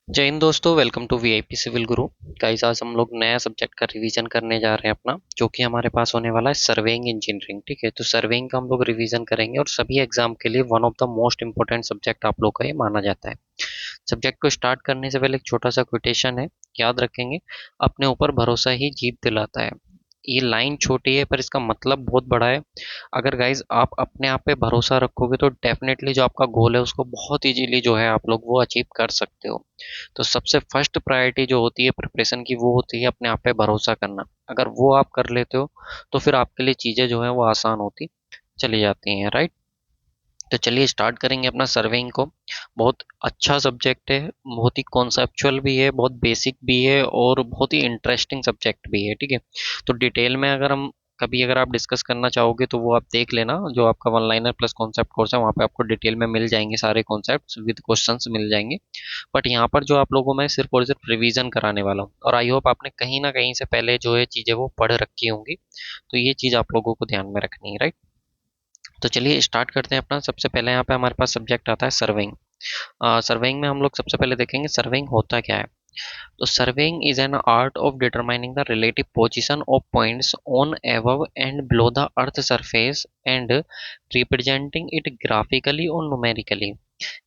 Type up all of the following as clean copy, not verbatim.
जय हिंद दोस्तों, welcome to VIP civil Guru. Guys, आज हम लोग नया सब्जेक्ट का रिवीजन करने जा रहे हैं अपना, जो कि हमारे पास होने वाला है सर्वेइंग इंजीनियरिंग। ठीक है, तो सर्वेइंग का हम लोग रिवीजन करेंगे और सभी एग्जाम के लिए one of the most important subject आप लोग का ये माना जाता है। सब्जेक्ट को स्टार्ट करने से पहले एक छोटा सा क्वेटेशन है, याद रखेंगे। अपने ऊपर भरोसा ही जीत दिलाता है। ये लाइन छोटी है पर इसका मतलब बहुत बड़ा है। अगर गाइज आप अपने आप पे भरोसा रखोगे तो डेफिनेटली जो आपका गोल है उसको बहुत इजीली जो है आप लोग वो अचीव कर सकते हो। तो सबसे फर्स्ट प्रायोरिटी जो होती है प्रिपरेशन की, वो होती है अपने आप पे भरोसा करना। अगर वो आप कर लेते हो तो फिर आपके लिए चीज़ें जो है वो आसान होती चली जाती हैं, राइट। तो चलिए स्टार्ट करेंगे अपना सर्वेइंग को। बहुत अच्छा सब्जेक्ट है, बहुत ही कॉन्सेप्चुअल भी है, बहुत बेसिक भी है और बहुत ही इंटरेस्टिंग सब्जेक्ट भी है। ठीक है, तो डिटेल में अगर हम कभी अगर आप डिस्कस करना चाहोगे तो वो आप देख लेना, जो आपका one liner plus concept course है वहाँ पे आपको डिटेल में मिल जाएंगे, सारे कॉन्सेप्ट्स विद क्वेश्चंस मिल जाएंगे। बट यहाँ पर जो आप लोगों में सिर्फ और सिर्फ रिवीजन कराने वाला हूँ, और आई होप आपने कहीं ना कहीं से पहले जो है चीज़ें वो पढ़ रखी होंगी। तो ये चीज़ आप लोगों को ध्यान में रखनी है, राइट। तो चलिए स्टार्ट करते हैं अपना। सबसे पहले यहाँ पे हमारे पास सब्जेक्ट आता है सर्वेइंग। सर्वेइंग में हम लोग सबसे पहले देखेंगे सर्वेइंग होता क्या है। तो surveying is an art of determining the relative position of points on above and below the earth surface and representing it graphically और न्यूमेरिकली।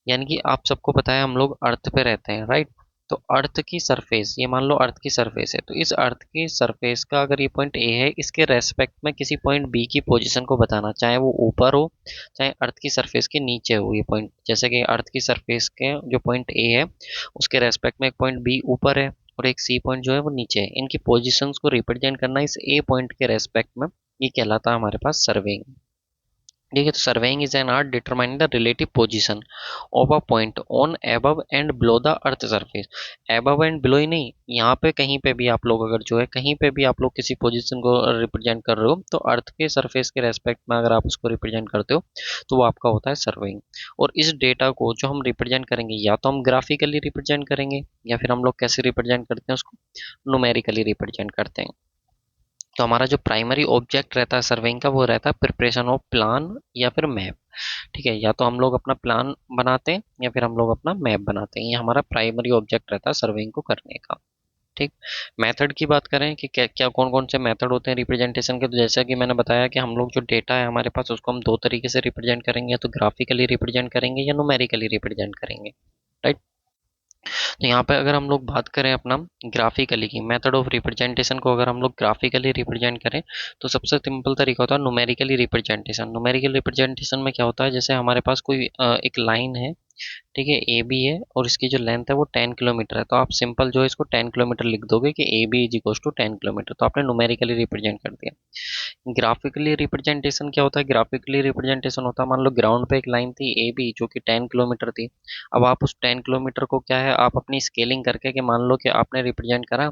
यानी कि आप सबको पता है हम लोग अर्थ पे रहते हैं, राइट। तो अर्थ की सरफेस, ये मान लो अर्थ की सरफेस है, तो इस अर्थ की सरफेस का अगर ये पॉइंट ए है, इसके रेस्पेक्ट में किसी पॉइंट बी की पोजीशन को बताना, चाहे वो ऊपर हो चाहे अर्थ की सरफेस के नीचे हो। ये पॉइंट जैसे कि अर्थ की सरफेस के जो पॉइंट ए है उसके रेस्पेक्ट में एक पॉइंट बी ऊपर है और एक सी पॉइंट जो है वो नीचे है, इनकी पोजीशंस को रिप्रेजेंट करना इस ए पॉइंट के रेस्पेक्ट में, ये कहलाता है हमारे पास सर्वेइंग। ठीक है, तो surveying is an art determining the relative position of a point on above and below the earth surface. Above and below ही नहीं, यहाँ पे कहीं पे भी आप लोग अगर जो है कहीं पे भी आप लोग किसी पोजीशन को रिप्रेजेंट कर रहे हो तो अर्थ के सरफेस के रेस्पेक्ट में अगर आप उसको रिप्रेजेंट करते हो तो वो आपका होता है सर्वेइंग। और इस डेटा को जो हम रिप्रेजेंट करेंगे, या तो हम ग्राफिकली रिप्रेजेंट करेंगे या फिर हम लोग कैसे रिप्रेजेंट करते हैं उसको, न्यूमेरिकली रिप्रेजेंट करते हैं। तो हमारा जो प्राइमरी ऑब्जेक्ट रहता है सर्वेइंग का, वो रहता है प्रिपरेशन ऑफ प्लान या फिर मैप। ठीक है, या तो हम लोग अपना प्लान बनाते हैं या फिर हम लोग अपना मैप बनाते हैं, ये हमारा प्राइमरी ऑब्जेक्ट रहता है सर्वेइंग को करने का। ठीक। मेथड की बात करें कि क्या क्या कौन कौन से मेथड होते हैं रिप्रेजेंटेशन के, तो जैसा कि मैंने बताया कि हम लोग जो डेटा है हमारे पास उसको हम दो तरीके से रिप्रेजेंट करेंगे, या तो ग्राफिकली रिप्रेजेंट करेंगे या न्यूमेरिकली रिप्रेजेंट करेंगे, राइट। तो यहाँ पे अगर हम लोग बात करें अपना ग्राफिकली की मेथड ऑफ रिप्रेजेंटेशन को, अगर हम लोग ग्राफिकली रिप्रेजेंट करें तो सबसे सिंपल तरीका होता है न्यूमेरिकली रिप्रेजेंटेशन। न्यूमेरिकल रिप्रेजेंटेशन में क्या होता है, जैसे हमारे पास कोई एक लाइन है, ठीक है, ए बी है और इसकी जो लेंथ है वो 10 किलोमीटर है, तो आप सिंपल जो है इसको 10 किलोमीटर लिख दोगे कि A B is equal to 10 kilometre, तो आपने न्यूमेरिकली रिप्रेजेंट कर दिया। ग्राफिकली रिप्रेजेंटेशन क्या होता है, ग्राफिकली रिप्रेजेंटेशन होता है, मान लो ग्राउंड पे एक लाइन थी ए बी जो कि 10 किलोमीटर थी। अब आप उस 10 किलोमीटर को क्या है, आप अपनी स्केलिंग करके कि मान लो कि आपने रिप्रेजेंट करा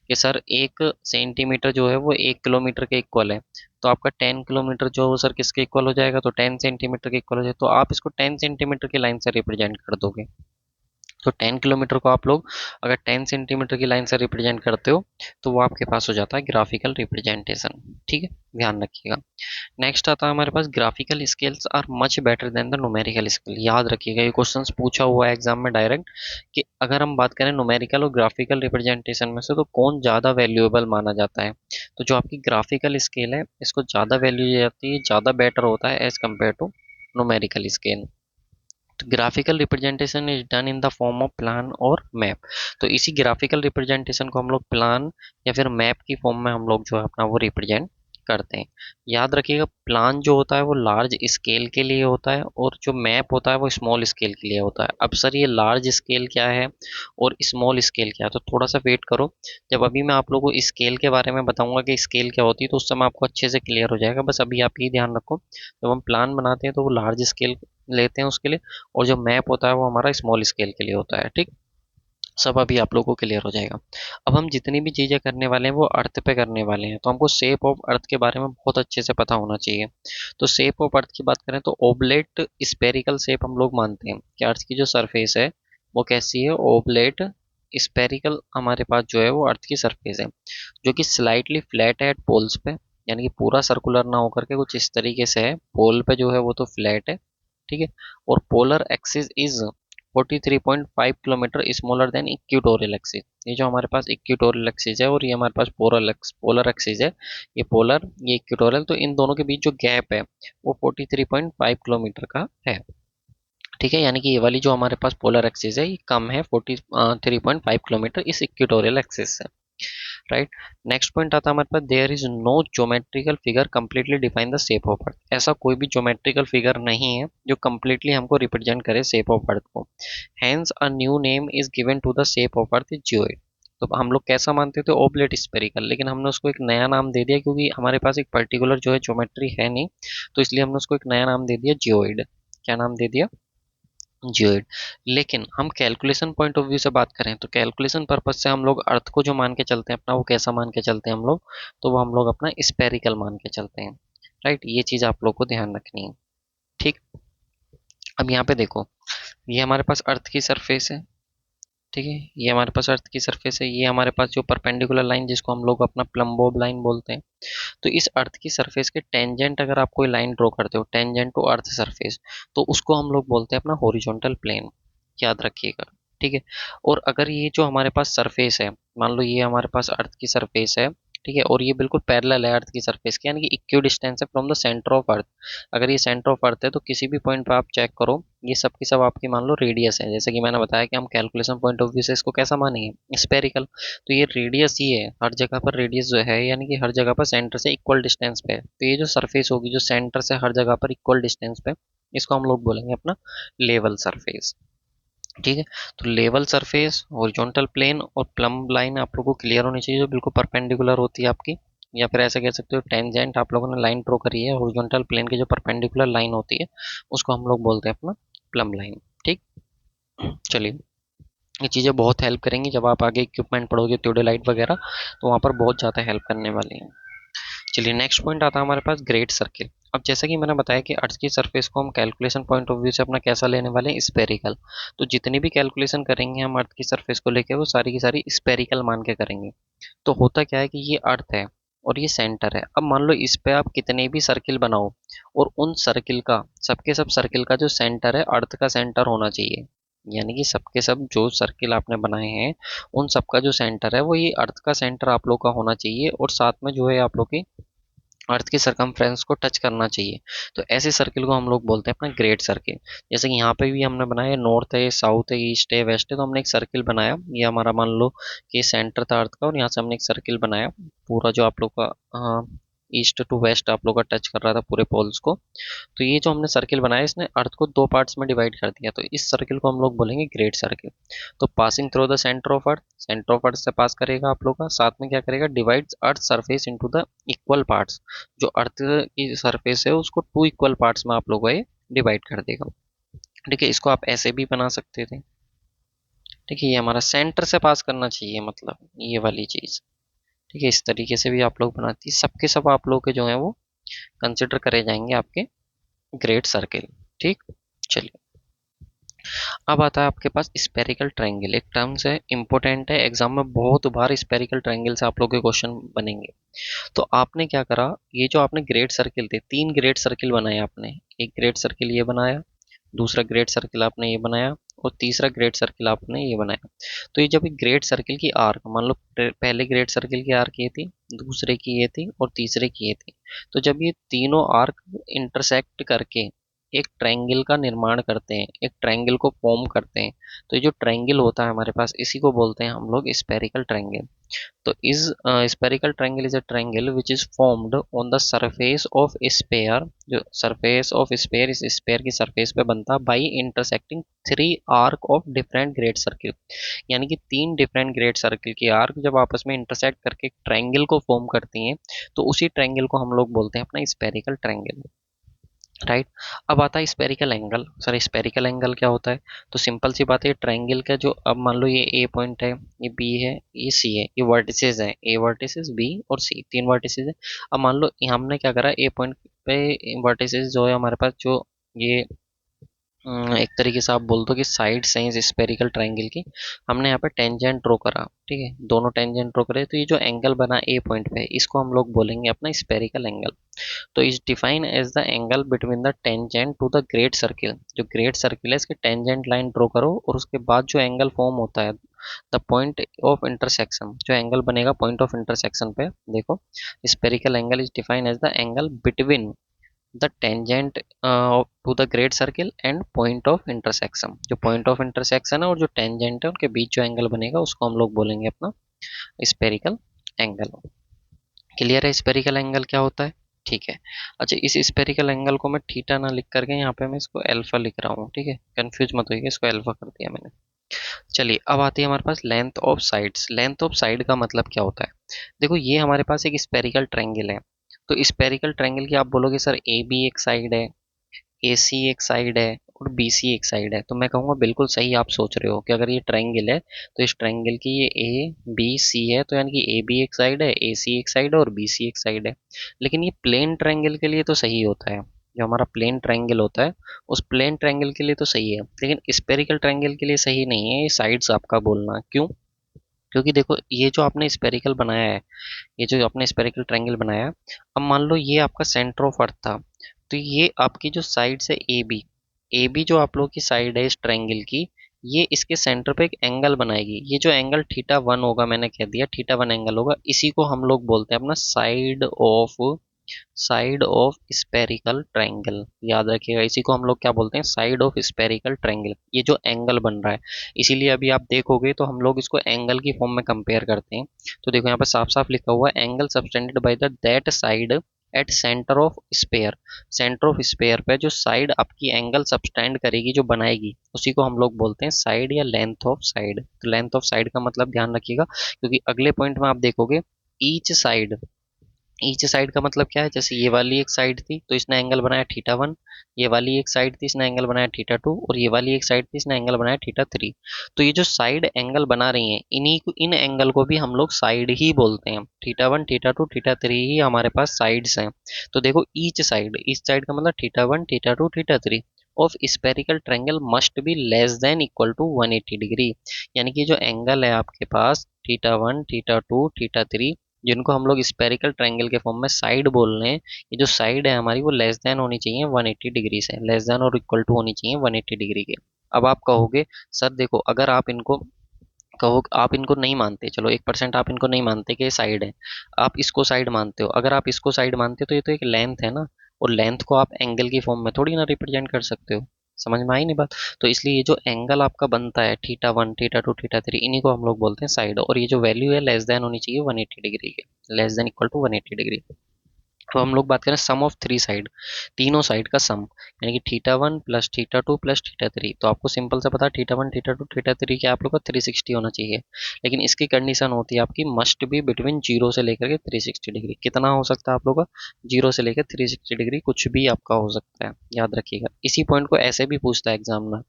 कि सर 1 सेंटीमीटर जो है वो 1 किलोमीटर के इक्वल है, तो आपका 10 किलोमीटर जो सर किसके इक्वल हो जाएगा, तो 10 सेंटीमीटर के इक्वल हो जाएगा, तो आप इसको 10 सेंटीमीटर की लाइन से रिप्रेजेंट कर दोगे। तो 10 किलोमीटर को आप लोग अगर 10 सेंटीमीटर की लाइन से रिप्रेजेंट करते हो तो वो आपके पास हो जाता है ग्राफिकल रिप्रेजेंटेशन। ठीक है, ध्यान रखिएगा। नेक्स्ट आता है हमारे पास graphical scales are much better than the numerical scale. याद रखिएगा, ये क्वेश्चंस पूछा हुआ है एग्जाम में डायरेक्ट, कि अगर हम बात करें न्यूमेरिकल और ग्राफिकल रिप्रेजेंटेशन में से तो कौन ज़्यादा वैल्यूएबल माना जाता है, तो जो आपकी ग्राफिकल स्केल है इसको ज़्यादा वैल्यू दी जाती है, ज़्यादा बेटर होता है as compared to numerical scale. तो graphical representation is done in the form of plan और मैप। तो इसी ग्राफिकल रिप्रेजेंटेशन को हम लोग प्लान या फिर मैप की फॉर्म में हम लोग जो है अपना वो रिप्रेजेंट करते हैं। याद रखिएगा, प्लान जो होता है वो लार्ज स्केल के लिए होता है और जो मैप होता है वो स्मॉल स्केल के लिए होता है। अब सर ये लार्ज स्केल क्या है और स्मॉल स्केल क्या है, तो थोड़ा सा वेट करो, जब अभी मैं आप लोगों को स्केल के बारे में बताऊंगा कि स्केल क्या होती है तो उस समय आपको अच्छे से क्लियर हो जाएगा। बस अभी आप ये ध्यान रखो, जब हम प्लान बनाते हैं तो वो लार्ज स्केल लेते हैं उसके लिए, और जो मैप होता है वो हमारा स्मॉल स्केल के लिए होता है। ठीक, सब अभी आप लोगों को क्लियर हो जाएगा। अब हम जितनी भी चीज़ें करने वाले हैं वो अर्थ पे करने वाले हैं, तो हमको शेप ऑफ अर्थ के बारे में बहुत अच्छे से पता होना चाहिए। तो शेप ऑफ अर्थ की बात करें तो ओबलेट स्पेरिकल शेप हम लोग मानते हैं कि अर्थ की जो सरफेस है वो कैसी है, ओबलेट स्पेरिकल हमारे पास जो है वो अर्थ की सरफेस है, जो कि स्लाइटली फ्लैट है एट पोल्स पे, यानी कि पूरा सर्कुलर ना होकर के कुछ इस तरीके से है, पोल पे जो है वो तो फ्लैट है। ठीक है, और polar axis is 43.5 kilometre smaller than equatorial axis. ये जो हमारे पास इक्वेटोरियल एक्सिस है और ये हमारे पास पोलर एक्सिस है, ये पोलर ये इक्वेटोरियल, तो इन दोनों के बीच जो गैप है वो 43.5 किलोमीटर का है। ठीक है, यानी कि ये वाली जो हमारे पास पोलर एक्सिस है ये कम है 43.5 किलोमीटर इस इक्वेटोरियल एक्सिस से। राइट। नेक्स्ट पॉइंट आता है हमारे पास, there is no geometrical figure completely define the shape of earth. ऐसा कोई भी ज्योमेट्रिकल फिगर नहीं है जो कंप्लीटली हमको रिप्रेजेंट करे शेप ऑफ अर्थ को। Hence a new name is given to the shape of earth is geoid. तो हम लोग कैसा मानते थे, ओबलेट स्पेरिकल, लेकिन हमने उसको एक नया नाम दे दिया क्योंकि हमारे पास एक पर्टिकुलर जो है ज्योमेट्री है नहीं, तो इसलिए हमने उसको एक नया नाम दे दिया जियोइड। क्या नाम दे दिया, जियोइड। लेकिन हम कैलकुलेशन पॉइंट ऑफ व्यू से बात करें तो कैलकुलेशन पर्पज से हम लोग अर्थ को जो मान के चलते हैं अपना, वो कैसा मान के चलते हैं हम लोग, तो वो हम लोग अपना स्पेरिकल मान के चलते हैं। राइट, ये चीज आप लोग को ध्यान रखनी है। ठीक। अब यहाँ पे देखो, ये हमारे पास अर्थ की सरफेस है। ठीक है, ये हमारे पास अर्थ की सरफेस है, ये हमारे पास जो परपेंडिकुलर लाइन जिसको हम लोग अपना प्लम्बोब लाइन बोलते हैं, तो इस अर्थ की सरफेस के टेंजेंट अगर आप कोई लाइन ड्रॉ करते हो टेंजेंट टू अर्थ सरफेस, तो उसको हम लोग बोलते हैं अपना हॉरिजॉन्टल प्लेन। याद रखिएगा। ठीक है। और अगर ये जो हमारे पास सरफेस है, मान लो ये हमारे पास अर्थ की सरफेस है, ठीक है, और ये बिल्कुल पैरेलल है अर्थ की सरफेस के, यानी कि इक्वि डिस्टेंस है from the centre of earth. अगर ये सेंटर ऑफ अर्थ है तो किसी भी पॉइंट पे आप चेक करो, ये सब की सब आपकी मान लो रेडियस है। जैसे कि मैंने बताया कि हम कैलकुलेशन पॉइंट ऑफ व्यू से इसको कैसा मानेंगे, स्पेरिकल। तो ये रेडियस ही है, हर जगह पर रेडियस जो है, यानी कि हर जगह पर सेंटर से इक्वल डिस्टेंस पे है। तो ये जो सरफेस होगी जो सेंटर से हर जगह पर इक्वल डिस्टेंस पे, इसको हम लोग बोलेंगे अपना लेवल सरफेस। ठीक है। तो लेवल सरफेस, हॉरिजॉन्टल प्लेन और प्लम्ब लाइन आप लोगों को क्लियर होनी चाहिए जो बिल्कुल परपेंडिकुलर होती है आपकी, या फिर ऐसे कह सकते हो टेंजेंट आप लोगों ने लाइन ड्रॉ करी है हॉरिजॉन्टल प्लेन की जो परपेंडिकुलर लाइन होती है, उसको हम लोग बोलते हैं अपना प्लम्ब लाइन। ठीक। चलिए, ये चीज़ें बहुत हेल्प करेंगी जब आप आगे इक्विपमेंट पढ़ोगे ट्यूडोलाइट वगैरह, तो वहाँ पर बहुत ज़्यादा हेल्प करने वाली हैं। चलिए, नेक्स्ट पॉइंट आता है हमारे पास ग्रेट सर्किल। अब जैसा कि मैंने बताया कि अर्थ की सरफेस को हम कैलकुलेशन पॉइंट ऑफ व्यू से अपना कैसा लेने वाले हैं, स्पेरिकल। तो जितनी भी कैलकुलेशन करेंगे हम अर्थ की सरफेस को लेकर, वो सारी की सारी स्पेरिकल मान के करेंगे। तो होता क्या है कि ये अर्थ है और ये सेंटर है। अब मान लो इस पे आप कितने भी सर्किल बनाओ, और उन सर्किल का, सबके सब सर्किल का जो सेंटर है अर्थ का सेंटर होना चाहिए। यानी कि सबके सब जो सर्किल आपने बनाए हैं उन सबका जो सेंटर है वो ये अर्थ का सेंटर आप लोग का होना चाहिए, और साथ में जो है आप लोग की अर्थ की सरकमफ्रेंस को टच करना चाहिए। तो ऐसे सर्किल को हम लोग बोलते हैं अपना ग्रेट सर्किल। जैसे कि यहाँ पे भी हमने बनाया, नॉर्थ है, साउथ है, ईस्ट है, वेस्ट है, तो हमने एक सर्किल बनाया। ये हमारा मान लो कि सेंटर था अर्थ का, और यहाँ से हमने एक सर्किल बनाया पूरा जो आप लोग का ईस्ट टू वेस्ट आप लोग का टच कर रहा था पूरे पोल्स को। तो ये जो हमने सर्किल बनाया इसने अर्थ को दो पार्ट्स में डिवाइड कर दिया, तो इस सर्किल को हम लोग बोलेंगे ग्रेट सर्किल। तो passing through the centre of earth, centre of earth से पास करेगा आप लोग का, साथ में क्या करेगा, divides earth surface into the equal parts. जो अर्थ की सरफेस है उसको टू इक्वल पार्ट्स में आप लोग को ये डिवाइड कर देगा। ठीक है, इसको आप ऐसे भी बना सकते थे। ठीक है, ये हमारा सेंटर से पास करना चाहिए, मतलब ये वाली चीज। ठीक है, इस तरीके से भी आप लोग बनाती, सबके सब आप लोग के जो है वो कंसिडर करे जाएंगे आपके ग्रेट सर्किल। ठीक। चलिए, अब आता है आपके पास स्पेरिकल ट्रायंगल। एक टर्म्स है, इंपॉर्टेंट है, एग्जाम में बहुत बार स्पेरिकल ट्रायंगल से आप लोग के क्वेश्चन बनेंगे। तो आपने क्या करा, ये जो आपने ग्रेट सर्किल थे, तीन ग्रेट सर्किल बनाए आपने। एक ग्रेट सर्किल ये बनाया, दूसरा ग्रेट सर्किल आपने ये बनाया, और तीसरा ग्रेट सर्किल आपने ये बनाया। तो ये जब एक ग्रेट सर्किल की आर्क, मान लो पहले ग्रेट सर्किल की आर्क ये थी, दूसरे की ये थी, और तीसरे की ये थी, तो जब ये तीनों आर्क इंटरसेक्ट करके एक ट्रायंगल का निर्माण करते हैं, एक ट्रायंगल को फॉर्म करते हैं, तो ये जो ट्रायंगल होता है हमारे पास, इसी को बोलते हैं हम लोग स्पेरिकल ट्रायंगल। तो इस spherical triangle is a triangle which is formed on the surface of sphere. जो सरफेस ऑफ स्पेयर, इस स्पेयर की सरफेस पे बनता by intersecting three arc of different great circle. यानी कि तीन डिफरेंट ग्रेट सर्किल की आर्क जब आपस में इंटरसेक्ट करके एक ट्रायंगल को फॉर्म करती हैं, तो उसी ट्रायंगल को हम लोग बोलते हैं अपना स्पेरिकल ट्रायंगल। राइट। अब आता है spherical angle. Sir spherical angle क्या होता है, तो सिंपल सी बात है, ट्रायंगल का जो, अब मान लो ये ए पॉइंट है, ये बी है, ये सी है, ये वर्टिसेस है, ए वर्टिसेस, बी और सी, तीन वर्टिसेस है। अब मान लो हमने क्या करा, ए पॉइंट पे वर्टिसेस जो है हमारे पास, जो ये एक तरीके से आप बोल दो कि साइड्स हैं इस स्पेरिकल ट्रायंगल की। हमने यहाँ पे टेंजेंट ड्रॉ करा, ठीक है, दोनों टेंजेंट ड्रॉ करे, तो ये जो एंगल बना ए पॉइंट पे इसको हम लोग बोलेंगे अपना स्पेरिकल एंगल। तो is define as the angle between the tangent to the great circle. जो ग्रेट सर्किल है इसके टेंजेंट लाइन ड्रॉ करो और उसके बाद जो एंगल फॉर्म होता है द पॉइंट ऑफ इंटरसेक्शन, जो एंगल बनेगा पॉइंट ऑफ इंटरसेक्शन पे, देखो spherical angle is define as the angle between the tangent to the great circle and point of intersection. जो पॉइंट ऑफ इंटरसेक्शन है और जो टेंजेंट है उनके बीच जो एंगल बनेगा उसको हम लोग बोलेंगे अपना स्पेरिकल एंगल। क्लियर है स्पेरिकल एंगल क्या होता है? ठीक है। अच्छा, इस स्पेरिकल एंगल को मैं थीटा ना लिख करके यहाँ पे मैं इसको अल्फा लिख रहा हूँ, ठीक है, कंफ्यूज मत होइए, इसको अल्फा कर दिया मैंने। चलिए अब आती है हमारे पास length of sides. Length of side का मतलब क्या होता है? देखो ये हमारे पास एक स्पेरिकल ट्रायंगल है, तो स्पेरिकल ट्रायंगल की आप बोलोगे सर ए बी एक साइड है, ए सी एक साइड है और बी सी एक साइड है, तो मैं कहूँगा बिल्कुल सही आप सोच रहे हो कि अगर ये ट्रायंगल है तो इस ट्रायंगल की ये ए बी सी है, तो यानी कि ए बी एक साइड है, ए सी एक साइड है और बी सी एक साइड है। लेकिन ये प्लेन ट्रायंगल के लिए तो सही होता है, जो हमारा प्लेन ट्रायंगल होता है उस प्लेन ट्रायंगल के लिए तो सही है, लेकिन स्पेरिकल ट्रायंगल के लिए सही नहीं है ये साइड्स आपका बोलना। क्यों? क्योंकि देखो ये जो आपने स्पेरिकल बनाया है, ये जो आपने स्पेरिकल ट्रायंगल बनाया, अब मान लो ये आपका सेंटर ऑफ अर्थ था, तो ये आपकी जो साइड है ए बी जो आप लोगों की साइड है इस ट्रायंगल की, ये इसके सेंटर पे एक एंगल बनाएगी। ये जो एंगल थीटा वन होगा, मैंने कह दिया थीटा वन एंगल होगा, इसी को हम लोग बोलते हैं अपना साइड ऑफ स्पेरिकल ट्रायंगल। याद रखिएगा इसी को हम लोग क्या बोलते हैं, साइड ऑफ स्पेरिकल ट्रायंगल, ये जो एंगल बन रहा है। इसीलिए अभी आप देखोगे तो हम लोग इसको एंगल की फॉर्म में कंपेयर करते हैं। तो देखो यहाँ पे साफ साफ लिखा हुआ है angle subtended by the that side at centre of sphere. Centre of sphere पे जो साइड आपकी एंगल सबटेंड करेगी, जो बनाएगी, उसी को हम लोग बोलते हैं साइड या लेंथ ऑफ साइड। तो लेंथ ऑफ साइड का मतलब ध्यान रखिएगा, क्योंकि अगले पॉइंट में आप देखोगे ईच साइड का मतलब क्या है, जैसे ये वाली एक साइड थी तो इसने एंगल बनाया थीटा वन, ये वाली एक साइड थी इसने एंगल बनाया थीटा टू, और ये वाली एक साइड थी इसने एंगल बनाया थीटा थ्री। तो ये जो साइड एंगल बना रही हैं इन्हीं को, इन एंगल को भी हम लोग साइड ही बोलते हैं। Theta one theta two theta three ही हमारे पास साइड्स हैं। तो देखो ईच साइड का मतलब theta one theta two theta three of spherical triangle must be less than equal to 180 degree. यानी कि जो एंगल है आपके पास theta one theta two theta three, जिनको हम लोग स्पेरिकल ट्रायंगल के फॉर्म में साइड बोल रहे हैं, ये जो साइड है हमारी वो लेस देन होनी चाहिए 180 डिग्री से, लेस देन और इक्वल टू होनी चाहिए 180 डिग्री के। अब आप कहोगे सर देखो अगर आप इनको कहो, आप इनको नहीं मानते, चलो 1% आप इनको नहीं मानते कि ये साइड है, आप इसको साइड मानते हो, अगर आप इसको साइड मानते हो तो ये तो एक लेंथ है ना, और लेंथ को आप एंगल की फॉर्म में थोड़ी ना रिप्रेजेंट कर सकते हो। समझ में आई नहीं बात? तो इसलिए ये जो एंगल आपका बनता है theta one theta two theta three, इन्हीं को हम लोग बोलते हैं साइड, और ये जो वैल्यू है लेस देन होनी चाहिए 180 डिग्री के, less than equal to 180 degree. तो हम लोग बात करें सम ऑफ थ्री साइड, तीनों साइड का सम, यानी कि theta one plus theta two plus theta three. तो आपको सिंपल से पता है theta one theta two theta three क्या आप लोग का 360 होना चाहिए, लेकिन इसकी कंडीशन होती है आपकी मस्ट बी बिटवीन जीरो से लेकर के 360 डिग्री। कितना हो सकता है आप लोग का? जीरो से लेकर 360 डिग्री, कुछ भी आपका हो सकता है, याद रखिएगा। इसी पॉइंट को ऐसे भी पूछता है एग्जाम में,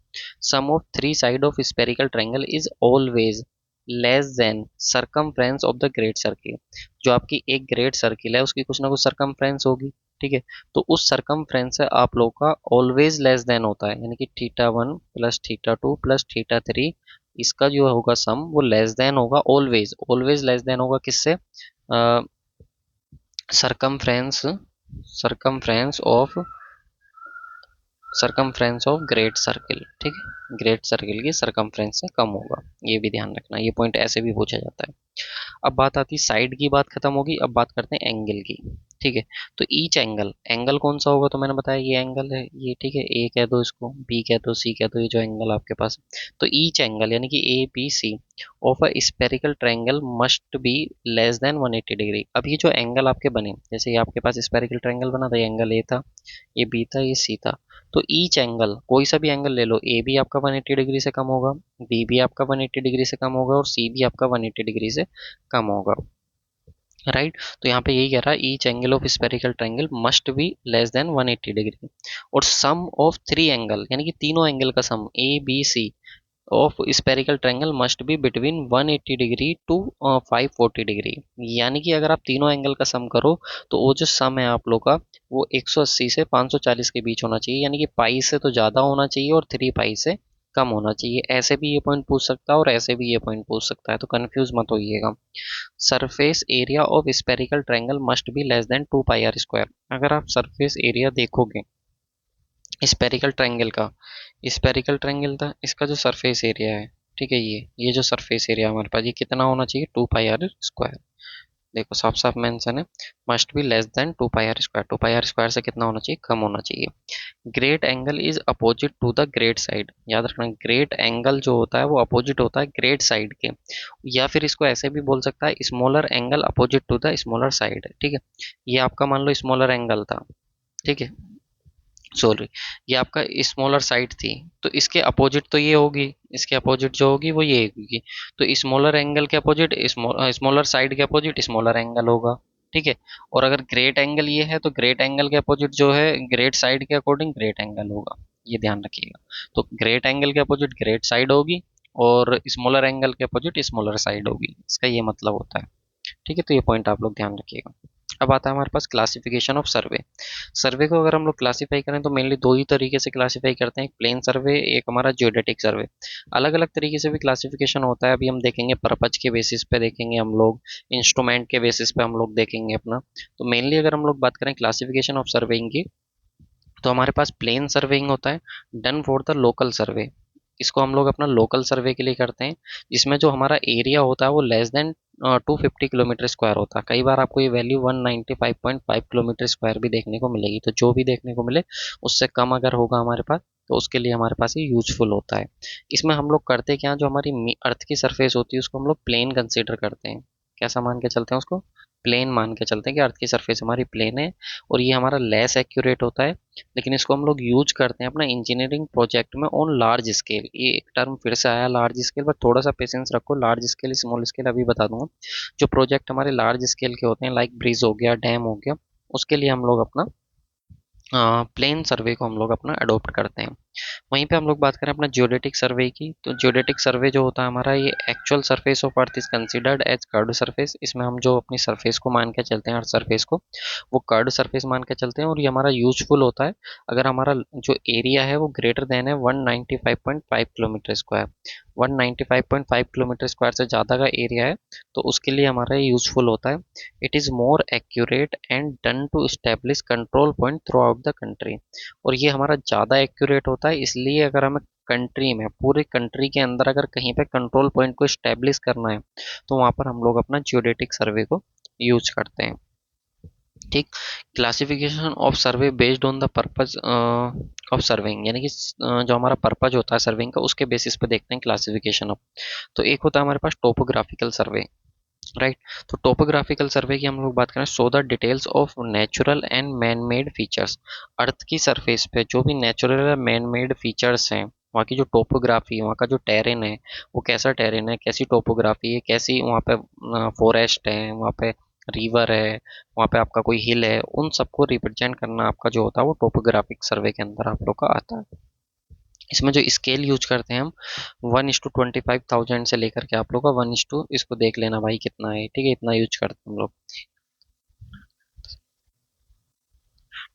sum of three side of spherical triangle is always less than circumference of the great circle. जो आपकी एक ग्रेट सर्किल है उसकी कुछ ना कुछ सरकमफ्रेंस होगी, ठीक है, तो उस सरकमफ्रेंस से आप लोग का ऑलवेज लेस देन होता है, यानी कि theta one plus theta two plus theta three, इसका जो होगा सम वो लेस देन होगा, ऑलवेज ऑलवेज लेस देन होगा किससे? Circumference circumference of circumference of great circle, ठीक है, ग्रेट सर्किल की सरकमफ्रेंस से कम होगा, ये भी ध्यान रखना, ये पॉइंट ऐसे भी पूछा जाता है। अब बात आती है साइड की, बात खत्म होगी, अब बात करते हैं एंगल की, ठीक है। तो ईच एंगल, एंगल कौन सा होगा, तो मैंने बताया ये एंगल है ये, ठीक है, ए कह दो इसको, बी कह दो, सी कह दो, ये जो एंगल आपके पास है। तो ईच एंगल यानी कि A B C of a spherical triangle must be less than 180 degree. अब ये जो एंगल आपके बने, जैसे ये आपके पास स्पेरिकल ट्रायंगल बना था, ये एंगल ए था, ये बी था, ये सी था, तो ईच एंगल कोई सा भी एंगल ले लो, ए भी आपका 180 डिग्री से कम होगा, बी भी आपका 180 डिग्री से कम होगा, और सी भी आपका 180 डिग्री से कम होगा, राइट। तो यहाँ पे यही कह रहा है each angle of spherical triangle must be less than 180 degree, और सम ऑफ थ्री एंगल यानी कि तीनों एंगल का sum A B C of spherical triangle must be between 180 degree to 540 degree. यानी कि अगर आप तीनों एंगल का सम करो तो वो जो सम है आप लोग का वो 180 से 540 के बीच होना चाहिए, यानी कि पाई से तो ज़्यादा होना चाहिए और 3 पाई से कम होना चाहिए। ऐसे भी ये पॉइंट पूछ सकता है और ऐसे भी ये पॉइंट पूछ सकता है, तो कंफ्यूज मत होइएगा। Surface area of spherical triangle must be less than 2 pi r square. अगर आप सरफेस एरिया देखोगे स्पेरिकल ट्रायंगल का, स्पेरिकल ट्रायंगल था इसका जो सरफेस एरिया है, ठीक है, ये जो सरफेस एरिया हमारे पास ये कितना होना चाहिए, 2 पाई आर स्क्वायर। देखो साफ साफ मेंशन है, must be less than 2 pi r square. 2 pi r square से कितना होना चाहिए, कम होना चाहिए। Great angle is opposite to the great side. याद रखना ग्रेट एंगल जो होता है वो अपोजिट होता है ग्रेट साइड के, या फिर इसको ऐसे भी बोल सकता है smaller angle opposite to the smaller side. ठीक है, ये आपका मान लो स्मॉलर एंगल था, ठीक है, सॉरी, ये आपका स्मॉलर साइड थी, तो इसके अपोजिट तो ये होगी, इसके अपोजिट जो होगी वो ये होगी। तो स्मॉलर एंगल के अपोजिट स्मॉलर साइड के अपोजिट स्मॉलर एंगल होगा। ठीक है, और अगर ग्रेट एंगल ये है तो ग्रेट एंगल के अपोजिट जो है ग्रेट साइड के अकॉर्डिंग ग्रेट एंगल होगा, ये ध्यान रखिएगा। तो ग्रेट एंगल के अपोजिट ग्रेट साइड होगी और स्मॉलर एंगल के अपोजिट स्मॉलर साइड होगी, इसका ये मतलब होता है। ठीक है, तो ये पॉइंट आप लोग ध्यान रखिएगा। अब आता है हमारे पास क्लासिफिकेशन ऑफ सर्वे। सर्वे को अगर हम लोग क्लासीफाई करें तो मेनली दो ही तरीके से क्लासीफाई करते हैं, एक प्लेन सर्वे, एक हमारा जियोडेटिक सर्वे। अलग अलग तरीके से भी क्लासिफिकेशन होता है, अभी हम देखेंगे पर्पज के बेसिस पे देखेंगे हम लोग, इंस्ट्रूमेंट के बेसिस पे हम लोग देखेंगे अपना। तो मेनली अगर हम लोग बात करें क्लासिफिकेशन ऑफ सर्वेइंग की, तो हमारे पास प्लेन सर्वेइंग होता है डन फॉर द लोकल सर्वे। इसको हम लोग अपना लोकल सर्वे के लिए करते हैं, जिसमें जो हमारा एरिया होता है वो लेस देन 250 किलोमीटर स्क्वायर होता है। कई बार आपको ये वैल्यू 195.5 किलोमीटर स्क्वायर भी देखने को मिलेगी, तो जो भी देखने को मिले उससे कम अगर होगा हमारे पास तो उसके लिए हमारे पास ये यूजफुल होता है। इसमें हम लोग करते क्या, जो हमारी अर्थ की सरफेस होती है उसको हम लोग प्लेन कंसिडर करते हैं। कैसा मान के चलते हैं उसको, प्लेन मान के चलते हैं कि अर्थ की सरफेस हमारी प्लेन है, और ये हमारा लेस एक्यूरेट होता है, लेकिन इसको हम लोग यूज करते हैं अपना इंजीनियरिंग प्रोजेक्ट में ऑन लार्ज स्केल। ये एक टर्म फिर से आया लार्ज स्केल, पर थोड़ा सा पेशेंस रखो, लार्ज स्केल स्मॉल स्केल अभी बता दूंगा। जो प्रोजेक्ट हमारे लार्ज स्केल के होते हैं लाइक ब्रिज हो गया, डैम हो गया, उसके लिए हम लोग अपना प्लेन सर्वे को हम लोग अपना अडोप्ट करते हैं। वहीं पे हम लोग बात करें अपना जियोडेटिक सर्वे की, तो जियोडेटिक सर्वे जो होता है हमारा, ये actual surface of earth is considered as curved surface. इसमें हम जो अपनी सरफेस को मान के चलते हैं, अर्थ सरफेस को, वो कर्व्ड सरफेस मान के चलते हैं, और ये हमारा यूजफुल होता है अगर हमारा जो एरिया है वो ग्रेटर देन है 195.5 किलोमीटर स्क्वायर। 195.5 किलोमीटर स्क्वायर से ज़्यादा का एरिया है तो उसके लिए हमारा ये यूजफुल होता है। It is more accurate and done to establish control point throughout the country. और ये हमारा ज़्यादा एक्यूरेट होता है, इसलिए अगर हमें कंट्री में, पूरे कंट्री के अंदर अगर कहीं पे कंट्रोल पॉइंट को स्टैब्लिश करना है तो वहाँ पर हम लोग अपना जियोडेटिक सर्वे को यूज करते हैं। ठीक, classification of survey based on the purpose of surveying, यानी कि जो हमारा पर्पज होता है सर्वेइंग का उसके बेसिस पे देखते हैं क्लासिफिकेशन ऑफ। तो एक होता है हमारे पास टोपोग्राफिकल सर्वे, राइट। तो टोपोग्राफिकल सर्वे की हम लोग बात करें, so the details of natural and man made features. Earth की सरफेस पे जो भी नेचुरल या मैन मेड फीचर्स हैं, वहाँ की जो टोपोग्राफी है, वहाँ का जो टेरेन है, वो कैसा टेरेन है, कैसी टोपोग्राफी है, कैसी वहाँ पे फॉरेस्ट है, वहाँ पे रिवर है, वहाँ पे आपका कोई हिल है, उन सबको रिप्रेजेंट करना आपका जो होता है वो टोपोग्राफिक सर्वे के अंदर आप लोग का आता है। इसमें जो स्केल यूज करते हैं हम 1:25,000 से लेकर के आप लोग का 1: इसको देख लेना भाई कितना है, ठीक है, इतना यूज करते हैं हम लोग,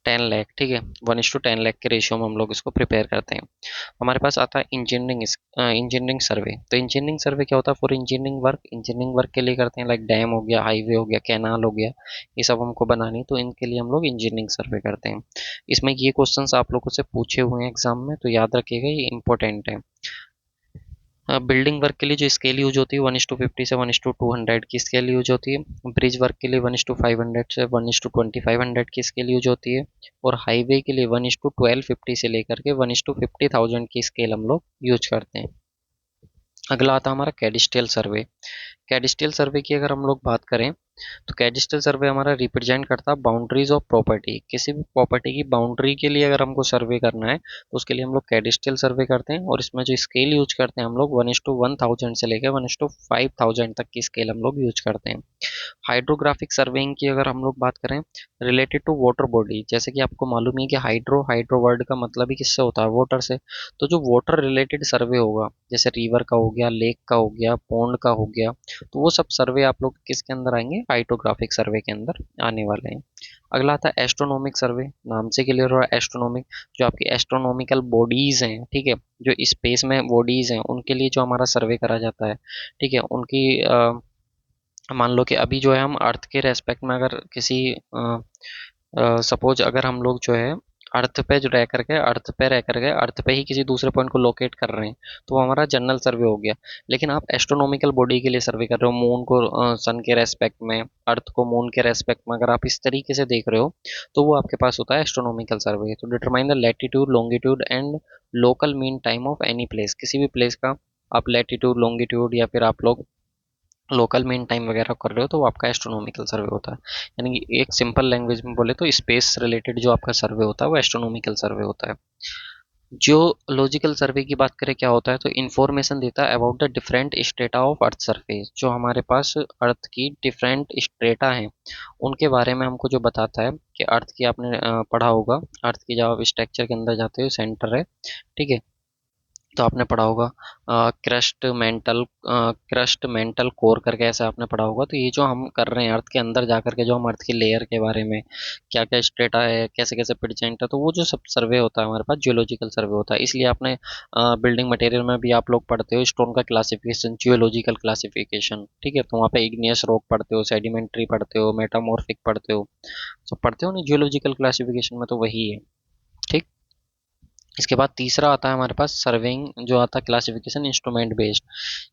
10 लाख, ठीक है, 1:10 लाख के रेशियो में हम लोग इसको प्रिपेयर करते हैं। हमारे पास आता है इंजीनियरिंग सर्वे। तो इंजीनियरिंग सर्वे क्या होता है, फॉर इंजीनियरिंग वर्क के लिए करते हैं, लाइक डैम हो गया, हाईवे हो गया, कैनाल हो गया, ये सब हमको बनानी, तो इनके लिए हम लोग इंजीनियरिंग सर्वे करते हैं। इसमें ये क्वेश्चंस आप लोगों से पूछे हुए हैं एग्जाम में, तो याद रखिएगा, ये इंपॉर्टेंट है। बिल्डिंग वर्क के लिए जो स्केल यूज होती है 1:50 से 1:200 की स्केल यूज होती है। ब्रिज वर्क के लिए 1:500 से 1:2500 की स्केल यूज होती है। और हाईवे के लिए 1:1250 से लेकर के 1:50,000 की स्केल हम लोग यूज करते हैं। अगला आता है हमारा कैडिस्ट्रियल सर्वे। कैडिस्ट्रियल सर्वे की अगर हम लोग बात करें तो कैडिस्ट्रियल सर्वे हमारा रिप्रेजेंट करता है बाउंड्रीज ऑफ प्रॉपर्टी। किसी भी प्रॉपर्टी की बाउंड्री के लिए अगर हमको सर्वे करना है तो उसके लिए हम लोग कैडिस्ट्रियल सर्वे करते हैं, और इसमें जो स्केल यूज करते हैं हम लोग 1:1000 से लेकर 1:5000 तक की स्केल हम लोग यूज करते हैं। हाइड्रोग्राफिक सर्वेइंग की अगर हम लोग बात करें रिलेटेड टू वाटर बॉडी, जैसे कि आपको मालूम है कि हाइड्रो वर्ड का मतलब ही किससे होता है, वाटर से। तो जो वाटर रिलेटेड सर्वे होगा, जैसे रिवर का हो गया, लेक का हो गया, पॉन्ड का हो गया, तो वो सब सर्वे आप लोग किसके अंदर आएंगे, हाइड्रोग्राफिक सर्वे के अंदर आने वाले हैं। अगला आता है एस्ट्रोनॉमिक सर्वे, नाम से क्लियर हो रहा है एस्ट्रोनॉमिक, जो आपकी एस्ट्रोनॉमिकल बॉडीज हैं, ठीक है, जो स्पेस में बॉडीज हैं उनके लिए जो हमारा सर्वे करा जाता है, ठीक है, उनकी मान लो कि अभी जो है हम अर्थ के रेस्पेक्ट में अगर किसी सपोज अगर हम लोग जो है अर्थ पे ही किसी दूसरे पॉइंट को लोकेट कर रहे हैं, तो वो हमारा जनरल सर्वे हो गया। लेकिन आप एस्ट्रोनॉमिकल बॉडी के लिए सर्वे कर रहे हो, मून को सन के रेस्पेक्ट में, अर्थ को मून के रेस्पेक्ट में, अगर आप इस तरीके से देख रहे हो तो वो आपके पास होता है एस्ट्रोनॉमिकल सर्वे। तो determine the latitude, longitude and local mean time of any place, किसी भी प्लेस का आप लैटिट्यूड, लॉन्गिट्यूड या फिर आप लोग लोकल मीन टाइम वगैरह कर रहे हो तो वो आपका एस्ट्रोनॉमिकल सर्वे होता है। यानी कि एक सिंपल लैंग्वेज में बोले तो स्पेस रिलेटेड जो आपका सर्वे होता है वो एस्ट्रोनॉमिकल सर्वे होता है। जियोलॉजिकल सर्वे की बात करें क्या होता है, तो इन्फॉर्मेशन देता है about the different strata of earth surface, जो हमारे पास अर्थ की डिफरेंट स्ट्रेटा हैं उनके बारे में हमको जो बताता है कि अर्थ की आपने पढ़ा होगा, अर्थ की जब आप स्ट्रक्चर के अंदर जाते हो सेंटर है, ठीक है, तो आपने पढ़ा होगा क्रस्ट मेंटल कोर करके ऐसा आपने पढ़ा होगा। तो ये जो हम कर रहे हैं अर्थ के अंदर जा करके, जो हम अर्थ की लेयर के बारे में क्या क्या स्ट्रेटा है, कैसे कैसे पिटजेंट है, तो वो जो सब सर्वे होता है हमारे पास जियोलॉजिकल सर्वे होता है। इसलिए आपने बिल्डिंग मटेरियल में भी आप लोग पढ़ते हो स्टोन का क्लासिफिकेशन, जियोलॉजिकल क्लासिफिकेशन, ठीक है, तो वहाँ पे इग्नियस रॉक पढ़ते हो, सेडिमेंट्री पढ़ते हो, मेटामॉर्फिक पढ़ते हो, सब पढ़ते हो नहीं जियोलॉजिकल क्लासिफिकेशन में, तो वही है। ठीक। इसके बाद तीसरा आता है हमारे पास सर्वेइंग, जो आता है क्लासिफिकेशन इंस्ट्रूमेंट बेस्ड,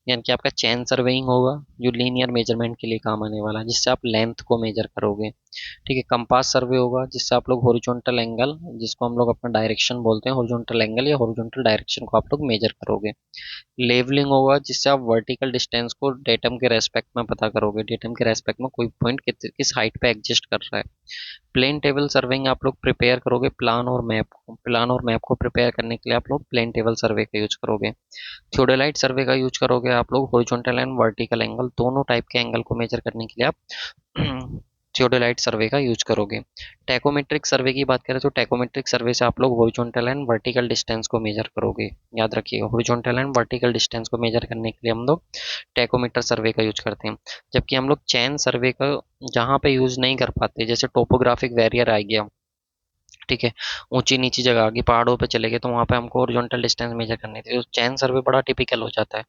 यानी कि आपका चैन सर्वेइंग होगा जो लीनियर मेजरमेंट के लिए काम आने वाला है, जिससे आप लेंथ को मेजर करोगे। ठीक है, कंपास सर्वे होगा जिससे आप लोग हॉरिजॉन्टल एंगल, जिसको हम लोग अपना डायरेक्शन बोलते हैं, हॉरिजॉन्टल एंगल या हॉरिजॉन्टल डायरेक्शन को आप लोग मेजर करोगे। लेवलिंग होगा जिससे आप वर्टिकल डिस्टेंस को डेटम के रेस्पेक्ट में पता करोगे, डेटम के रेस्पेक्ट में कोई पॉइंट किस हाइट पे एग्जिस्ट कर रहा है। प्लेन टेबल सर्वेइंग आप लोग प्रिपेयर करोगे प्लान और मैप को प्रिपेयर करने के लिए आप लोग प्लेन टेबल सर्वे का यूज करोगे। थियोडोलाइट सर्वे का यूज करोगे आप लोग हॉरिजॉन्टल एंड वर्टिकल एंगल, दोनों टाइप के एंगल को मेजर करने के लिए आप थियोडोलाइट सर्वे का यूज करोगे। टैकोमेट्रिक सर्वे की बात करें तो टैकोमेट्रिक सर्वे से आप लोग हॉरिजॉन्टल एंड वर्टिकल डिस्टेंस को मेजर करोगे। याद रखिएगा, हॉरिजॉन्टल एंड वर्टिकल डिस्टेंस को मेजर करने के लिए हम लोग टैकोमीटर सर्वे का यूज करते हैं। जबकि हम लोग चैन सर्वे का जहाँ पे यूज नहीं कर पाते, जैसे टोपोग्राफिक वेरियर आ गया, ठीक है, ऊंची नीची जगह आ गई, पहाड़ों पे चले गए, तो वहाँ पे हमको हॉरिजॉन्टल डिस्टेंस मेजर करनी थी, तो चैन सर्वे बड़ा टिपिकल हो जाता है।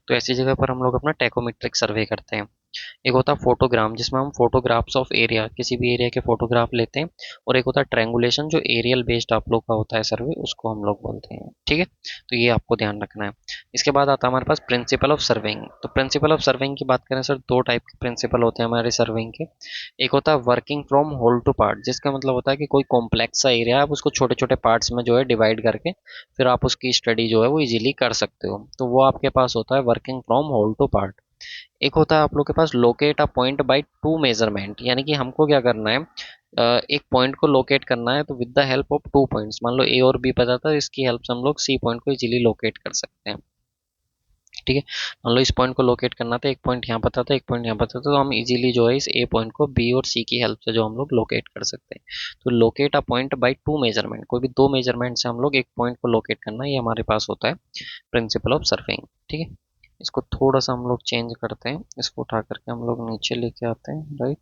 तो ऐसी जगह पर हम लोग अपना टैकोमेट्रिक सर्वे करते हैं। एक होता है फोटोग्राम, जिसमें हम फोटोग्राफ्स ऑफ एरिया, किसी भी एरिया के फोटोग्राफ लेते हैं। और एक होता है ट्रैंगुलेशन, जो एरियल बेस्ड आप लोग का होता है सर्वे, उसको हम लोग बोलते हैं। ठीक है, तो ये आपको ध्यान रखना है। इसके बाद आता है हमारे पास प्रिंसिपल ऑफ सर्वेइंग। तो प्रिंसिपल ऑफ सर्वेइंग की बात करें सर, दो टाइप के प्रिंसिपल होते हैं हमारे सर्वेइंग के। एक होता है working from whole to part, जिसका मतलब होता है कि कोई कॉम्प्लेक्स सा एरिया है, आप उसको छोटे छोटे पार्ट्स में जो है डिवाइड करके फिर आप उसकी स्टडी जो है वो इजीली कर सकते हो, तो वो आपके पास होता है working from whole to part. एक होता है आप लोग के पास locate a point by two measurement, यानी कि हमको क्या करना है, एक पॉइंट को लोकेट करना है तो with the help of two points, मान लो ए और बी पता था, इसकी हेल्प से हम लोग सी पॉइंट को इजीली लोकेट कर सकते हैं। ठीक है, मान लो इस पॉइंट को लोकेट करना था, एक पॉइंट यहाँ पता था, एक पॉइंट यहाँ पता था, तो हम इजीली जो है इस ए पॉइंट को बी और सी की हेल्प से जो हम लोग लोकेट कर सकते हैं। तो locate a point by two measurement, कोई भी दो मेजरमेंट से हम लोग एक पॉइंट को लोकेट करना, ये हमारे पास होता है प्रिंसिपल ऑफ सर्वेइंग। ठीक है, इसको थोड़ा सा हम लोग चेंज करते हैं, इसको उठा करके हम लोग नीचे लेके आते हैं, राइट,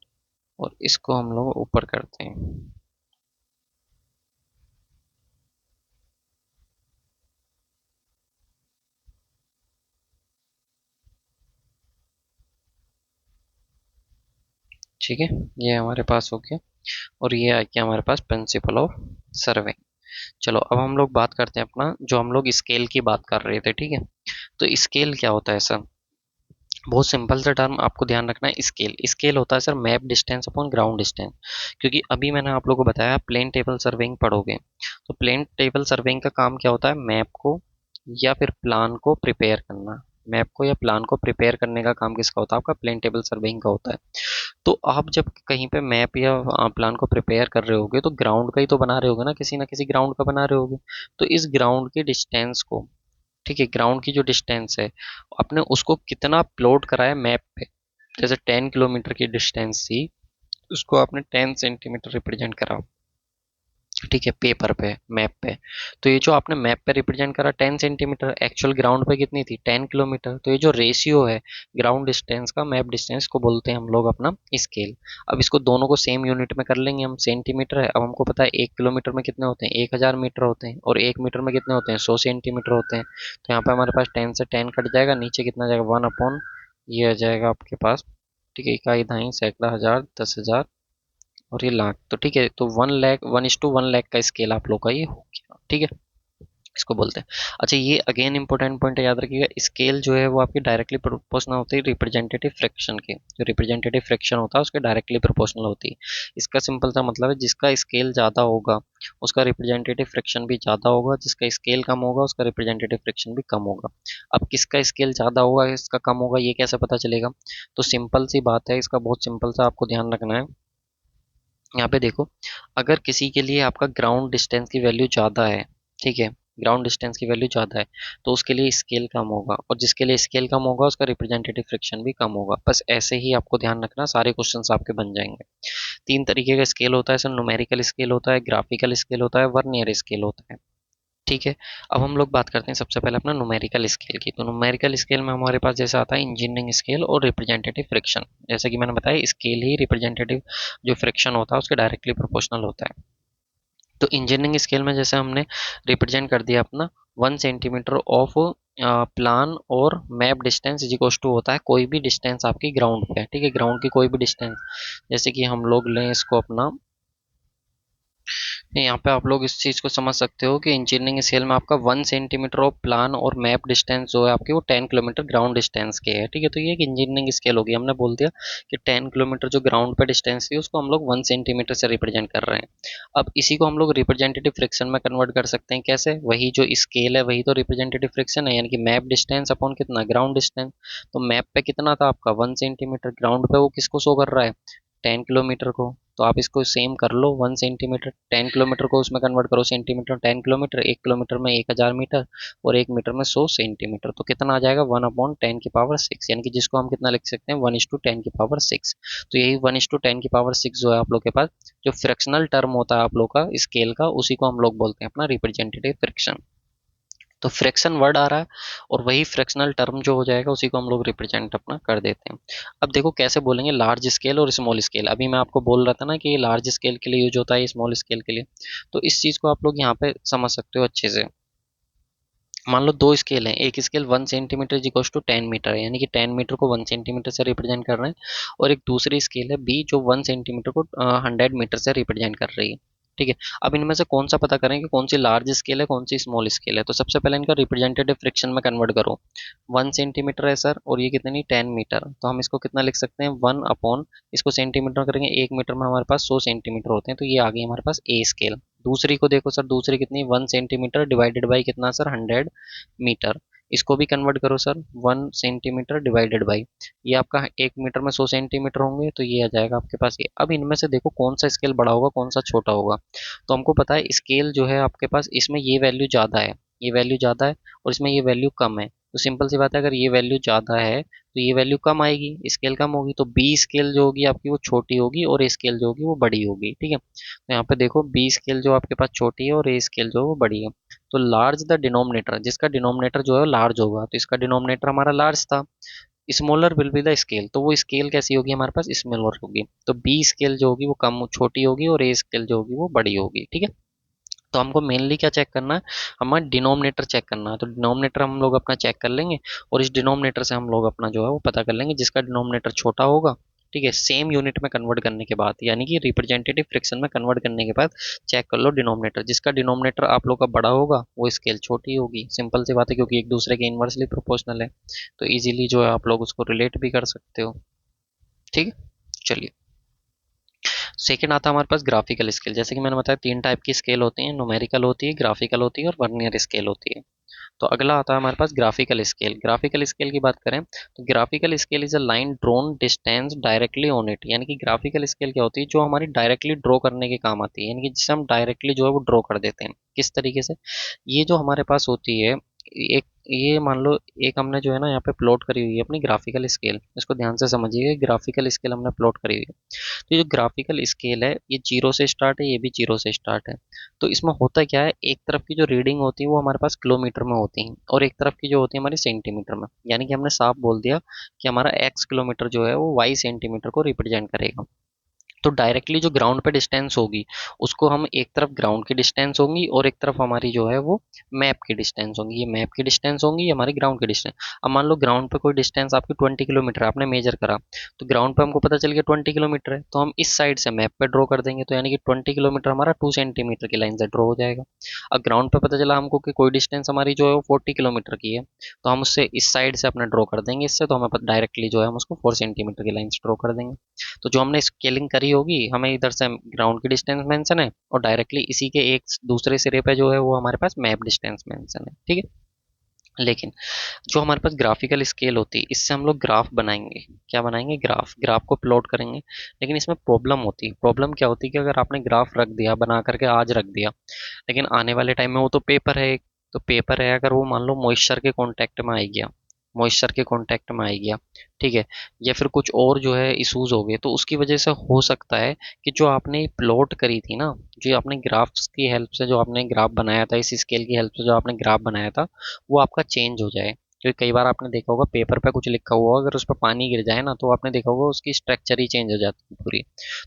और इसको हम लोग ऊपर करते हैं। ठीक है, ये हमारे पास हो गया, और ये आ गया हमारे पास प्रिंसिपल ऑफ सर्वे। चलो अब हम लोग बात करते हैं अपना, जो हम लोग स्केल की बात कर रहे थे, ठीक है, तो स्केल क्या होता है सर, बहुत सिंपल सा टर्म आपको ध्यान रखना है। स्केल स्केल होता है sir map distance upon ground distance. क्योंकि अभी मैंने आप लोगों को बताया प्लेन टेबल सर्वेइंग पढ़ोगे, तो प्लेन टेबल सर्वेइंग का काम क्या होता है, मैप को या फिर प्लान को प्रिपेयर करना। मैप को या प्लान को प्रिपेयर करने का काम किसका होता है? आपका प्लेन टेबल सर्वेइंग का होता है। तो आप जब कहीं पे मैप या प्लान को प्रिपेयर कर रहे होगे तो ग्राउंड का ही तो बना रहे होगे ना किसी ग्राउंड का बना रहे होगे। तो इस ग्राउंड की डिस्टेंस को, ठीक है, ग्राउंड की जो डिस्टेंस है आपने उसको कितना प्लॉट करा है मैप पे। जैसे 10 किलोमीटर की डिस्टेंस थी, उसको आपने 10 सेंटीमीटर रिप्रेजेंट करा, ठीक है, पेपर पे, मैप पे। तो ये जो आपने मैप पे रिप्रेजेंट करा 10 सेंटीमीटर, एक्चुअल ग्राउंड पे कितनी थी? 10 किलोमीटर। तो ये जो रेशियो है ग्राउंड डिस्टेंस का मैप डिस्टेंस को बोलते हैं हम लोग अपना स्केल। अब इसको दोनों को सेम यूनिट में कर लेंगे हम। सेंटीमीटर है, अब हमको पता है 1 किलोमीटर में कितने होते हैं? 1000 मीटर होते हैं। और 1 मीटर में कितने होते हैं? 100 सेंटीमीटर होते हैं। तो यहाँ पे हमारे पास 10 से 10 कट जाएगा, नीचे कितना जाएगा? 1 अपॉन, ये आ जाएगा आपके पास, ठीक है, इकाई, दहाई, सैकड़ा, हजार, 10,000 और ये लाख। तो ठीक है, तो 1 लाख, 1:1 लाख का स्केल आप लोग का ये हो गया, ठीक है, इसको बोलते हैं। अच्छा, ये अगेन इंपॉर्टेंट पॉइंट है, याद रखिएगा, स्केल जो है वो आपकी डायरेक्टली प्रोपोर्शनल होती है रिप्रेजेंटेटिव फ्रैक्शन के। जो रिप्रेजेंटेटिव फ्रैक्शन होता है उसके डायरेक्टली प्रोपोर्शनल होती है। इसका सिंपल सा मतलब है, जिसका स्केल ज़्यादा होगा उसका रिप्रेजेंटेटिव फ्रैक्शन भी ज़्यादा होगा, जिसका स्केल कम होगा उसका रिप्रेजेंटेटिव फ्रैक्शन भी कम होगा। अब किसका स्केल ज़्यादा होगा किसका कम होगा ये कैसे पता चलेगा? तो सिंपल सी बात है, इसका बहुत सिंपल सा आपको ध्यान रखना है। यहाँ पे देखो, अगर किसी के लिए आपका ग्राउंड डिस्टेंस की वैल्यू ज़्यादा है, ठीक है, ग्राउंड डिस्टेंस की वैल्यू ज़्यादा है, तो उसके लिए स्केल कम होगा, और जिसके लिए स्केल कम होगा उसका रिप्रेजेंटेटिव फ्रिक्शन भी कम होगा। बस ऐसे ही आपको ध्यान रखना, सारे क्वेश्चंस आपके बन जाएंगे। तीन तरीके का स्केल होता है सर, न्यूमेरिकल स्केल होता है, ग्राफिकल स्केल होता है, वर्नियर स्केल होता है, ठीक है। अब हम लोग बात करते हैं सबसे पहले अपना न्यूमेरिकल स्केल की। तो न्यूमेरिकल स्केल में हमारे पास जैसा आता है इंजीनियरिंग स्केल और रिप्रेजेंटेटिव फ्रिक्शन। जैसे कि मैंने बताया, स्केल ही रिप्रेजेंटेटिव जो फ्रिक्शन होता है उसके डायरेक्टली प्रोपोर्शनल होता है। तो इंजीनियरिंग स्केल में जैसे हमने रिप्रेजेंट कर दिया अपना 1 सेंटीमीटर ऑफ प्लान और map distance is equal to होता है कोई भी डिस्टेंस आपकी ग्राउंड पे है, ठीक है, ग्राउंड की कोई भी डिस्टेंस। जैसे कि हम लोग लें इसको अपना, यहाँ पे आप लोग इस चीज़ को समझ सकते हो कि इंजीनियरिंग स्केल में आपका 1 सेंटीमीटर ऑफ प्लान और मैप डिस्टेंस जो है आपकी वो 10 किलोमीटर ग्राउंड डिस्टेंस के है, ठीक है। तो ये एक इंजीनियरिंग स्केल होगी, हमने बोल दिया कि 10 किलोमीटर जो ग्राउंड पे डिस्टेंस थी उसको हम लोग 1 सेंटीमीटर से रिप्रेजेंट कर रहे हैं। अब इसी को हम लोग रिप्रेजेंटेटिव फ्रिक्शन में कन्वर्ट कर सकते हैं। कैसे? वही जो स्केल है वही तो रिप्रेजेंटेटिव फ्रिक्शन है, यानी कि मैप डिस्टेंस अपॉन कितना? Ground distance. तो मैप पे कितना था आपका? 1 सेंटीमीटर, ग्राउंड पे वो किसको शो कर रहा है? 10 किलोमीटर को। तो आप इसको सेम कर लो, 1 सेंटीमीटर 10 किलोमीटर को उसमें कन्वर्ट करो सेंटीमीटर, 10 किलोमीटर, 1 किलोमीटर में 1,000 मीटर और 1 मीटर में 100 सेंटीमीटर। तो कितना आ जाएगा? 1/10 की पावर 6, यानी कि जिसको हम कितना लिख सकते हैं? 1:10 की पावर 6। तो यही 1:10 की पावर 6 जो है आप लोग के पास जो फ्रैक्शनल टर्म होता है आप लोग का स्केल का, उसी को हम लोग बोलते हैं अपना रिप्रेजेंटेटिव फ्रिक्शन। तो फ्रैक्शन वर्ड आ रहा है और वही फ्रैक्शनल टर्म जो हो जाएगा उसी को हम लोग रिप्रेजेंट अपना कर देते हैं। अब देखो कैसे बोलेंगे लार्ज स्केल और स्मॉल स्केल। अभी मैं आपको बोल रहा था ना कि ये लार्ज स्केल के लिए यूज होता है, स्मॉल स्केल के लिए। तो इस चीज़ को आप लोग यहाँ पे समझ सकते हो अच्छे से। मान लो दो स्केल हैं, एक scale 1 centimetre is equal to 10 metre है, यानी कि 10 मीटर को 1 सेंटीमीटर से रिप्रेजेंट कर रहे हैं, और एक दूसरी स्केल है बी जो 1 सेंटीमीटर को 100 मीटर से रिप्रेजेंट कर रही है, ठीक है। अब इनमें से कौन सा पता करें कि कौन सी लार्ज स्केल है कौन सी स्मॉल स्केल है? तो सबसे पहले इनका रिप्रेजेंटेटिव फ्रिक्शन में कन्वर्ट करो। 1 सेंटीमीटर है सर और ये कितनी? 10 मीटर। तो हम इसको कितना लिख सकते हैं? 1 अपॉन, इसको सेंटीमीटर में करेंगे, 1 मीटर में हमारे पास 100 सेंटीमीटर होते हैं, तो ये आ गई हमारे पास ए स्केल। दूसरी को देखो सर, दूसरी कितनी? 1 सेंटीमीटर डिवाइडेड बाई कितना सर? 100 मीटर। इसको भी कन्वर्ट करो सर, 1 सेंटीमीटर डिवाइडेड बाई, ये आपका 1 मीटर में 100 सेंटीमीटर होंगे, तो ये आ जाएगा आपके पास ये। अब इनमें से देखो कौन सा स्केल बड़ा होगा कौन सा छोटा होगा। तो हमको पता है स्केल जो है आपके पास इसमें ये वैल्यू ज़्यादा है, ये वैल्यू ज़्यादा है, और इसमें ये वैल्यू कम है। तो सिंपल सी बात है, अगर ये वैल्यू ज़्यादा है तो ये वैल्यू कम आएगी, स्केल कम होगी, तो बी स्केल जो होगी आपकी वो छोटी होगी और ए स्केल जो होगी वो बड़ी होगी, ठीक है। तो यहाँ पे देखो बी स्केल जो आपके पास छोटी है और ए स्केल जो है वो बड़ी है। तो लार्ज द डिनोमिनेटर, जिसका डिनोमिनेटर जो है लार्ज होगा, तो इसका डिनोमिनेटर हमारा लार्ज था, smaller will be the scale, तो वो स्केल कैसी होगी हमारे पास? स्मॉलर होगी। तो बी स्केल जो होगी वो कम छोटी होगी और ए स्केल जो होगी वो बड़ी होगी, ठीक है। तो हमको मेनली क्या चेक करना है? हमारा डिनोमिनेटर चेक करना है। तो डिनोमिनेटर हम लोग अपना चेक कर लेंगे और इस डिनोमिनेटर से हम लोग अपना जो है वो पता कर लेंगे, जिसका डिनोमिनेटर छोटा होगा, ठीक है, सेम यूनिट में कन्वर्ट करने के बाद, यानी कि रिप्रेजेंटेटिव फ्रिक्शन में कन्वर्ट करने के बाद चेक कर लो डिनोमिनेटर, जिसका डिनोमिनेटर आप लोग का बड़ा होगा वो स्केल छोटी होगी। सिंपल सी बात है, क्योंकि एक दूसरे के इन्वर्सली प्रोपोर्शनल है, तो इजीली जो है आप लोग उसको रिलेट भी कर सकते हो, ठीक है। चलिए, सेकंड आता है हमारे पास ग्राफिकल स्केल। जैसे कि मैंने बताया तीन टाइप की स्केल होती हैं, न्यूमेरिकल होती है, ग्राफिकल होती है और वर्नियर स्केल होती है। तो अगला आता है हमारे पास ग्राफिकल स्केल। ग्राफिकल स्केल की बात करें तो graphical scale is a line drone distance directly on it. यानी कि ग्राफिकल स्केल क्या होती है, जो हमारी डायरेक्टली ड्रॉ करने के काम आती है, यानी कि जिसे हम डायरेक्टली जो है वो ड्रॉ कर देते हैं। किस तरीके से, ये जो हमारे पास होती है एक, ये मान लो एक हमने जो है ना यहाँ पे प्लॉट करी हुई है अपनी ग्राफिकल स्केल, इसको ध्यान से समझिए। ग्राफिकल स्केल हमने प्लॉट करी हुई है। तो ये जो ग्राफिकल स्केल है ये जीरो से स्टार्ट है, ये भी जीरो से स्टार्ट है। तो इसमें होता क्या है, एक तरफ की जो रीडिंग होती है वो हमारे पास किलोमीटर में होती है और एक तरफ की जो होती है हमारी सेंटीमीटर में। यानी कि हमने साफ बोल दिया कि हमारा एक्स किलोमीटर जो है वो वाई सेंटीमीटर को रिप्रेजेंट करेगा। तो डायरेक्टली जो ग्राउंड पे डिस्टेंस होगी उसको हम, एक तरफ ग्राउंड की डिस्टेंस होंगी और एक तरफ हमारी जो है वो मैप की डिस्टेंस होंगी। ये मैप की डिस्टेंस होंगी, ये हमारी ग्राउंड की डिस्टेंस। अब मान लो ग्राउंड पे कोई डिस्टेंस आपकी 20 किलोमीटर है, आपने मेजर करा, तो ग्राउंड पे हमको पता चल गया 20 किलोमीटर है, तो हम इस साइड से मैप पे ड्रॉ कर देंगे। तो यानी कि 20 किलोमीटर हमारा 2 सेंटीमीटर की लाइन से ड्रॉ हो जाएगा। अब ग्राउंड पे पता चला हमको कि कोई डिस्टेंस हमारी जो है वो 40 किलोमीटर की है, तो हम उससे इस साइड से अपना ड्रॉ कर देंगे इससे, तो हमें डायरेक्टली जो है हम उसको 4 सेंटीमीटर की लाइन से ड्रॉ कर देंगे। तो जो हमने स्केलिंग करी होगी, हमें इधर से ग्राउंड की डिस्टेंस मेंशन है और डायरेक्टली इसी के एक दूसरे सिरे पे जो है वो हमारे पास मैप डिस्टेंस मेंशन है, ठीक है। लेकिन जो हमारे पास ग्राफिकल स्केल होती है इससे हम लोग ग्राफ बनाएंगे। क्या बनाएंगे, ग्राफ, ग्राफ को प्लॉट करेंगे। लेकिन इसमें प्रॉब्लम होती है। प्रॉब्लम क्या होती है कि अगर आपने ग्राफ रख दिया, बना करके आज रख दिया, लेकिन आने वाले टाइम में वो तो पेपर है, तो पेपर है, अगर वो मान लो मॉइस्चर के कांटेक्ट में आ गया, मॉइस्चर के कांटेक्ट में आ गया, ठीक है, या फिर कुछ और जो है इशूज हो गए, तो उसकी वजह से हो सकता है कि जो आपने प्लॉट करी थी ना, जो आपने ग्राफ्स की हेल्प से जो आपने ग्राफ बनाया था, इस स्केल की हेल्प से जो आपने ग्राफ बनाया था, वो आपका चेंज हो जाए। क्योंकि कई बार आपने देखा होगा पेपर पे कुछ लिखा हुआ, अगर उस पर पानी गिर जाए ना, तो आपने देखा होगा उसकी स्ट्रक्चर ही चेंज हो जाती है पूरी।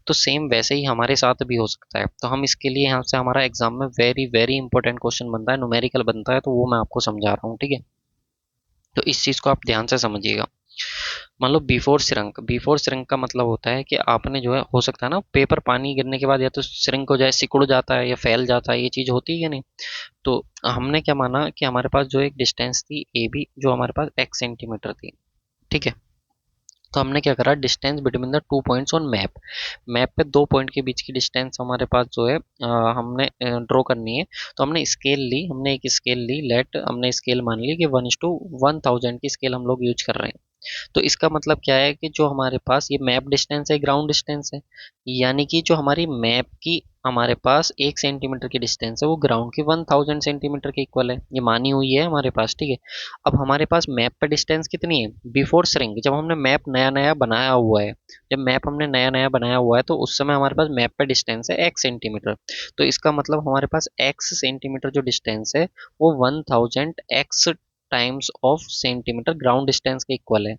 तो सेम वैसे ही हमारे साथ भी हो सकता है। तो हम इसके लिए यहाँ से हमारा एग्जाम में वेरी वेरी इंपॉर्टेंट क्वेश्चन बनता है, न्यूमेरिकल बनता है, तो वो मैं आपको समझा रहा हूँ, ठीक है। तो इस चीज को आप ध्यान से समझिएगा। मान लो बिफोर श्रिंक, बिफोर श्रिंक का मतलब होता है कि आपने जो है, हो सकता है ना पेपर पानी गिरने के बाद या तो श्रिंक हो जाए, सिकुड़ जाता है या फैल जाता है, ये चीज होती है या नहीं। तो हमने क्या माना कि हमारे पास जो एक डिस्टेंस थी ए बी, जो हमारे पास एक्स सेंटीमीटर थी, ठीक है। तो हमने क्या करा, distance between the two points on map, map पे दो पॉइंट के बीच की डिस्टेंस हमारे पास जो है हमने ड्रॉ करनी है। तो हमने स्केल ली, हमने एक स्केल ली, लेट हमने स्केल मान ली कि 1:1000 की स्केल हम लोग यूज कर रहे हैं। तो इसका मतलब क्या है कि जो हमारे पास ये मैप डिस्टेंस है, ग्राउंड डिस्टेंस है, यानी कि जो हमारी मैप की हमारे पास 1 सेंटीमीटर की डिस्टेंस है वो ग्राउंड की 1000 सेंटीमीटर के इक्वल है, ये मानी हुई है हमारे पास, ठीक है। अब हमारे पास मैप पे डिस्टेंस कितनी है, बिफोर श्रिंक, जब हमने मैप नया नया बनाया हुआ है, जब मैप हमने नया नया बनाया हुआ है तो उस समय हमारे पास मैप पे डिस्टेंस है x सेंटीमीटर। तो इसका मतलब हमारे पास x सेंटीमीटर जो डिस्टेंस है वो 1000 x times of centimetre ground distance के इक्वल है।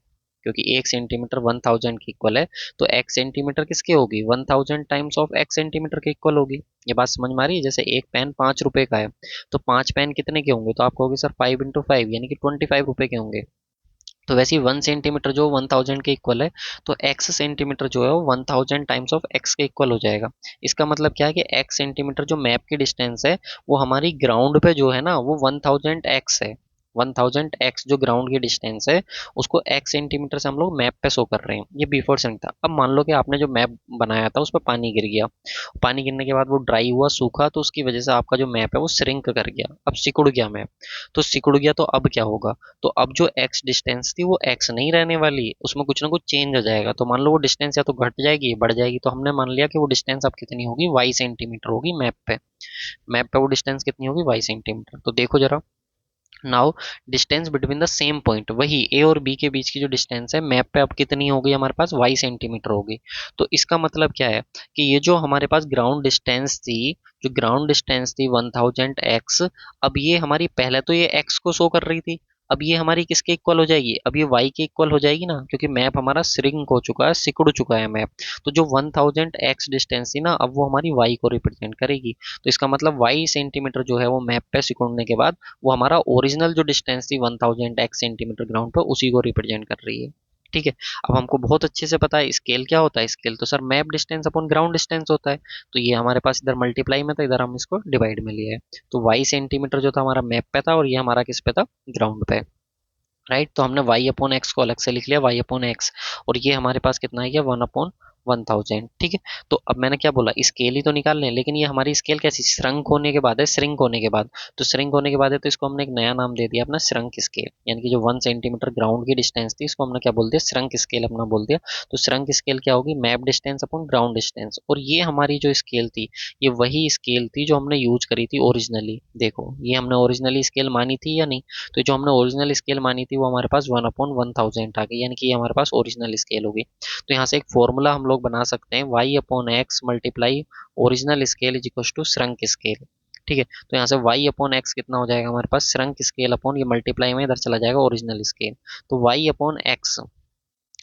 क्योंकि 1 सेंटीमीटर 1000 के इक्वल है, तो x सेंटीमीटर किसके होगी, 1000 टाइम्स ऑफ x सेंटीमीटर के इक्वल होगी। ये बात समझ में आ रही है। जैसे एक पेन 5 रुपए का है, तो 5 पेन कितने के होंगे, तो आप कहोगे सर 5 × 5 यानी कि 25 रुपए के होंगे। तो वैसे ही 1 सेंटीमीटर जो 1000 के इक्वल है, तो x सेंटीमीटर जो है वो 1000 टाइम्स ऑफ x के इक्वल हो जाएगा। इसका मतलब क्या है कि x सेंटीमीटर जो मैप की डिस्टेंस है वो हमारी ग्राउंड पे जो है ना वो 1000 x है। 1000 x जो ग्राउंड की डिस्टेंस है उसको x सेंटीमीटर से हम लोग मैप पे शो कर रहे हैं। ये बिफोर सिंक था। अब मान लो कि आपने जो मैप बनाया था उस पर पानी गिर गया, पानी गिरने के बाद वो ड्राई हुआ, सूखा, तो उसकी वजह से आपका जो मैप है वो श्रिंक कर गया, अब सिकुड़ गया मैप। तो सिकुड़ गया तो अब क्या होगा, तो अब जो x डिस्टेंस थी वो x नहीं रहने वाली, उसमें कुछ ना कुछ चेंज हो जाएगा। तो मान लो वो डिस्टेंस या तो घट जाएगी बढ़ जाएगी, तो हमने मान लिया कि वो डिस्टेंस अब कितनी होगी, y सेंटीमीटर होगी मैप पे। मैप पे वो डिस्टेंस कितनी होगी, y सेंटीमीटर। तो देखो जरा, now distance between the same point, वही ए और बी के बीच की जो डिस्टेंस है मैप पे अब कितनी हो गई हमारे पास, y सेंटीमीटर होगी। तो इसका मतलब क्या है कि ये जो हमारे पास ग्राउंड डिस्टेंस थी, जो ग्राउंड डिस्टेंस थी 1000 x, अब ये हमारी पहले तो ये x को शो कर रही थी, अब ये हमारी किसके इक्वल हो जाएगी, अब ये y के इक्वल हो जाएगी ना, क्योंकि मैप हमारा श्रिंक हो चुका है, सिकुड़ चुका है मैप। तो जो 1000 x डिस्टेंस थी ना, अब वो हमारी y को रिप्रेजेंट करेगी। तो इसका मतलब y सेंटीमीटर जो है वो मैप पे सिकुड़ने के बाद वो हमारा ओरिजिनल जो डिस्टेंस थी 1000 x सेंटीमीटर ग्राउंड पर, उसी को रिप्रेजेंट कर रही है, ठीक है। अब हमको बहुत अच्छे से पता है स्केल क्या होता है, स्केल तो sir map distance upon ground distance होता है। तो ये हमारे पास इधर मल्टीप्लाई में था, इधर हम इसको डिवाइड में लिया है। तो y सेंटीमीटर जो था हमारा मैप पे था और ये हमारा किस पे था, ग्राउंड पे, राइट। तो हमने y अपॉन एक्स को अलग से लिख लिया, y अपॉन एक्स, और ये हमारे पास कितना है, 1/1000 1000, ठीक है। तो अब मैंने क्या बोला, स्केल ही तो निकाल लें, लेकिन ये हमारी स्केल कैसी, श्रंक होने के बाद है, श्रिंक होने के बाद। तो श्रिंक होने के बाद है तो इसको हमने एक नया नाम दे दिया अपना श्रंक स्केल, यानी कि जो 1 सेंटीमीटर ग्राउंड की डिस्टेंस थी इसको हमने क्या बोल दिया, श्रंक स्केल अपना बोल दिया। तो श्रंक स्केल क्या होगी, map distance upon ground distance. और ये हमारी जो स्केल थी, ये वही स्केल थी जो हमने यूज करी थी ओरिजिनली। देखो ये हमने ओरिजिनली स्केल मानी थी या नहीं, तो जो हमने ओरिजिनल स्केल मानी थी वो हमारे पास 1/1000 आ गई, यानी कि ये हमारे पास ओरिजिनल स्केल होगी। तो यहाँ से एक फॉर्मूला हम लोग बना सकते हैं, y/x multiply original scale is equal to shrunk scale, ठीक है। तो यहाँ से y/x कितना हो जाएगा हमारे पास, श्रंक स्केल अपॉन ये मल्टीप्लाई में इधर चला जाएगा ओरिजिनल स्केल, तो y/x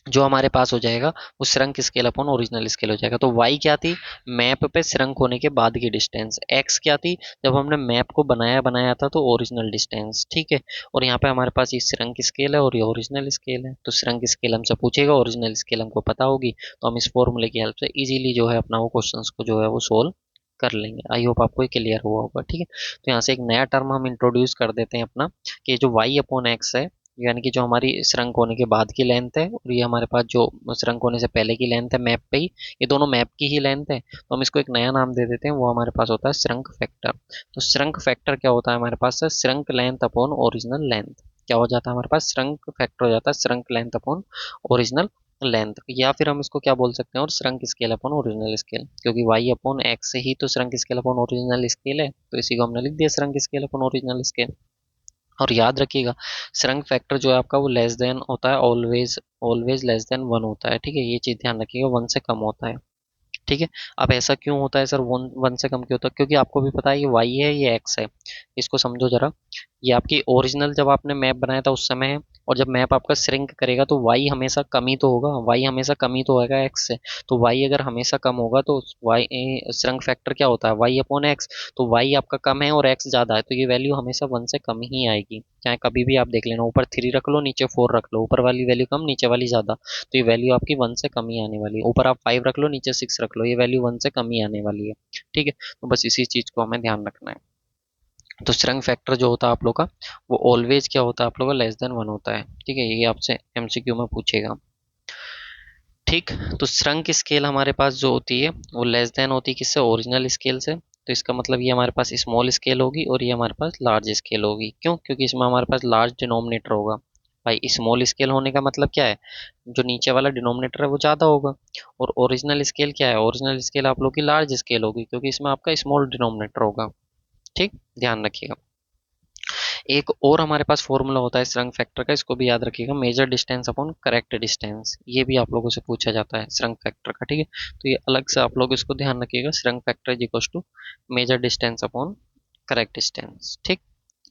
जो हमारे पास हो जाएगा वो shrunk scale upon original scale हो जाएगा। तो y क्या थी, मैप पे श्रंक होने के बाद की डिस्टेंस, x क्या थी, जब हमने मैप को बनाया बनाया था तो ओरिजिनल डिस्टेंस, ठीक है। और यहाँ पे हमारे पास ये श्रंक स्केल है और ये ओरिजिनल स्केल है। तो श्रंक स्केल हमसे पूछेगा, ओरिजिनल स्केल हमको पता होगी, तो हम इस फॉर्मूले की हेल्प से इजीली जो है अपना वो क्वेश्चंस को जो है वो सोल्व कर लेंगे। आई होप आपको ये क्लियर हुआ होगा, ठीक है। तो यहाँ से एक नया टर्म हम इंट्रोड्यूस कर देते हैं अपना, कि जो y/x है, यानी कि जो हमारी श्रंक होने के बाद की लेंथ है, और ये हमारे पास जो श्रंक होने से पहले की लेंथ है मैप पे ही, ये दोनों मैप की ही लेंथ है, तो हम इसको एक नया नाम दे देते हैं, वो हमारे पास होता है श्रंक फैक्टर। तो श्रंक फैक्टर क्या होता है हमारे पास, shrunk length upon original length. क्या हो जाता है हमारे पास, श्रंक फैक्टर हो जाता है shrunk length upon original length, या फिर हम इसको क्या बोल सकते हैं, और shrunk scale upon original scale, क्योंकि y/x ही तो shrunk scale upon original scale है, तो इसी को हमने लिख दिया shrunk scale upon original scale. और याद रखिएगा, श्रंक फैक्टर जो है आपका वो लेस देन होता है, ऑलवेज ऑलवेज लेस देन 1 होता है, ठीक है। ये चीज ध्यान रखिएगा, 1 से कम होता है, ठीक है। अब ऐसा क्यों होता है सर, 1 से कम क्यों होता है, क्योंकि आपको भी पता है ये y है ये x है। इसको समझो जरा, ये आपकी ओरिजिनल जब आपने मैप बनाया था उस समय है, और जब मैप आपका श्रिंक करेगा तो y हमेशा कम ही तो होगा, y हमेशा कम ही तो होगा x से। तो y अगर हमेशा कम होगा तो y श्रिंक फैक्टर क्या होता है, y/x। तो y आपका कम है और x ज्यादा है, तो ये वैल्यू हमेशा 1 से कम ही आएगी, चाहे कभी भी आप देख लेना, ऊपर 3 रख लो नीचे 4 रख लो, ऊपर वाली वैल्यू कम नीचे वाली ज्यादा, तो ये वैल्यू आपकी 1 से कम ही आने वाली है। ऊपर आप 5 रख लो नीचे 6 रख लो, ये वैल्यू 1 से कम ही आने वाली है, ठीक है। तो बस इसी चीज को हमें ध्यान रखना है। तो श्रंक फैक्टर जो होता है आप लोग का, वो ऑलवेज क्या होता है आप लोग का, लेस देन 1 होता है, ठीक है। ये आपसे एमसीक्यू में पूछेगा, ठीक। तो श्रंक स्केल हमारे पास जो होती है वो लेस देन होती है किससे, ओरिजिनल स्केल से। तो इसका मतलब ये हमारे पास स्मॉल स्केल होगी और ये हमारे पास लार्ज स्केल होगी, क्यों, क्योंकि इसमें हमारे पास लार्ज डिनोमिनेटर होगा। भाई स्मॉल स्केल होने का मतलब क्या है, जो नीचे वाला डिनोमिनेटर है वो ज़्यादा होगा। और ओरिजिनल स्केल क्या है, ओरिजिनल स्केल आप लोग की लार्ज स्केल होगी, क्योंकि इसमें आपका स्मॉल डिनोमिनेटर होगा, ठीक। ध्यान रखिएगा। एक और हमारे पास फॉर्मूला होता है श्रंक फैक्टर का, इसको भी याद रखिएगा, major distance upon correct distance. ये भी आप लोगों से पूछा जाता है श्रंक फैक्टर का, ठीक है। तो ये अलग से आप लोग इसको ध्यान रखिएगा, shrunk factor is equal to measure distance upon correct distance, ठीक।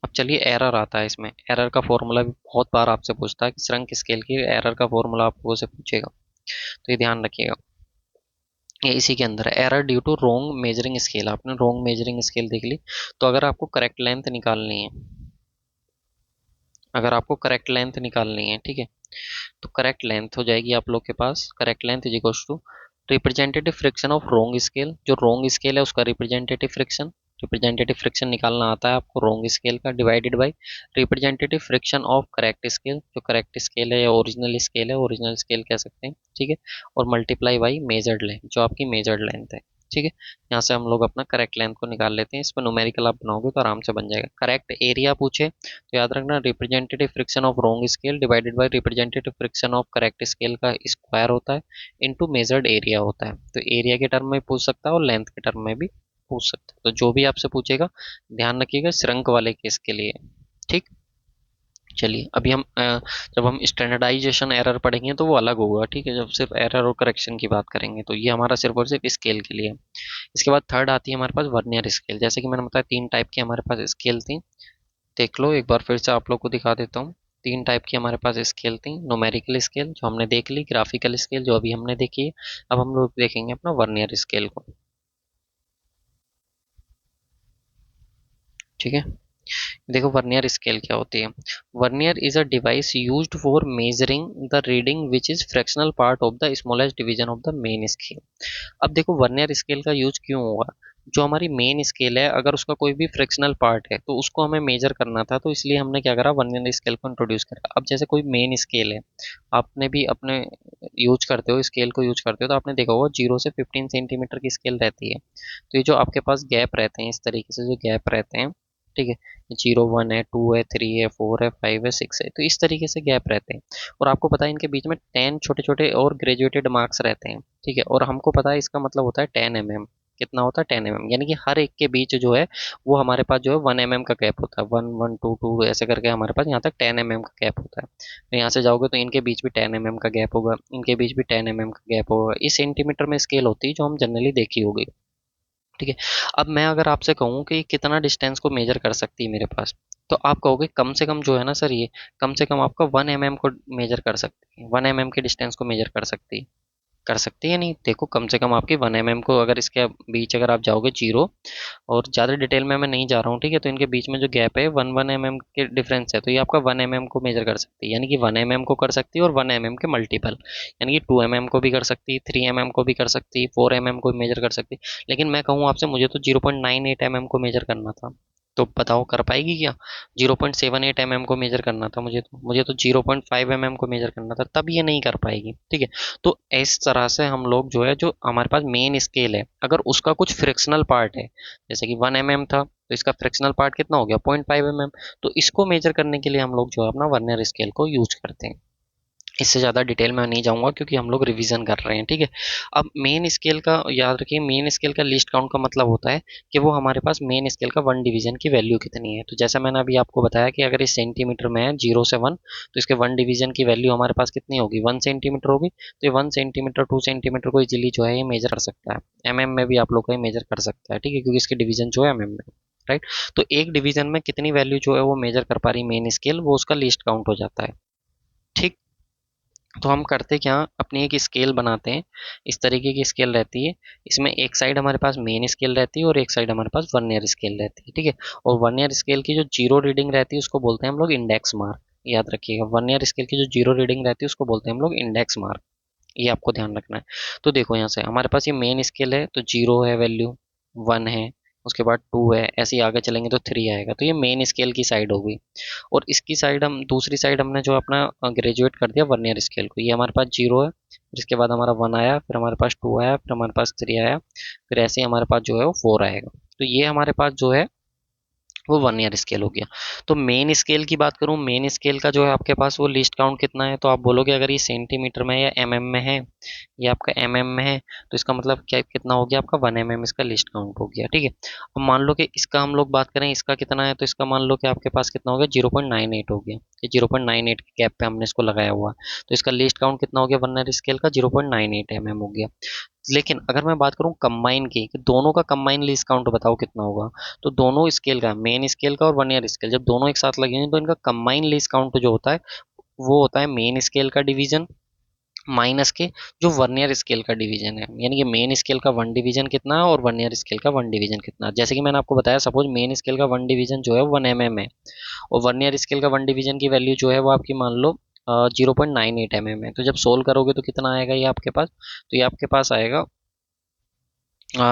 अब चलिए एरर आता है, इसमें एरर का फॉर्मूला भी बहुत बार आपसे पूछता है कि श्रंक स्केल की एरर का फॉर्मूला आप लोगों से पूछेगा, तो ये ध्यान रखिएगा। ये इसी के अंदर है, error due to wrong measuring scale. आपने रॉन्ग मेजरिंग स्केल देख ली, तो अगर आपको करेक्ट लेंथ निकालनी है, अगर आपको करेक्ट लेंथ निकालनी है, ठीक है, तो करेक्ट लेंथ हो जाएगी आप लोग के पास, correct length is equal to representative fraction of wrong scale. जो रोंग स्केल है उसका रिप्रेजेंटेटिव फ्रिक्शन, रिप्रेजेंटेटिव फ्रिक्शन निकालना आता है आपको रोंग स्केल का, divided by representative fraction of correct scale, जो करेक्ट स्केल है या ओरिजिनल स्केल है, ओरिजिनल स्केल कह सकते हैं, ठीक है। और मल्टीप्लाई बाई मेजर्ड लेंथ, जो आपकी मेजर्ड लेंथ है, ठीक है। यहाँ से हम लोग अपना करेक्ट लेंथ को निकाल लेते हैं, इस पर न्यूमेरिकल आप बनाओगे तो आराम से बन जाएगा। करेक्ट एरिया पूछे तो याद रखना representative fraction of wrong scale divided by representative fraction of correct scale का स्क्वायर होता है, इनटू मेजर्ड एरिया होता है। तो एरिया के टर्म में पूछ सकता है और लेंथ के टर्म में भी पूछ सकते हैं, तो जो भी आपसे पूछेगा ध्यान रखिएगा श्रृंक वाले केस के लिए, ठीक। चलिए अभी हम जब हम स्टैंडर्डाइजेशन एरर पढ़ेंगे तो वो अलग होगा, ठीक है, जब सिर्फ एरर और करेक्शन की बात करेंगे, तो ये हमारा सिर्फ और सिर्फ स्केल के लिए। इसके बाद थर्ड आती है हमारे पास वर्नियर स्केल। जैसे कि मैंने बताया 3 टाइप की हमारे पास स्केल थी, देख लो एक बार फिर से आप लोग को दिखा देता हूँ। 3 टाइप की हमारे पास स्केल थी, न्यूमेरिकल स्केल जो हमने देख ली, ग्राफिकल स्केल जो अभी हमने देखी है, अब हम लोग देखेंगे अपना वर्नियर स्केल को, ठीक है। देखो वर्नियर स्केल क्या होती है, vernier is a device used for measuring the reading which is fractional part of the smallest division of the main scale. अब देखो वर्नियर स्केल का यूज क्यों हुआ, जो हमारी मेन स्केल है अगर उसका कोई भी फ्रैक्शनल पार्ट है तो उसको हमें मेजर करना था, तो इसलिए हमने क्या करा, वर्नियर स्केल को इंट्रोड्यूस करा। अब जैसे कोई मेन स्केल है, आपने भी अपने यूज करते हो, स्केल को यूज करते हो, तो आपने देखा होगा 0 से 15 सेंटीमीटर की स्केल रहती है। तो ये जो आपके पास गैप रहते हैं, इस तरीके से जो गैप रहते हैं, ठीक है, 0, 1 है, 2 है, 3 है, 4 है, 5 है, 6 है, तो इस तरीके से गैप रहते हैं। और आपको पता है इनके बीच में 10 छोटे छोटे और ग्रेजुएटेड मार्क्स रहते हैं, ठीक है। और हमको पता है इसका मतलब होता है 10 mm। कितना होता है? 10 mm, यानी कि हर एक के बीच जो है वो हमारे पास जो है 1 mm का गैप होता है। 1 1 2 2 ऐसे करके हमारे पास यहाँ तक 10 mm का गैप होता है। तो यहाँ से जाओगे तो इनके बीच भी 10 mm का गैप होगा, इनके बीच भी 10 mm का गैप होगा। इस सेंटीमीटर में स्केल होती है जो हम जनरली देखी होगी, ठीक है। अब मैं अगर आपसे कहूँ कि कितना डिस्टेंस को मेजर कर सकती है मेरे पास, तो आप कहोगे कम से कम जो है ना सर, ये कम से कम आपका 1 mm को मेजर कर सकती है, 1 mm के डिस्टेंस को मेजर कर सकती है। नहीं, देखो कम से कम आपकी 1 mm को, अगर इसके बीच अगर आप जाओगे जीरो, और ज़्यादा डिटेल में मैं नहीं जा रहा हूँ, ठीक है, तो इनके बीच में जो गैप है 1 1 mm के डिफरेंस है, तो ये आपका 1 mm को मेजर कर सकती है, यानी कि 1 mm को कर सकती है और 1 mm के मल्टीपल, यानी कि 2 mm को भी कर सकती है, 3 mm को भी कर सकती है, 4 mm को भी मेजर कर सकती है। लेकिन मैं कहूँ आपसे, मुझे तो 0.98 mm को मेजर करना था, तो बताओ कर पाएगी क्या? 0.78 mm को मेजर करना था मुझे तो 0.5 mm को मेजर करना था, तब ये नहीं कर पाएगी, ठीक है। तो इस तरह से हम लोग जो है, जो हमारे पास मेन स्केल है, अगर उसका कुछ फ्रिक्शनल पार्ट है, जैसे कि 1 mm था, तो इसका फ्रिक्शनल पार्ट कितना हो गया? 0.5 mm। तो इसको मेजर करने के लिए हम लोग जो है अपना वर्नियर स्केल को यूज करते हैं। इससे ज़्यादा डिटेल में नहीं जाऊंगा क्योंकि हम लोग रिवीजन कर रहे हैं, ठीक है। अब मेन स्केल का याद रखिए, मेन स्केल का लीस्ट काउंट का मतलब होता है कि वो हमारे पास मेन स्केल का 1 डिवीजन की वैल्यू कितनी है। तो जैसा मैंने अभी आपको बताया कि अगर इस सेंटीमीटर में है 0 से 1, तो इसके 1 डिवीजन की वैल्यू हमारे पास कितनी होगी? 1 सेंटीमीटर होगी। तो ये 1 सेंटीमीटर 2 सेंटीमीटर को इजीली जो है ये मेजर कर सकता है। में भी आप लोग को ये मेजर कर सकता है, ठीक है, क्योंकि इसके डिवीजन जो है में, राइट। तो एक डिवीजन में कितनी वैल्यू जो है वो मेजर कर पा रही मेन स्केल, वो उसका लीस्ट काउंट हो जाता है, ठीक। तो हम करते क्या, अपनी एक स्केल बनाते हैं। इस तरीके की स्केल रहती है, इसमें एक साइड हमारे पास मेन स्केल रहती है और एक साइड हमारे पास वर्नियर स्केल रहती है, ठीक है। और वर्नियर स्केल की जो जीरो रीडिंग रहती है उसको बोलते हैं हम लोग इंडेक्स मार्क। याद रखिएगा, वर्नियर स्केल की जो जीरो रीडिंग रहती है उसको बोलते हैं हम लोग इंडेक्स मार्क। ये आपको ध्यान रखना है। तो देखो यहाँ से हमारे पास ये मेन स्केल है, तो जीरो है वैल्यू, 1 है, उसके बाद 2 है, ऐसे ही आगे चलेंगे तो 3 आएगा। तो ये मेन स्केल की साइड हो गई। और इसकी साइड, हम दूसरी साइड हमने जो अपना ग्रेजुएट कर दिया वर्नियर स्केल को, ये हमारे पास जीरो है, फिर इसके बाद हमारा 1 आया, फिर हमारे पास 2 आया, फिर हमारे पास 3 आया, फिर ऐसे ही हमारे पास जो है वो 4 आएगा। तो ये हमारे पास जो है वो वर्नियर स्केल हो गया। तो मेन स्केल की बात करूं, मेन स्केल का जो है आपके पास वो लिस्ट काउंट कितना है, तो आप बोलोगे अगर ये सेंटीमीटर में या एमएम में है, ये आपका एमएम में है, तो इसका मतलब क्या, कितना हो गया आपका 1 mm इसका लिस्ट काउंट हो गया, ठीक है। अब मान लो कि इसका हम लोग बात करें, इसका कितना है, तो इसका मान लो कि आपके पास कितना हो गया, 0.98 हो गया। ये 0.98 के गैप पे हमने इसको लगाया हुआ, तो इसका लिस्ट काउंट कितना हो गया वर्नियर स्केल का? 0.98 हो गया। लेकिन अगर मैं बात करूं कंबाइन की, कि दोनों का कंबाइन लीस्ट काउंट बताओ कितना होगा, तो दोनों स्केल का, मेन स्केल का और वर्नियर स्केल, जब दोनों एक साथ लगे हैं तो इनका कंबाइन लीस्ट काउंट जो होता है वो होता है मेन स्केल का डिवीजन माइनस के जो वर्नियर स्केल का डिवीजन है। यानी कि मेन स्केल का 1 डिवीजन कितना है और वर्नियर स्केल का 1 डिवीजन कितना है। जैसे कि मैंने आपको बताया, सपोज मेन स्केल का 1 डिवीजन जो है 1 mm है, और वर्नियर स्केल का 1 डिवीजन की वैल्यू जो है वो आपकी मान लो 0.98 mm है। तो जब सोल्व करोगे तो कितना आएगा ये आपके पास? तो ये आपके पास आएगा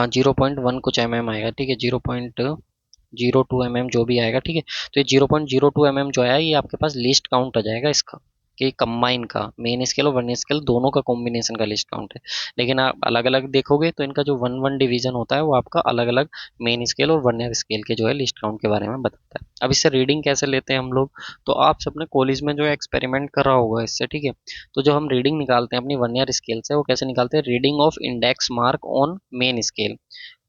0.1 कुछ आएगा, ठीक है, 0.02 जो भी आएगा, ठीक है। तो ये 0.02 जो आया ये आपके पास लिस्ट काउंट आ जाएगा इसका, कि कंबाइन का मेन स्केल और वर्नियर स्केल दोनों का कॉम्बिनेशन का लिस्ट काउंट है। लेकिन आप अलग अलग देखोगे तो इनका जो 1 1 डिवीजन होता है वो आपका अलग अलग मेन स्केल और वर्नियर स्केल के जो है लिस्ट काउंट के बारे में बताता है। अब इससे रीडिंग कैसे लेते हैं हम लोग, तो आप सबने कॉलेज में जो है एक्सपेरिमेंट करा होगा इससे, ठीक है। तो जो हम रीडिंग निकालते हैं अपनी वर्नियर स्केल से, वो कैसे निकालते हैं? Reading of index mark on main scale.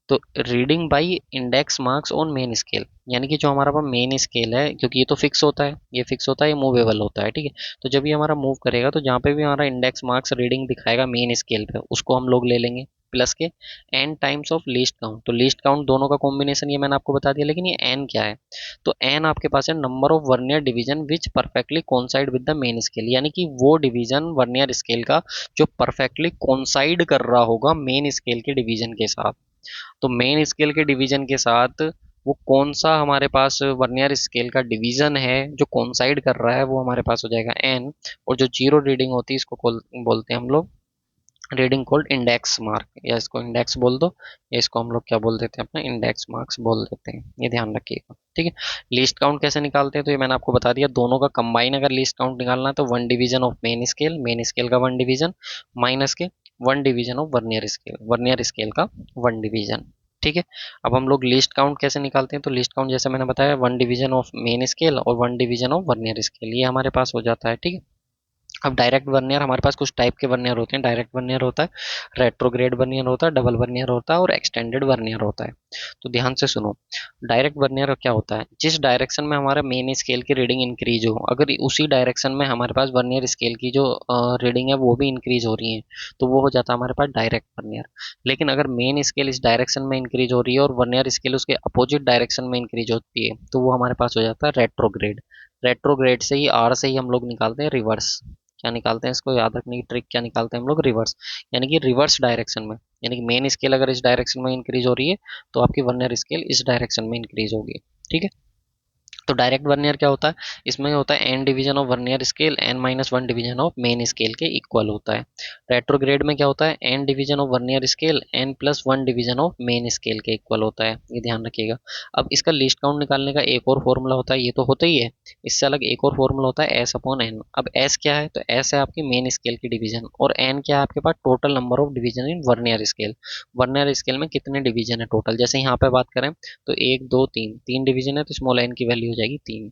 तो reading by index marks on main scale, यानी कि जो हमारा पास मेन स्केल है, क्योंकि ये तो फिक्स होता है, ये फिक्स होता है, ये मूवेबल होता है, ठीक है। तो जब ये हमारा मूव करेगा तो जहाँ पे भी हमारा इंडेक्स मार्क्स रीडिंग दिखाएगा मेन स्केल पे, उसको हम लोग ले लेंगे प्लस के N times of least count. तो लीस्ट काउंट दोनों का कॉम्बिनेशन ये मैंने आपको बता दिया, लेकिन ये एन क्या है? तो एन आपके पास है number of vernier division which perfectly coincide with the main scale, यानी कि वो डिवीजन वर्नियर स्केल का जो परफेक्टली कोइंसाइड कर रहा होगा मेन स्केल के डिवीजन के साथ। तो मेन स्केल के डिवीजन के साथ वो कौन सा हमारे पास वर्नियर स्केल का डिवीजन है जो कोइंसाइड कर रहा है, वो हमारे पास हो जाएगा एन। और जो जीरो रीडिंग होती है इसको बोलते हैं हम लोग रीडिंग कॉल्ड इंडेक्स मार्क, या इसको इंडेक्स बोल दो, या इसको हम लोग क्या बोल देते हैं अपना इंडेक्स मार्क्स बोल देते हैं, ये ध्यान रखिएगा। ठीक है, लीस्ट काउंट कैसे निकालते हैं, तो ये मैंने आपको बता दिया, दोनों का कंबाइन अगर लीस्ट काउंट निकालना है तो one division of main scale का वन डिवीजन माइनस के one division of vernier scale का वन डिवीजन। ठीक है, अब हम लोग लिस्ट काउंट कैसे निकालते हैं, तो लिस्ट काउंट जैसे मैंने बताया one division of main scale और one division of vernier scale, ये हमारे पास हो जाता है। ठीक है, अब डायरेक्ट वर्नियर हमारे पास कुछ टाइप के वर्नियर होते हैं, डायरेक्ट वर्नियर होता है, रेट्रोग्रेड वर्नियर होता है, डबल वर्नियर होता है और एक्सटेंडेड वर्नियर होता है। तो ध्यान से सुनो, डायरेक्ट वर्नियर क्या होता है, जिस डायरेक्शन में हमारा मेन स्केल की रीडिंग इंक्रीज हो, अगर उसी डायरेक्शन में हमारे पास वर्नियर स्केल की जो रीडिंग है वो भी इंक्रीज हो रही है, तो वो हो जाता है हमारे पास डायरेक्ट वर्नियर। लेकिन अगर मेन स्केल इस डायरेक्शन में इंक्रीज हो रही है और वर्नियर स्केल उसके अपोजिट डायरेक्शन में इंक्रीज होती है, तो वो हमारे पास हो जाता है रेट्रोग्रेड। रेट्रोग्रेड से ही आर से ही हम लोग निकालते हैं रिवर्स। क्या निकालते हैं, इसको याद रखने की ट्रिक क्या निकालते हैं हम लोग, रिवर्स, यानी कि रिवर्स डायरेक्शन में, यानी कि मेन स्केल अगर इस डायरेक्शन में इंक्रीज हो रही है तो आपकी वर्नियर स्केल इस डायरेक्शन में इंक्रीज होगी। ठीक है, तो डायरेक्ट वर्नियर क्या होता है, इसमें होता है N division of vernier scale N minus one division of main scale के इक्वल होता है। रेट्रोग्रेड में क्या होता है, N division of vernier scale N plus one division of main scale के इक्वल होता है, ये ध्यान रखिएगा। अब इसका लिस्ट काउंट निकालने का एक और फॉर्मूला होता है, ये तो होता ही है, इससे अलग एक और फॉर्मूला होता है एस अपॉन एन। अब एस क्या है, तो एस है आपकी मेन स्केल की डिवीजन, और एन क्या है आपके पास total number of division in vernier scale. Vernier scale में कितने डिवीजन है टोटल, जैसे यहाँ पे बात करें तो एक दो तीन, तीन डिवीजन है तो स्मॉल एन की वैल्यू हो जाएगी तीन।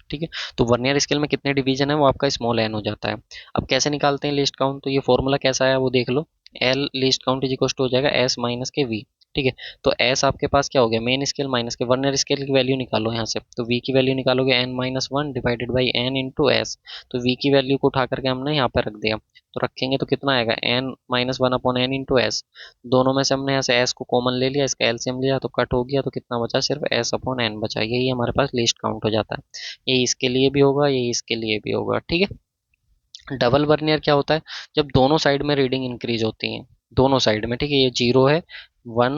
ठीक है, तो वर्नियर स्केल में कितने डिवीजन है वो आपका स्मॉल एन हो जाता है। अब कैसे निकालते हैं लिस्ट काउंट, तो ये फॉर्मूला कैसा है वो देख लो, L least count is equal to हो जाएगा एस माइनस के वी। ठीक है, तो एस आपके पास क्या हो गया, मेन स्केल माइनस के वर्नियर स्केल की वैल्यू निकालो यहाँ से, तो वी की वैल्यू निकालोगे N minus one divided by N into S. तो वी की वैल्यू को उठा करके हमने यहाँ पर रख दिया, तो रखेंगे तो कितना आएगा N minus one upon N into S. दोनों में से हमने यहाँ से एस को कॉमन ले लिया, इसका एलसीएम लिया तो कट हो गया, तो कितना बचा, सिर्फ एस अपॉन एन बचा, यही हमारे पास लिस्ट काउंट हो जाता है। ये इसके लिए भी होगा, ये इसके लिए भी होगा। ठीक है, डबल वर्नियर क्या होता है, जब दोनों साइड में रीडिंग इंक्रीज होती है, दोनों साइड में। ठीक है, ये जीरो है, वन,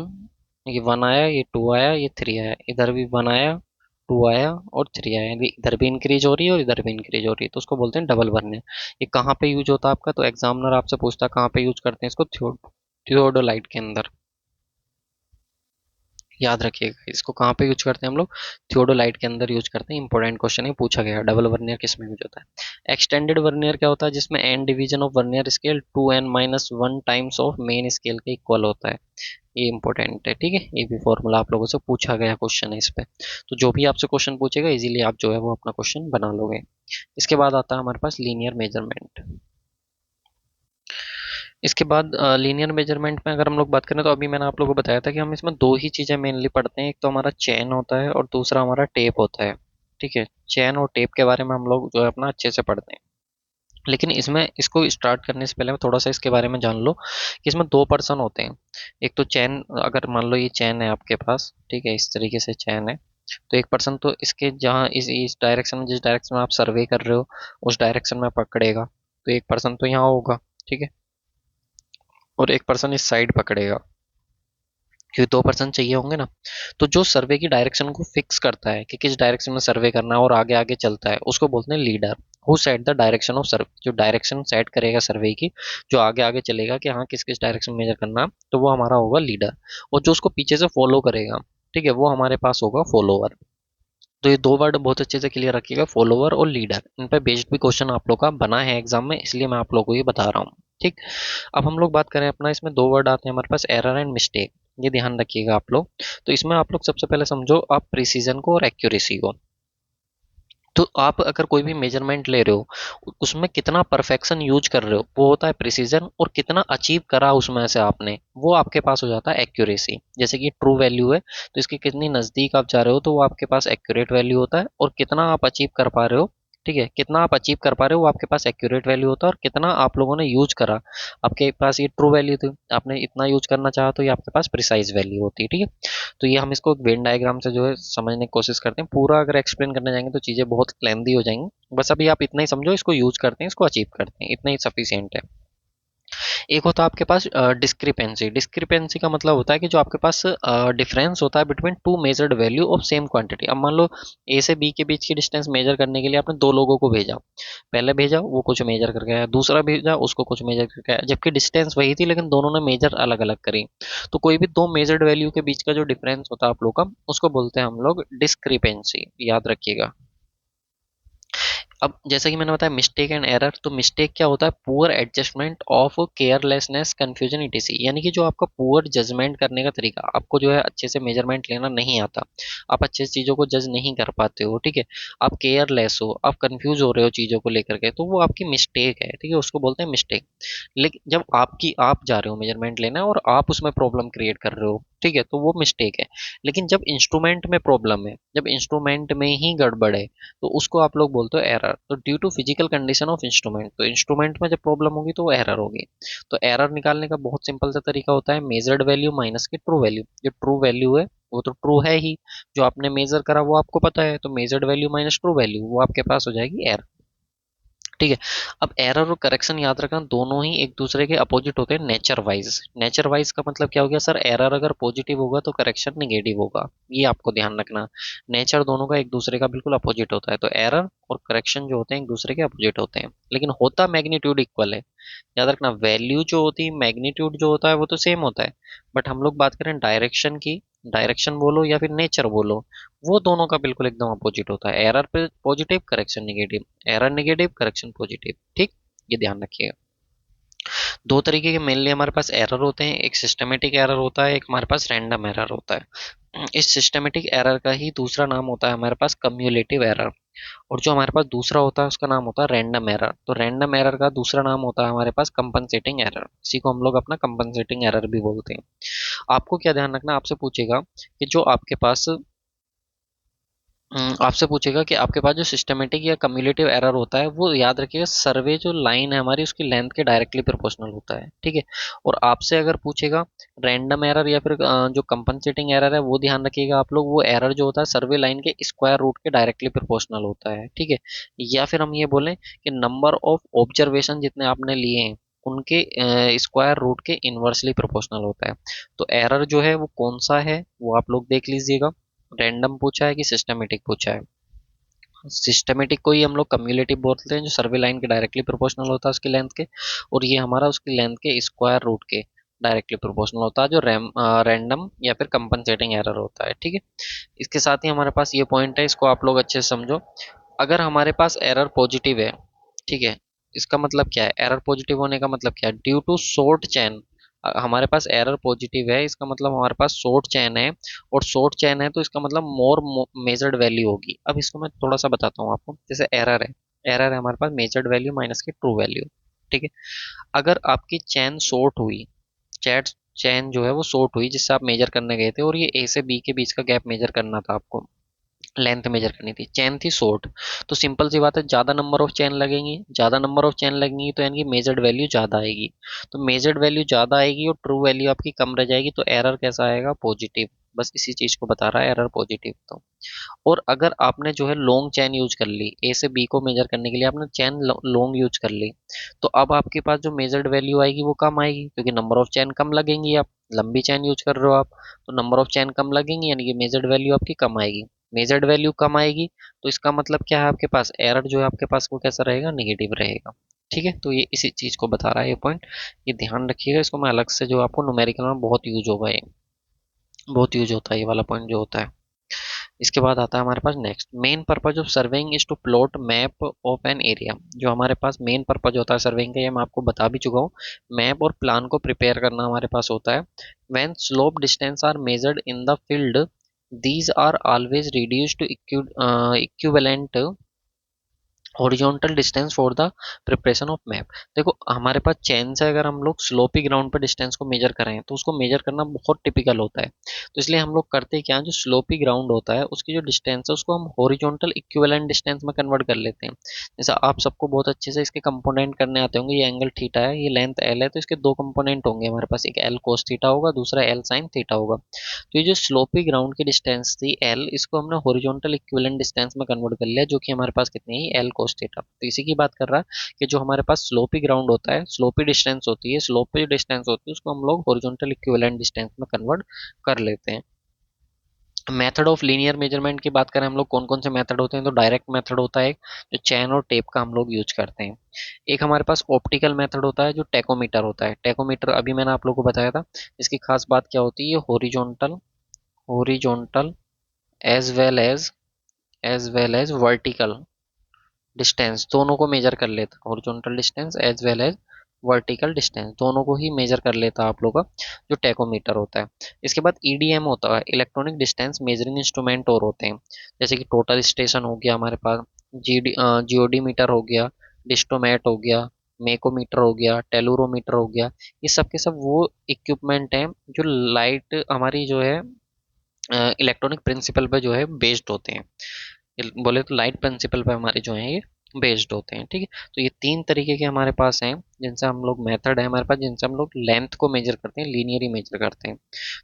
ये वन आया, ये टू आया, ये थ्री आया, इधर भी वन आया, टू आया और थ्री आया, यानी इधर भी इंक्रीज हो रही है और इधर भी इंक्रीज हो रही है, तो उसको बोलते हैं डबल वर्नियर। ये कहाँ पे यूज होता है आपका, तो एग्जामिनर आपसे पूछता है कहाँ पे यूज करते हैं इसको, थियोडोलाइट के अंदर, याद रखिएगा इसको कहाँ पे यूज करते हैं हम लोग, थियोडोलाइट के अंदर यूज करते हैं। इंपॉर्टेंट क्वेश्चन है, पूछा गया डबल वर्नियर किस में यूज होता है। एक्सटेंडेड वर्नियर क्या होता है, जिसमें N division of vernier scale to N minus one times of main scale के इक्वल होता है, ये इंपॉर्टेंट है। ठीक है, ये भी फॉर्मूला आप लोगों से पूछा गया क्वेश्चन है इस पे, तो जो भी आपसे क्वेश्चन पूछेगा इजीली आप जो है वो अपना क्वेश्चन बना लोगे। इसके बाद आता है हमारे पास लीनियर मेजरमेंट। इसके बाद लीनियर मेजरमेंट में अगर हम लोग बात करें तो अभी मैंने आप लोगों को बताया था कि हम इसमें दो ही चीज़ें मेनली पढ़ते हैं, एक तो हमारा चेन होता है और दूसरा हमारा टेप होता है। ठीक है, चेन और टेप के बारे में हम लोग जो है अपना अच्छे से पढ़ते हैं, लेकिन इसमें इसको स्टार्ट करने से पहले थोड़ा सा इसके बारे में जान लो कि इसमें दो पर्सन होते हैं। एक तो चेन, अगर मान लो ये चेन है आपके पास, ठीक है, इस तरीके से चेन है, तो एक पर्सन तो इसके जहाँ इस डायरेक्शन में, जिस डायरेक्शन में आप सर्वे कर रहे हो उस डायरेक्शन में पकड़ेगा, तो एक पर्सन तो यहाँ होगा। ठीक है, और एक पर्सन इस साइड पकड़ेगा, क्योंकि दो पर्सन चाहिए होंगे ना। तो जो सर्वे की डायरेक्शन को फिक्स करता है कि किस डायरेक्शन में सर्वे करना है और आगे आगे चलता है, उसको बोलते हैं leader. Who set the direction of सर्वे, जो डायरेक्शन सेट करेगा सर्वे की, जो आगे आगे चलेगा कि हाँ किस किस डायरेक्शन में मेजर करना, तो वो हमारा होगा लीडर। और जो उसको पीछे से फॉलो करेगा, ठीक है, वो हमारे पास होगा फॉलोअर। तो ये दो वर्ड बहुत अच्छे से क्लियर रखिएगा, फॉलोअर और लीडर, इन पर बेस्ड भी क्वेश्चन आप लोग का बना है एग्जाम में, इसलिए मैं आप लोगों को ये बता रहा हूँ। ठीक, अब हम लोग बात करें अपना, इसमें दो वर्ड आते हैं हमारे पास, एरर एंड मिस्टेक, ये ध्यान रखिएगा आप लोग। तो इसमें आप लोग सबसे पहले समझो आप प्रिसीजन को और एक्यूरेसी को। तो आप अगर कोई भी मेजरमेंट ले रहे हो उसमें कितना परफेक्शन यूज कर रहे हो वो होता है प्रिसीजन, और कितना अचीव करा उसमें से आपने वो आपके पास हो जाता है एक्यूरेसी। जैसे कि ट्रू वैल्यू है तो इसके कितनी नज़दीक आप जा रहे हो तो वो आपके पास एक्यूरेट वैल्यू होता है, और कितना आप अचीव कर पा रहे हो, ठीक है, कितना आप अचीव कर पा रहे हो वो आपके पास एक्यूरेट वैल्यू होता है, और कितना आप लोगों ने यूज करा, आपके पास ये ट्रू वैल्यू थी, आपने इतना यूज करना चाहा तो ये आपके पास प्रिसाइज वैल्यू होती है। ठीक है, तो ये हम इसको वेन डायग्राम से जो है समझने की कोशिश करते हैं, पूरा अगर एक्सप्लेन करने जाएंगे तो चीज़ें बहुत लेंदी हो जाएंगी, बस अभी आप इतना ही समझो, इसको यूज करते हैं, इसको अचीव करते हैं, इतना ही सफिशियंट है। एक होता है आपके पास डिस्क्रिपेंसी। डिस्क्रिपेंसी का मतलब होता है कि जो आपके पास डिफरेंस होता है between two measured value of same quantity. अब मान लो ए से बी के बीच की डिस्टेंस मेजर करने के लिए आपने दो लोगों को भेजा, पहले भेजा वो कुछ मेजर करके आया, दूसरा भेजा उसको कुछ मेजर करके आया, जबकि डिस्टेंस वही थी लेकिन दोनों ने मेजर अलग अलग करी। तो कोई भी दो मेजर्ड वैल्यू के बीच का जो डिफरेंस होता है आप लोग का, उसको बोलते हैं हम लोग डिस्क्रिपेंसी, याद रखिएगा। अब जैसा कि मैंने बताया मिस्टेक एंड एरर, तो मिस्टेक क्या होता है? Poor adjustment of carelessness confusion etc., यानी कि जो आपका पुअर जजमेंट करने का तरीका, आपको जो है अच्छे से मेजरमेंट लेना नहीं आता, आप अच्छे से चीज़ों को जज नहीं कर पाते हो, ठीक है, आप केयरलेस हो, आप कंफ्यूज हो रहे हो चीज़ों को लेकर के, तो वो आपकी मिस्टेक है, ठीक है, उसको बोलते हैं मिस्टेक। लेकिन जब आप जा रहे हो मेजरमेंट लेना और आप उसमें प्रॉब्लम क्रिएट कर रहे हो, ठीक है, तो वो मिस्टेक है। लेकिन जब इंस्ट्रूमेंट में प्रॉब्लम है, जब इंस्ट्रूमेंट में ही गड़बड़ है, तो उसको आप लोग बोलते हो एरर। तो due to physical condition of instrument, तो इंस्ट्रूमेंट में जब प्रॉब्लम होगी तो वो एरर होगी। तो एरर निकालने का बहुत सिंपल सा तरीका होता है मेजर्ड वैल्यू माइनस की ट्रू वैल्यू। जो ट्रू वैल्यू है वो तो ट्रू है ही, जो आपने मेजर करा वो आपको पता है, तो measured value minus true value वो आपके पास हो जाएगी एरर, ठीक है। अब एरर और करेक्शन याद रखना, दोनों ही एक दूसरे के अपोजिट होते हैं नेचर वाइज। नेचर वाइज का मतलब क्या हो गया सर? एरर अगर पॉजिटिव होगा तो करेक्शन निगेटिव होगा, ये आपको ध्यान रखना। नेचर दोनों का एक दूसरे का बिल्कुल अपोजिट होता है, तो एरर और करेक्शन जो होते हैं एक दूसरे के अपोजिट होते हैं, लेकिन होता मैग्नीट्यूड इक्वल है। याद रखना, वैल्यू जो होती है, मैग्नीट्यूड जो होता है वो तो सेम होता है, बट हम लोग बात करें डायरेक्शन की, डायरेक्शन बोलो या फिर नेचर बोलो, वो दोनों का बिल्कुल एकदम अपोजिट होता है। एरर पे positive, correction negative, error negative, correction positive, ठीक, ये ध्यान रखिएगा। दो तरीके के मेनली हमारे पास एरर होते हैं, एक सिस्टमेटिक एरर होता है, एक हमारे पास रैंडम एरर होता है। इस सिस्टमेटिक एरर का ही दूसरा नाम होता है हमारे पास कम्युलेटिव एरर, और जो हमारे पास दूसरा होता है उसका नाम होता है रैंडम एरर। तो रैंडम एरर का दूसरा नाम होता है हमारे पास कंपनसेटिंग एरर, इसी को हम लोग अपना कंपनसेटिंग एरर भी बोलते हैं। आपको क्या ध्यान रखना, आपसे पूछेगा कि जो आपके पास आपसे पूछेगा कि आपके पास जो सिस्टमेटिक या कम्युलेटिव एरर होता है वो याद रखिएगा सर्वे जो लाइन है हमारी उसकी लेंथ के डायरेक्टली प्रोपोर्शनल होता है, ठीक है। और आपसे अगर पूछेगा रैंडम एरर या फिर जो कंपनसेटिंग एरर है, वो ध्यान रखिएगा आप लोग, वो एरर जो होता है सर्वे लाइन के स्क्वायर रूट के डायरेक्टली प्रोपोर्शनल होता है, ठीक है। या फिर हम ये बोलें कि नंबर ऑफ ऑब्जर्वेशन जितने आपने लिए हैं उनके स्क्वायर रूट के इन्वर्सली प्रोपोर्शनल होता है। तो एरर जो है वो कौन सा है वो आप लोग देख लीजिएगा, रैंडम पूछा है कि सिस्टमेटिक पूछा है। सिस्टमेटिक को ही हम लोग कम्युलेटिव बोलते हैं, जो सर्वे लाइन के डायरेक्टली प्रोपोर्शनल होता है उसकी लेंथ के, और ये हमारा उसकी लेंथ के स्क्वायर रूट के डायरेक्टली प्रोपोर्शनल होता है, जो रैंडम या फिर कंपनसेटिंग एरर होता है, ठीक है। इसके साथ ही हमारे पास ये पॉइंट है, इसको आप लोग अच्छे से समझो। अगर हमारे पास एरर पॉजिटिव है, ठीक है, इसका मतलब क्या है? एरर पॉजिटिव होने का मतलब क्या है? ड्यू टू शॉर्ट चैन, हमारे पास एरर पॉजिटिव है, इसका मतलब हमारे पास शॉर्ट चैन है, और शॉर्ट चैन है तो इसका मतलब मोर मेजर्ड वैल्यू होगी। अब इसको मैं थोड़ा सा बताता हूँ आपको, जैसे एरर है, एरर है हमारे पास मेजर्ड वैल्यू माइनस की ट्रू वैल्यू, ठीक है। अगर आपकी चैन शॉर्ट हुई, चैट चैन जो है वो शॉर्ट हुई जिससे आप मेजर करने गए थे, और ये ए से बी के बीच का गैप मेजर करना था आपको, लेंथ मेजर करनी थी, चेन थी शॉर्ट, तो सिंपल सी बात है ज्यादा नंबर ऑफ चेन लगेंगी, ज्यादा नंबर ऑफ चेन लगेंगी तो यानी कि मेजर्ड वैल्यू ज्यादा आएगी। तो मेजर्ड वैल्यू ज्यादा आएगी और ट्रू वैल्यू आपकी कम रह जाएगी, तो एरर कैसा आएगा? पॉजिटिव। बस इसी चीज को बता रहा है एरर पॉजिटिव। तो और अगर आपने जो है लॉन्ग चैन यूज कर ली, ए से बी को मेजर करने के लिए आपने चैन लॉन्ग यूज कर ली, तो अब आपके पास जो मेजर्ड वैल्यू आएगी वो कम आएगी, क्योंकि नंबर ऑफ चैन कम लगेंगी, आप लंबी चैन यूज कर रहे हो आप, तो नंबर ऑफ चैन कम लगेंगी यानी कि मेजर्ड वैल्यू आपकी कम आएगी। मेजर्ड वैल्यू कम आएगी तो इसका मतलब क्या है? आपके पास एरर जो है आपके पास वो कैसा रहेगा? निगेटिव रहेगा, ठीक है। तो ये इसी चीज को बता रहा है ये पॉइंट, ये ध्यान रखिएगा, इसको मैं अलग से जो आपको न्यूमेरिकल में बहुत यूज होगा, ये बहुत यूज होता है ये वाला पॉइंट जो होता है। इसके बाद आता है हमारे पास next, main purpose of surveying is to plot map of an area. जो हमारे पास मेन पर्पज होता है सर्वेइंग का, ये मैं आपको बता भी चुका हूँ, मैप और प्लान को प्रिपेयर करना हमारे पास होता है। When slope distance are measured in the field, these are always reduced to equivalent horizontal distance for the preparation of map. देखो हमारे पास चेन से अगर हम लोग स्लोपी ग्राउंड पर डिस्टेंस को मेजर करें तो उसको मेजर करना बहुत टिपिकल होता है, तो इसलिए हम लोग करते क्या हैं, जो स्लोपी ग्राउंड होता है उसकी जो डिस्टेंस है उसको हम हॉरिजॉन्टल इक्विवेलेंट डिस्टेंस में कन्वर्ट कर लेते हैं। जैसा आप सबको बहुत अच्छे से इसके कंपोनेंट करने आते होंगे, ये एंगल थीटा है, ये लेंथ एल है, तो इसके दो कंपोनेंट होंगे हमारे पास, एक एल कोस थीटा होगा, दूसरा एल साइन थीटा होगा। तो ये जो स्लोपी ग्राउंड की डिस्टेंस थी एल, इसको हमने हॉरिजॉन्टल इक्विवेलेंट डिस्टेंस में कन्वर्ट कर लिया, जो कि हमारे पास कितनी है? L cos theta. तो इसी की बात कर रहा है कि जो हमारे पास स्लोपी ग्राउंड होता है, स्लोपी डिस्टेंस होती है, स्लोपी डिस्टेंस होती है, उसको हम लोग हॉरिजॉन्टल इक्विवेलेंट डिस्टेंस में कन्वर्ट कर लेते हैं। मेथड ऑफ लीनियर मेजरमेंट की बात करें हम लोग, कौन कौन से मेथड होते हैं, तो डायरेक्ट मेथड होता है एक, जो चैन और टेप का हम लोग यूज करते हैं। एक हमारे पास ऑप्टिकल मेथड होता है जो टेकोमीटर होता है। टेकोमीटर अभी मैंने आप लोगों को बताया था। इसकी खास बात क्या होती है, horizontal horizontal as well as vertical distance दोनों को मेजर कर लेता है। Horizontal distance as well as vertical distance दोनों को ही मेजर कर लेता है आप लोग का जो टेकोमीटर होता है। इसके बाद ईडीएम होता है, इलेक्ट्रॉनिक डिस्टेंस मेजरिंग इंस्ट्रूमेंट और होते हैं, जैसे कि टोटल स्टेशन हो गया हमारे पास, जीओडी मीटर हो गया, डिस्टोमेट हो गया, मेकोमीटर हो गया, टेलुरोमीटर हो गया। ये सब के सब वो इक्विपमेंट हैं जो लाइट हमारी जो है इलेक्ट्रॉनिक प्रिंसिपल पे जो है बेस्ड होते हैं। बोले तो लाइट प्रिंसिपल पे हमारे जो है ये बेस्ड होते हैं। ठीक है, तो ये तीन तरीके के हमारे पास हैं जिनसे हम लोग, मेथड है हमारे पास जिनसे हम लोग लेंथ को मेजर करते हैं, लीनियरली मेजर करते हैं।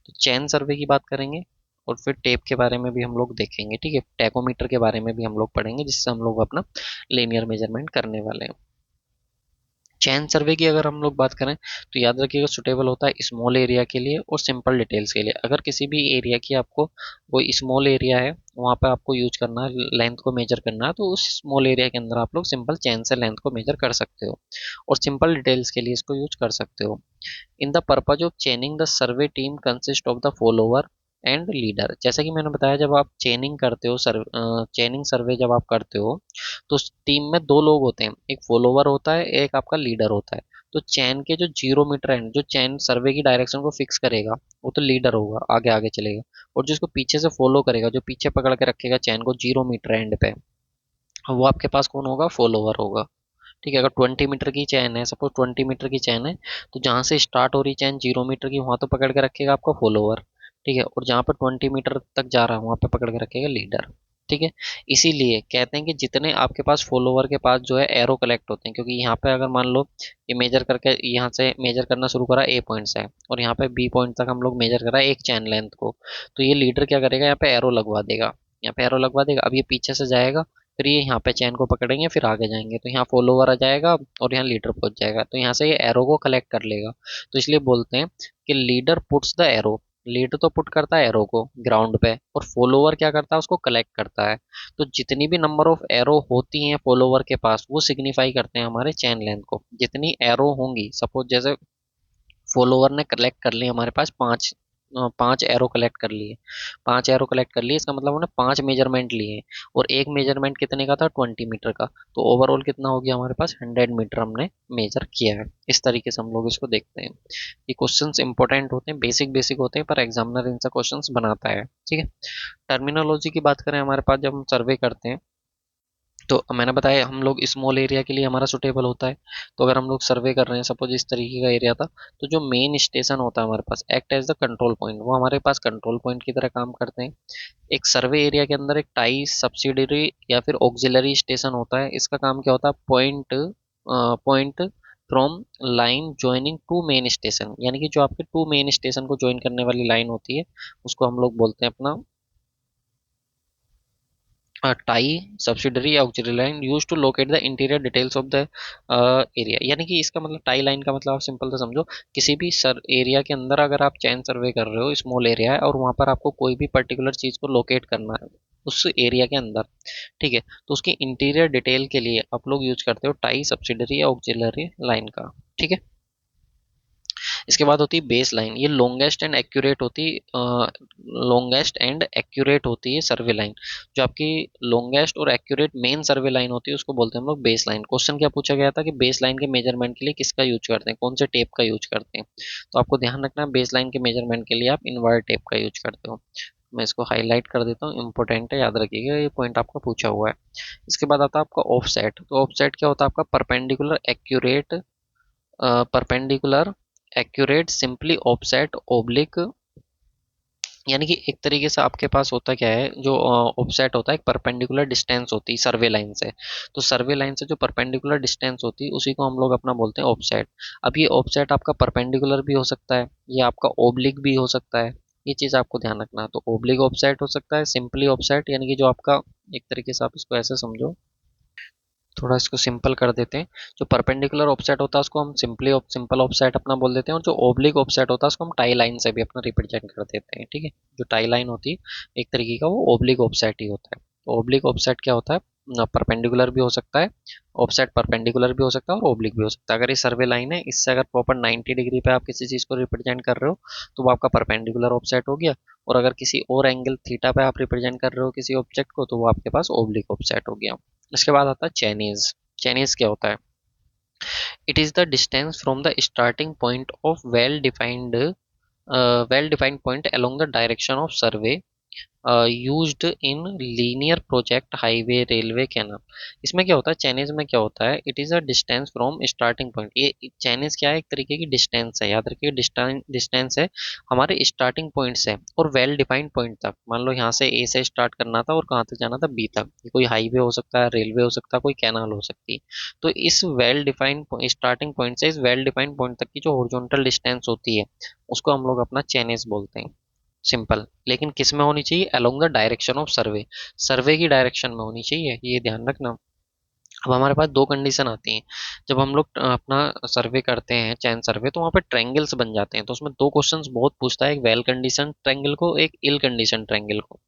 तो चैन सर्वे की बात करेंगे और फिर टेप के बारे में भी हम लोग देखेंगे। ठीक है, टैकोमीटर के बारे में भी हम लोग पढ़ेंगे जिससे हम लोग अपना लीनियर मेजरमेंट करने वाले हैं। चैन सर्वे की अगर हम लोग बात करें तो याद रखिएगा सुटेबल होता है स्मॉल एरिया के लिए और सिंपल डिटेल्स के लिए। अगर किसी भी एरिया की आपको, कोई स्मॉल एरिया है वहाँ पे आपको यूज करना है, लेंथ को मेजर करना है, तो उस स्मॉल एरिया के अंदर आप लोग सिंपल चैन से लेंथ को मेजर कर सकते हो और सिंपल डिटेल्स के लिए इसको यूज कर सकते हो। In the purpose of चेनिंग the survey team consist of the follower and leader. जैसा कि मैंने बताया, जब आप चेनिंग करते हो, चेनिंग सर्वे जब आप करते हो तो टीम में दो लोग होते हैं, एक फॉलोवर होता है, एक आपका लीडर होता है। तो चैन के जो 0 मीटर एंड, जो चैन सर्वे की डायरेक्शन को फिक्स करेगा वो तो लीडर होगा, आगे आगे चलेगा, और जिसको पीछे से फॉलो करेगा, जो पीछे पकड़ के रखेगा चैन को 0 मीटर एंड पे, वो आपके पास कौन होगा, फॉलोवर होगा। ठीक है, अगर 20 मीटर की चैन है, सपोज 20 मीटर की चैन है, तो जहां से स्टार्ट हो रही चैन 0 मीटर की, वहां तो पकड़ के रखेगा आपका फॉलोवर। ठीक है, और जहां पर 20 मीटर तक जा रहा है वहां पे पकड़ के रखेगा लीडर। ठीक है, इसीलिए कहते हैं कि जितने आपके पास फॉलोवर के पास जो है एरो कलेक्ट होते हैं, क्योंकि यहाँ पे अगर मान लो ये मेजर करके यहाँ से मेजर करना शुरू करा ए पॉइंट से, और यहाँ पे बी पॉइंट तक हम लोग मेजर करा एक चैन लेंथ को, तो ये लीडर क्या करेगा, यहाँ पे एरो लगवा देगा, यहाँ पे एरो लगवा देगा। अब ये पीछे से जाएगा, फिर ये यहाँ पे चैन को पकड़ेंगे, फिर आगे जाएंगे, तो यहाँ फॉलोवर आ जाएगा और यहाँ लीडर पहुंच जाएगा, तो यहाँ से ये एरो को कलेक्ट कर लेगा। तो इसलिए बोलते हैं कि leader puts the arrow, leader तो पुट करता है एरो को ग्राउंड पे, और फॉलोवर क्या करता है, उसको कलेक्ट करता है। तो जितनी भी नंबर ऑफ एरो होती हैं फॉलोवर के पास, वो सिग्निफाई करते हैं हमारे चैन लेंथ को। जितनी एरो होंगी, सपोज जैसे फॉलोवर ने कलेक्ट कर ली हमारे पास पांच, पांच एरो कलेक्ट कर लिए, पांच एरो कलेक्ट कर लिए, इसका मतलब उन्होंने पांच मेजरमेंट लिए, और एक मेजरमेंट कितने का था, 20 मीटर का, तो ओवरऑल कितना हो गया हमारे पास, 100 मीटर हमने मेजर किया है। इस तरीके से हम लोग इसको देखते हैं। ये क्वेश्चंस इंपॉर्टेंट होते हैं, बेसिक बेसिक होते हैं, पर एग्जामिनर इनसे क्वेश्चंस बनाता है। ठीक है, टर्मिनोलॉजी की बात करें हमारे पास, जब हम सर्वे करते हैं तो मैंने बताया हम लोग स्मॉल एरिया के लिए हमारा सुटेबल होता है। तो अगर हम लोग सर्वे कर रहे हैं, सपोज इस तरीके का एरिया था, तो जो मेन स्टेशन होता है हमारे पास, act as the control point, वो हमारे पास कंट्रोल पॉइंट की तरह काम करते हैं। एक सर्वे एरिया के अंदर एक टाई सब्सिडरी या फिर ऑक्सिलरी स्टेशन होता है। इसका काम क्या होता है, point from line joining two main station, यानी कि जो आपके टू मेन स्टेशन को ज्वाइन करने वाली लाइन होती है, उसको हम लोग बोलते हैं अपना टाई सब्सिडरी या auxiliary line use to locate the interior details of the area. यानी कि इसका मतलब, टाई लाइन का मतलब आप सिंपल से समझो, किसी भी सर एरिया के अंदर अगर आप चैन सर्वे कर रहे हो, स्मॉल एरिया है और वहां पर आपको कोई भी पर्टिकुलर चीज को लोकेट करना है उस एरिया के अंदर, ठीक है, तो उसकी इंटीरियर डिटेल के लिए आप लोग यूज करते हो टाई सब्सिडरी या ऑक्सिलरी लाइन का। ठीक है, इसके बाद होती है बेस लाइन, ये लॉन्गेस्ट एंड एक्यूरेट होती है सर्वे लाइन। जो आपकी लॉन्गेस्ट और एक्यूरेट मेन सर्वे लाइन होती है उसको बोलते हैं हम लोग बेस लाइन। क्वेश्चन क्या पूछा गया था कि बेस लाइन के मेजरमेंट के लिए किसका यूज करते हैं, कौन से टेप का यूज करते हैं, तो आपको ध्यान रखना है बेस लाइन के मेजरमेंट के लिए आप इनवर्ड टेप का यूज करते हो। मैं इसको हाईलाइट कर देता हूँ, इंपॉर्टेंट है, याद रखिएगा, ये पॉइंट आपका पूछा हुआ है। इसके बाद आता है आपका ऑफ सेट। तो ऑफ सेट क्या होता है आपका, perpendicular accurate simply offset oblique, यानी कि एक तरीके से आपके पास होता क्या है, जो ऑफसेट होता है एक परपेंडिकुलर डिस्टेंस होती है सर्वे लाइन से, तो सर्वे लाइन से जो परपेंडिकुलर डिस्टेंस होती है उसी को हम लोग अपना बोलते हैं ऑफसेट। अब ये ऑफसेट आपका परपेंडिकुलर भी हो सकता है, ये आपका ओब्लिक भी हो सकता है, ये चीज आपको ध्यान रखना है। तो ओब्लिक ऑफसेट हो सकता है, सिंपली ऑफसेट, यानी कि जो आपका, एक तरीके से आप इसको ऐसे समझो थोड़ा इसको सिंपल कर देते हैं। जो परपेंडिकुलर ऑफसेट होता है उसको हम सिंपल ऑफसेट अपना बोल देते हैं, और जो ओब्लिक ऑफसेट होता है उसको हम टाई लाइन से भी अपना रिप्रेजेंट कर देते हैं। ठीक है, जो टाई लाइन होती है एक तरीके का, वो ओब्लिक ऑफसेट ही होता है। तो ओब्लिक ऑफसेट क्या होता है, परपेंडिकुलर भी हो सकता है, ऑफसेट परपेंडिकुलर भी हो सकता है और ओब्लिक भी हो सकता है। अगर ये सर्वे लाइन है, इससे अगर प्रॉपर 90 डिग्री पे आप किसी चीज को रिप्रेजेंट कर रहे हो तो वो आपका परपेंडिकुलर ऑफसेट हो गया, और अगर किसी और एंगल थीटा पे आप रिप्रेजेंट कर रहे हो किसी ऑब्जेक्ट को तो वो आपके पास ओब्लिक ऑफसेट हो गया। इसके बाद आता है चैनीज। चाइनीज क्या होता है, it is the distance from the starting point of well defined point along the direction of survey used in linear project highway railway canal. इसमें क्या होता है, चाइनीज में क्या होता है, it is a distance from starting point. ये Chinese क्या है, एक तरीके की डिस्टेंस है, याद रखिए डिस्टेंस है हमारे स्टार्टिंग पॉइंट से और वेल डिफाइंड पॉइंट तक। मान लो यहाँ से ए से स्टार्ट करना था और कहाँ तक जाना था, बी तक। ये कोई हाईवे हो सकता है, रेलवे हो सकता है, कोई कैनाल हो सकती है। तो इस वेल डिफाइंड स्टार्टिंग पॉइंट से इस वेल डिफाइंड पॉइंट तक की जो हॉरिजॉन्टल डिस्टेंस होती है उसको हम लोग अपना चाइनीज बोलते हैं। सिंपल, लेकिन किस में होनी चाहिए, along the direction of survey, survey की डायरेक्शन में होनी चाहिए, ये ध्यान रखना। अब हमारे पास दो कंडीशन आती हैं जब हम लोग अपना सर्वे करते हैं, चैन सर्वे, तो वहाँ पे ट्रायंगल्स बन जाते हैं। तो उसमें दो क्वेश्चंस बहुत पूछता है, एक वेल कंडीशन ट्रायंगल को, एक इल कंडीशन ट्रायंगल को।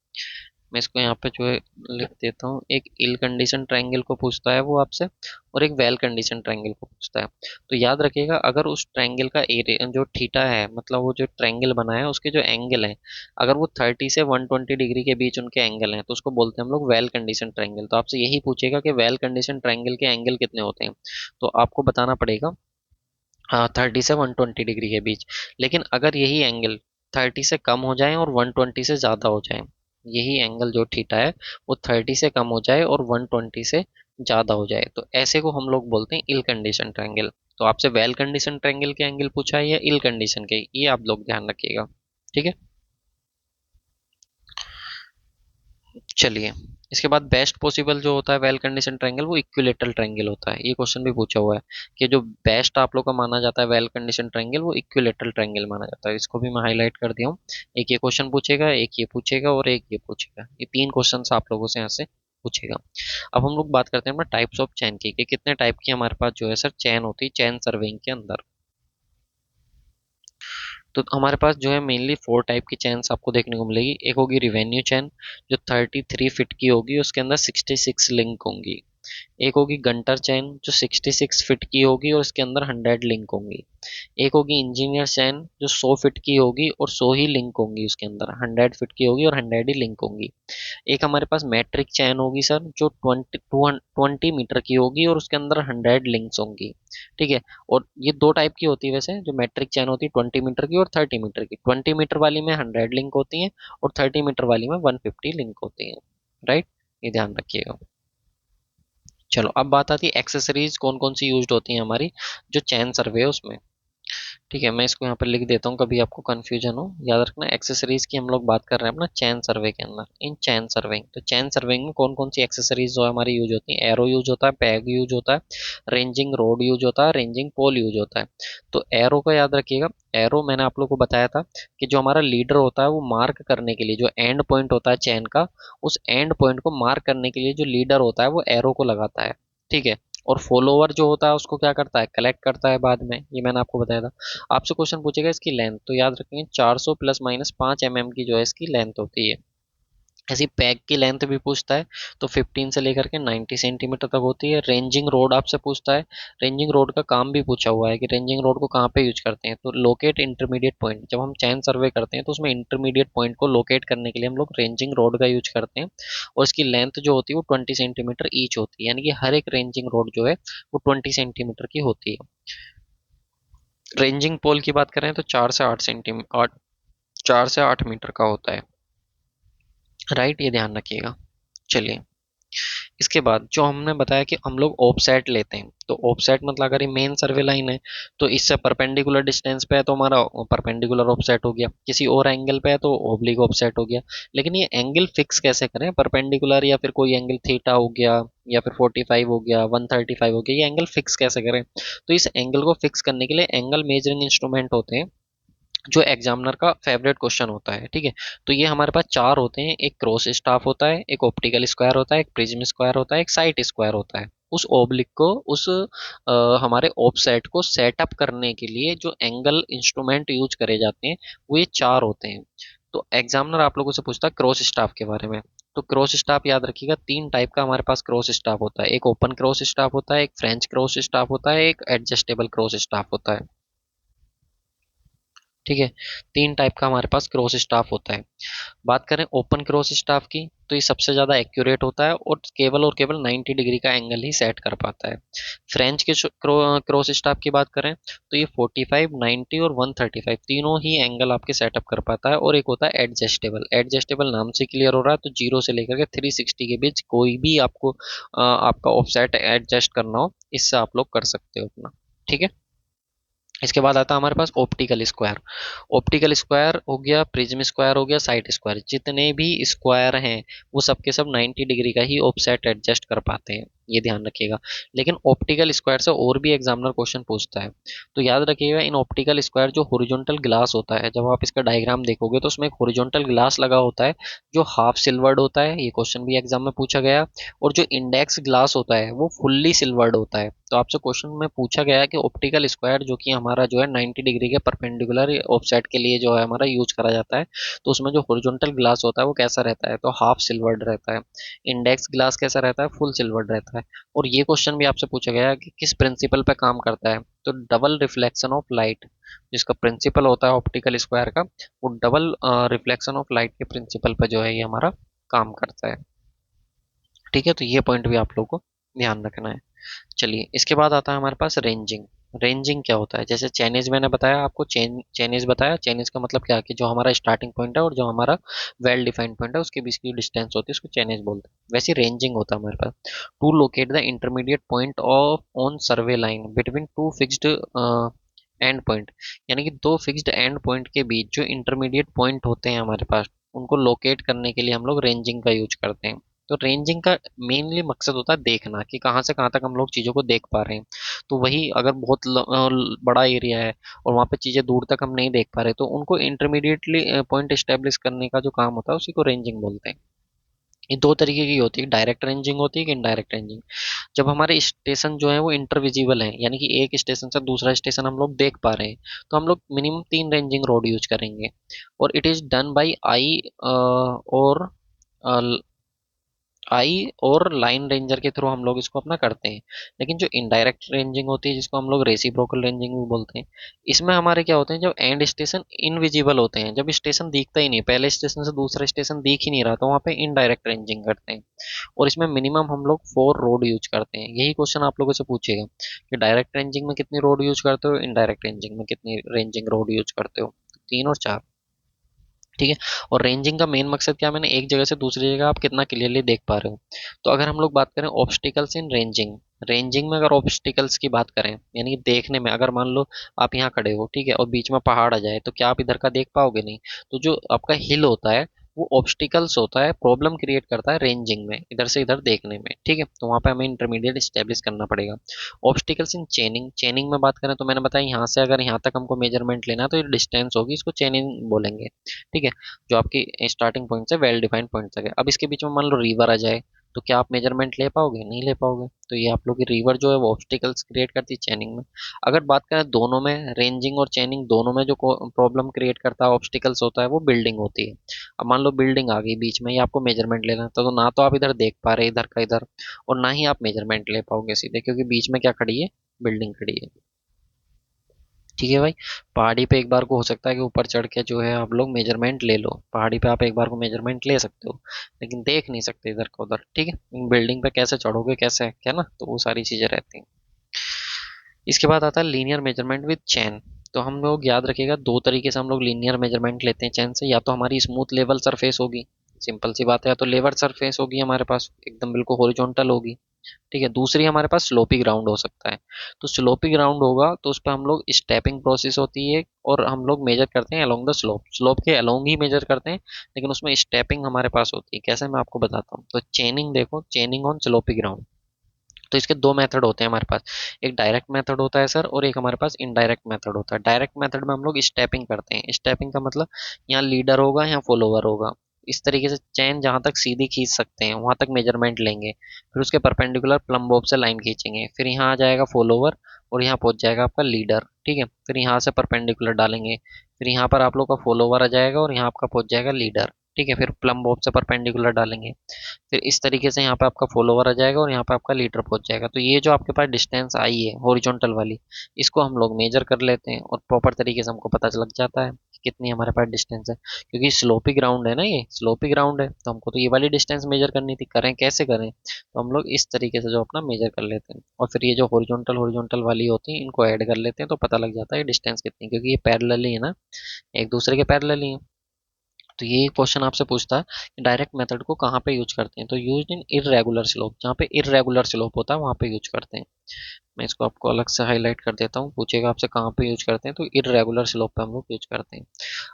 मैं इसको यहाँ पे जो है लिख देता हूँ, एक इल कंडीशन ट्रायंगल को पूछता है वो आपसे, और एक वेल कंडीशन ट्रायंगल को पूछता है। तो याद रखिएगा, अगर उस ट्रायंगल का एरिया जो थीटा है, मतलब वो जो ट्रायंगल बना है उसके जो एंगल है, अगर वो 30 से 120 डिग्री के बीच उनके एंगल हैं तो उसको बोलते हैं हम लोग वेल कंडीशन ट्रायंगल। तो आपसे यही पूछेगा कि वेल कंडीशन ट्रायंगल के एंगल कितने होते हैं, तो आपको बताना पड़ेगा हाँ 30 से 120 डिग्री के बीच। लेकिन अगर यही एंगल 30 से कम हो जाए और 120 से ज़्यादा हो जाए, यही एंगल जो थीटा है वो 30 से कम हो जाए और 120 से ज़्यादा हो जाए, तो ऐसे को हम लोग बोलते हैं इल कंडीशन ट्रायंगल। तो आपसे वेल कंडीशन ट्रायंगल के एंगल पूछा है या इल कंडीशन के, ये आप लोग ध्यान रखिएगा। ठीक है, चलिए। इसके बाद बेस्ट पॉसिबल जो होता है वेल कंडीशन ट्रायंगल, वो इक्विलेटरल ट्रायंगल होता है। ये क्वेश्चन भी पूछा हुआ है कि जो बेस्ट आप लोग का माना जाता है वेल कंडीशन ट्रायंगल, वो इक्विलेटरल ट्रायंगल माना जाता है। इसको भी मैं हाईलाइट कर दिया हूँ। एक ये क्वेश्चन पूछेगा, एक ये पूछेगा और एक ये पूछेगा, ये तीन क्वेश्चन आप लोगों से यहाँ से पूछेगा। अब हम लोग बात करते हैं अपना टाइप्स ऑफ चैन की, कि कितने टाइप की हमारे पास जो है सर चैन होती है चैन सर्वेइंग के अंदर। तो हमारे पास जो है मेनली 4 टाइप की चैन्स आपको देखने को मिलेगी। एक होगी रिवेन्यू चैन, जो 33 फीट की होगी, उसके अंदर 66 लिंक होंगी। एक होगी गंटर चैन, जो 66 फीट की होगी और इसके अंदर 100 लिंक होंगी। एक होगी इंजीनियर चैन, जो 100 फीट की होगी और 100 ही लिंक होंगी, उसके अंदर 100 फीट की होगी और 100 ही लिंक होंगी। एक हमारे पास मैट्रिक चैन होगी सर, जो 20 मीटर की होगी और उसके अंदर 100 लिंक्स होंगी। ठीक है, और ये दो टाइप की होती है वैसे, जो मैट्रिक चैन होती है 20 मीटर की और 30 मीटर की। 20 मीटर वाली में 100 लिंक होती हैं और 30 मीटर वाली में 150 लिंक होती हैं। राइट, ये ध्यान रखिएगा। चलो, अब बात आती है एक्सेसरीज कौन कौन सी यूज होती हैं हमारी जो चैन सर्वे है उसमें। ठीक है, मैं इसको यहाँ पर लिख देता हूँ, कभी आपको कंफ्यूजन हो याद रखना। एक्सेसरीज की हम लोग बात कर रहे हैं अपना चैन सर्वे के अंदर। इन चैन सर्वेइंग, तो चैन सर्वेइंग में कौन कौन सी एक्सेसरीज जो हमारी यूज होती है, एरो यूज होता है, पैग यूज होता है, रेंजिंग रोड यूज होता है, रेंजिंग पोल यूज होता है। तो एरो का याद रखिएगा, एरो मैंने आप लोग को बताया था कि जो हमारा लीडर होता है वो मार्क करने के लिए, जो एंड पॉइंट होता है चैन का, उस एंड पॉइंट को मार्क करने के लिए जो लीडर होता है वो एरो को लगाता है। ठीक है, और फॉलोवर जो होता है उसको क्या करता है, कलेक्ट करता है बाद में, ये मैंने आपको बताया था। आपसे क्वेश्चन पूछेगा इसकी लेंथ, तो याद रखेंगे 400 प्लस माइनस 5 mm की जो है इसकी लेंथ होती है। ऐसी पैक की लेंथ भी पूछता है, तो 15 से लेकर के 90 सेंटीमीटर तक होती है। रेंजिंग रोड आपसे पूछता है, रेंजिंग रोड का काम भी पूछा हुआ है कि रेंजिंग रोड को कहाँ पे यूज करते हैं, तो लोकेट इंटरमीडिएट पॉइंट। जब हम चैन सर्वे करते हैं तो उसमें इंटरमीडिएट पॉइंट को लोकेट करने के लिए हम लोग रेंजिंग रोड का यूज करते हैं, और इसकी लेंथ जो होती है वो 20 सेंटीमीटर ईच होती है, यानी कि हर एक रेंजिंग रोड जो है वो 20 सेंटीमीटर की होती है। रेंजिंग पोल की बात करें तो 4 से 8 मीटर का होता है। राइट, ये ध्यान रखिएगा। चलिए, इसके बाद जो हमने बताया कि हम लोग ऑफसेट लेते हैं, तो ऑफसेट मतलब अगर ये मेन सर्वे लाइन है तो इससे परपेंडिकुलर डिस्टेंस पे है तो हमारा परपेंडिकुलर ऑफसेट हो गया, किसी और एंगल पे है तो ओब्लिक ऑफसेट हो गया। लेकिन ये एंगल फिक्स कैसे करें, परपेंडिकुलर या फिर कोई एंगल थीटा हो गया या फिर 45 हो गया, 135 हो गया, ये एंगल फिक्स कैसे करें। तो इस एंगल को फिक्स करने के लिए एंगल मेजरिंग इंस्ट्रूमेंट होते हैं, जो एग्जामिनर का फेवरेट क्वेश्चन होता है। ठीक है, तो ये हमारे पास चार होते हैं, एक क्रॉस स्टाफ होता है, एक ऑप्टिकल स्क्वायर होता है, एक प्रिज्म स्क्वायर होता है, एक साइट स्क्वायर होता है। उस ओब्लिक को हमारे ऑफसेट को सेटअप करने के लिए जो एंगल इंस्ट्रूमेंट यूज करे जाते हैं वो ये चार होते हैं। तो एग्जामिनर आप लोगों से पूछता है क्रॉस स्टाफ के बारे में। तो क्रॉस स्टाफ याद रखिएगा, तीन टाइप का हमारे पास क्रॉस स्टाफ होता है। एक ओपन क्रॉस स्टाफ होता है, एक फ्रेंच क्रॉस स्टाफ होता है, एक एडजस्टेबल क्रॉस स्टाफ होता है। ठीक है, तीन टाइप का हमारे पास क्रॉस स्टाफ होता है। बात करें ओपन क्रॉस स्टाफ की, तो ये सबसे ज़्यादा एक्यूरेट होता है और केवल 90 डिग्री का एंगल ही सेट कर पाता है। फ्रेंच के क्रॉस स्टाफ की बात करें तो ये 45, 90 और 135 तीनों ही एंगल आपके सेटअप कर पाता है। और एक होता है एडजस्टेबल। एडजस्टेबल नाम से क्लियर हो रहा है, तो जीरो से लेकर के 360 के बीच कोई भी आपको आपका ऑफसेट एडजस्ट करना हो, इससे आप लोग कर सकते हो अपना। ठीक है, इसके बाद आता है हमारे पास ऑप्टिकल स्क्वायर। ऑप्टिकल स्क्वायर हो गया, प्रिज्म स्क्वायर हो गया, साइड स्क्वायर, जितने भी स्क्वायर हैं वो सबके सब 90 डिग्री का ही ऑफसेट एडजस्ट कर पाते हैं, ये ध्यान रखिएगा। लेकिन ऑप्टिकल स्क्वायर से और भी एग्जामिनर क्वेश्चन पूछता है। तो याद रखिएगा, इन ऑप्टिकल स्क्वायर जो हॉरिजॉन्टल ग्लास होता है, जब आप इसका डायग्राम देखोगे तो उसमें एक हॉरिजॉन्टल ग्लास लगा होता है जो हाफ सिल्वर्ड होता है, ये क्वेश्चन भी एग्जाम में पूछा गया। और जो इंडेक्स ग्लास होता है वो फुल्ली सिल्वर्ड होता है। तो आपसे क्वेश्चन में पूछा गया है कि ऑप्टिकल स्क्वायर जो कि हमारा जो है 90 डिग्री के परपेंडिकुलर ऑफसेट के लिए जो है हमारा यूज करा जाता है, तो उसमें जो हॉरिजॉन्टल ग्लास होता है वो कैसा रहता है, तो हाफ सिल्वर्ड रहता है। इंडेक्स ग्लास कैसा रहता है, फुल सिल्वर्ड रहता है। और ये क्वेश्चन भी आपसे पूछा गया है कि किस प्रिंसिपल पे काम करता है, तो डबल रिफ्लेक्शन ऑफ लाइट, जिसका प्रिंसिपल होता है ऑप्टिकल स्क्वायर का, वो डबल रिफ्लेक्शन ऑफ लाइट के प्रिंसिपल पे जो है ये हमारा काम करता है। ठीक है, तो ये पॉइंट भी आप लोगों को ध्यान रखना है। चलिए, इसके बाद आता है हमारे पास रेंजिंग। रेंजिंग क्या होता है, जैसे चाइनीज मैंने बताया आपको, चाइनीज बताया, चाइनीज का मतलब क्या है कि जो हमारा स्टार्टिंग पॉइंट है और जो हमारा वेल डिफाइंड पॉइंट है उसके बीच की डिस्टेंस होती है, उसको चाइनीज बोलते हैं। वैसे रेंजिंग होता है हमारे पास, to locate the intermediate point of on survey line between two fixed end point, यानी कि दो फिक्स्ड एंड पॉइंट के बीच जो इंटरमीडिएट पॉइंट होते हैं हमारे पास, उनको लोकेट करने के लिए हम लोग रेंजिंग का यूज करते हैं। तो रेंजिंग का मेनली मकसद होता है देखना कि कहाँ से कहाँ तक हम लोग चीज़ों को देख पा रहे हैं। तो वही अगर बहुत बड़ा एरिया है और वहाँ पे चीज़ें दूर तक हम नहीं देख पा रहे, तो उनको इंटरमीडिएटली पॉइंट एस्टेब्लिश करने का जो काम होता है उसी को रेंजिंग बोलते हैं। ये दो तरीके की होती है, डायरेक्ट रेंजिंग होती है कि इनडायरेक्ट रेंजिंग। जब हमारे स्टेशन जो है वो इंटरविजिबल है, यानी कि एक स्टेशन से दूसरा स्टेशन हम लोग देख पा रहे हैं, तो हम लोग मिनिमम 3 रेंजिंग रोड यूज करेंगे। और it is done by I और आई और लाइन रेंजर के थ्रू हम लोग इसको अपना करते हैं। लेकिन जो इनडायरेक्ट रेंजिंग होती है, जिसको हम लोग रेसिप्रोकल रेंजिंग भी बोलते हैं, इसमें हमारे क्या होते हैं, जब एंड स्टेशन इनविजिबल होते हैं, जब स्टेशन दिखता ही नहीं, पहले स्टेशन से दूसरा स्टेशन दिख ही नहीं रहा, तो वहाँ पे इनडायरेक्ट रेंजिंग करते हैं। और इसमें मिनिमम हम लोग 4 रोड यूज करते हैं। यही क्वेश्चन आप लोगों से पूछेगा कि डायरेक्ट रेंजिंग में कितनी रोड यूज करते हो, इनडायरेक्ट रेंजिंग में कितनी रेंजिंग रोड यूज करते हो, 3 और 4। ठीक है, और रेंजिंग का मेन मकसद क्या है, मैंने एक जगह से दूसरी जगह आप कितना क्लियरली देख पा रहे हो। तो अगर हम लोग बात करें ऑब्स्टिकल्स इन रेंजिंग, रेंजिंग में अगर ऑब्स्टिकल्स की बात करें, यानी कि देखने में, अगर मान लो आप यहाँ खड़े हो, ठीक है, और बीच में पहाड़ आ जाए, तो क्या आप इधर का देख पाओगे? नहीं। तो जो आपका हिल होता है वो ऑब्स्टिकल्स होता है, प्रॉब्लम क्रिएट करता है रेंजिंग में, इधर से इधर देखने में। ठीक है, तो वहाँ पे हमें इंटरमीडिएट स्टेब्लिश करना पड़ेगा। ऑब्स्टिकल्स इन चेनिंग, चेनिंग में बात करें तो मैंने बताया यहाँ से अगर यहाँ तक हमको मेजरमेंट लेना है तो ये डिस्टेंस होगी, इसको चेनिंग बोलेंगे। ठीक है, जो आपकी स्टार्टिंग पॉइंट से वेल डिफाइंड पॉइंट तक है। अब इसके बीच में मान लो रिवर आ जाए, तो क्या आप मेजरमेंट ले पाओगे? नहीं ले पाओगे। तो ये आप लोग की रिवर जो है वो ऑब्स्टिकल्स क्रिएट करती है चैनिंग में। अगर बात करें दोनों में, रेंजिंग और चैनिंग दोनों में जो प्रॉब्लम क्रिएट करता है, ऑब्स्टिकल्स होता है, वो बिल्डिंग होती है। अब मान लो बिल्डिंग आ गई बीच में, ये आपको मेजरमेंट लेना है, तो ना तो आप इधर देख पा रहे इधर का इधर, और ना ही आप मेजरमेंट ले पाओगे सीधे, क्योंकि बीच में क्या खड़ी है, बिल्डिंग खड़ी है। ठीक है भाई, पहाड़ी पे एक बार को हो सकता है कि ऊपर चढ़ के जो है आप लोग मेजरमेंट ले लो, पहाड़ी पे आप एक बार को मेजरमेंट ले सकते हो, लेकिन देख नहीं सकते इधर का उधर। ठीक है, बिल्डिंग पे कैसे चढ़ोगे, कैसे, क्या ना, तो वो सारी चीजें रहती हैं। इसके बाद आता है लीनियर मेजरमेंट विद चैन। तो हम लोग याद रखिएगा, दो तरीके से हम लोग लीनियर मेजरमेंट लेते हैं चैन से। या तो हमारी स्मूथ लेवल सरफेस होगी, सिंपल सी बात है, या तो लेवल सरफेस होगी हमारे पास, एकदम बिल्कुल हॉरिजॉन्टल होगी। ठीक है, दूसरी हमारे पास स्लोपी ग्राउंड हो सकता है। तो स्लोपी ग्राउंड होगा तो उस पर हम लोग स्टेपिंग प्रोसेस होती है, और हम लोग मेजर करते हैं अलोंग द स्लोप, स्लोप के अलोंग ही मेजर करते हैं, लेकिन उसमें स्टेपिंग हमारे पास होती है। कैसे, मैं आपको बताता हूँ। तो चेनिंग देखो, चेनिंग ऑन स्लोपी ग्राउंड, तो इसके दो मेथड होते हैं हमारे पास। एक डायरेक्ट मेथड होता है सर, और एक हमारे पास इनडायरेक्ट मेथड होता है। डायरेक्ट मेथड में हम लोग स्टेपिंग करते हैं। स्टेपिंग का मतलब यहाँ लीडर होगा, यहाँ फॉलोवर होगा, इस तरीके से चैन जहां तक सीधी खींच सकते हैं वहां तक मेजरमेंट लेंगे, फिर उसके परपेंडिकुलर प्लम बॉब से लाइन खींचेंगे, फिर यहाँ आ जाएगा फॉलोवर और यहाँ पहुंच जाएगा आपका लीडर। ठीक है, फिर यहाँ से परपेंडिकुलर डालेंगे, फिर यहाँ पर आप लोग का फॉलोवर आ जाएगा और यहाँ आपका पहुंच जाएगा लीडर। ठीक है, फिर प्लम बॉब से परपेंडिकुलर डालेंगे, फिर इस तरीके से यहाँ पे आपका फॉलोवर आ जाएगा और यहाँ पे आपका लीटर पहुंच जाएगा। तो ये जो आपके पास डिस्टेंस आई है हॉरिजॉन्टल वाली, इसको हम लोग मेजर कर लेते हैं और प्रॉपर तरीके से हमको पता लग जाता है कि कितनी हमारे पास डिस्टेंस है। क्योंकि स्लोपी ग्राउंड है ना, ये स्लोपी ग्राउंड है, तो हमको तो ये वाली डिस्टेंस मेजर करनी थी। करें कैसे करें, तो हम लोग इस तरीके से जो अपना मेजर कर लेते हैं और फिर ये जो हॉरिजॉन्टल हॉरिजॉन्टल वाली होती है इनको ऐड कर लेते हैं, तो पता लग जाता है डिस्टेंस कितनी, क्योंकि ये पैरेलल ही है ना, एक दूसरे के पैरेलल ही है। तो ये क्वेश्चन आपसे पूछता है कि डायरेक्ट मेथड को कहाँ पे यूज करते हैं, तो यूज इन इरेगुलर स्लोप, जहाँ पे इरेगुलर स्लोप होता है वहाँ पे यूज करते हैं। मैं इसको आपको अलग से हाईलाइट कर देता हूँ, पूछेगा आपसे कहाँ पे यूज करते हैं, तो इरेगुलर स्लोप पे हम लोग यूज करते हैं।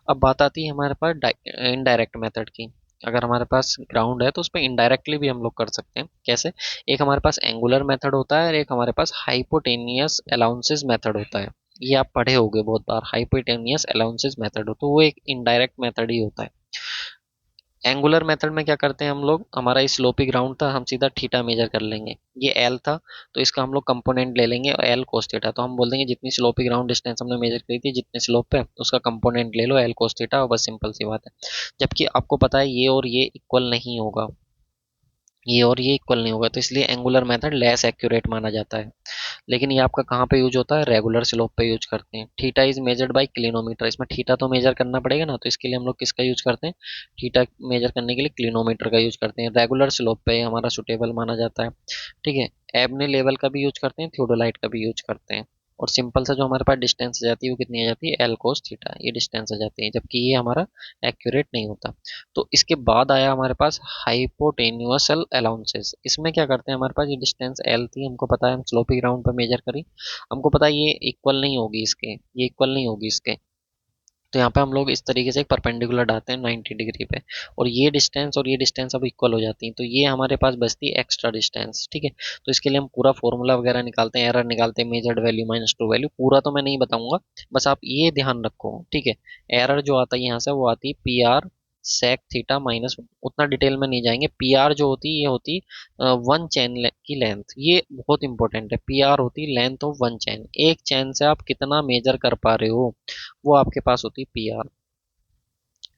अब बात आती है हमारे पास इनडायरेक्ट मेथड की। अगर हमारे पास ग्राउंड है तो उस पर इनडायरेक्टली भी हम लोग कर सकते हैं। कैसे, एक हमारे पास एंगुलर मेथड होता है और एक हमारे पास हाइपोटेनियस अलाउंसेस मेथड होता है। ये आप पढ़े होंगे बहुत बार, हाइपोटेनियस अलाउंसेस मेथड हो, तो वो एक इनडायरेक्ट मेथड ही होता है। एंगुलर मेथड में क्या करते हैं हम लोग, हमारा स्लोपी ग्राउंड था, हम सीधा थीटा मेजर कर लेंगे। ये एल था तो इसका हम लोग कंपोनेंट ले लेंगे और एल कोस थीटा, तो हम बोल देंगे जितनी स्लोपी ग्राउंड डिस्टेंस हमने मेजर करी थी जितने स्लोप पे, उसका कंपोनेंट ले लो एल कोस थीटा, और बस सिंपल सी बात है। जबकि आपको पता है ये और ये इक्वल नहीं होगा, ये और ये इक्वल नहीं होगा, तो इसलिए एंगुलर मेथड लेस एक्यूरेट माना जाता है। लेकिन ये आपका कहाँ पे यूज होता है, रेगुलर स्लोप पे यूज करते हैं। Theta is measured by clinometer, इसमें थीटा तो मेजर करना पड़ेगा ना, तो इसके लिए हम लोग किसका यूज करते हैं, थीटा मेजर करने के लिए क्लिनोमीटर का यूज करते हैं। रेगुलर स्लोप पे हमारा सुटेबल माना जाता है। ठीक है, एबने लेवल का भी यूज करते हैं, थियोडोलाइट का भी यूज करते हैं। और सिंपल सा जो हमारे पास डिस्टेंस आ जाती है वो कितनी आ जाती है, एल कोस थीटा, ये डिस्टेंस आ जाती है, जबकि ये हमारा एक्यूरेट नहीं होता। तो इसके बाद आया हमारे पास हाइपोटेन्यूअसल अलाउंसेस। इसमें क्या करते हैं, हमारे पास ये डिस्टेंस एल थी, हमको पता है हम स्लोपी ग्राउंड पर मेजर करी, हमको पता है ये इक्वल नहीं होगी इसके, ये इक्वल नहीं होगी इसके, तो यहाँ पे हम लोग इस तरीके से एक परपेंडिकुलर डालते हैं 90 डिग्री पे, और ये डिस्टेंस अब इक्वल हो जाती है, तो ये हमारे पास बचती है एक्स्ट्रा डिस्टेंस। ठीक है, तो इसके लिए हम पूरा फॉर्मूला वगैरह निकालते हैं, एरर निकालते हैं, measured value minus true value, पूरा तो मैं नहीं बताऊंगा, बस आप ये ध्यान रखो। ठीक है, एरर जो आता है यहाँ से वो आती है P R sec theta minus, उतना डिटेल में नहीं जाएंगे। पी आर जो होती है ये होती वन चैन की लेंथ, ये बहुत इंपॉर्टेंट है। पी आर होती लेंथ ऑफ वन चैन, एक चैन से आप कितना मेजर कर पा रहे हो वो आपके पास होती है पी आर।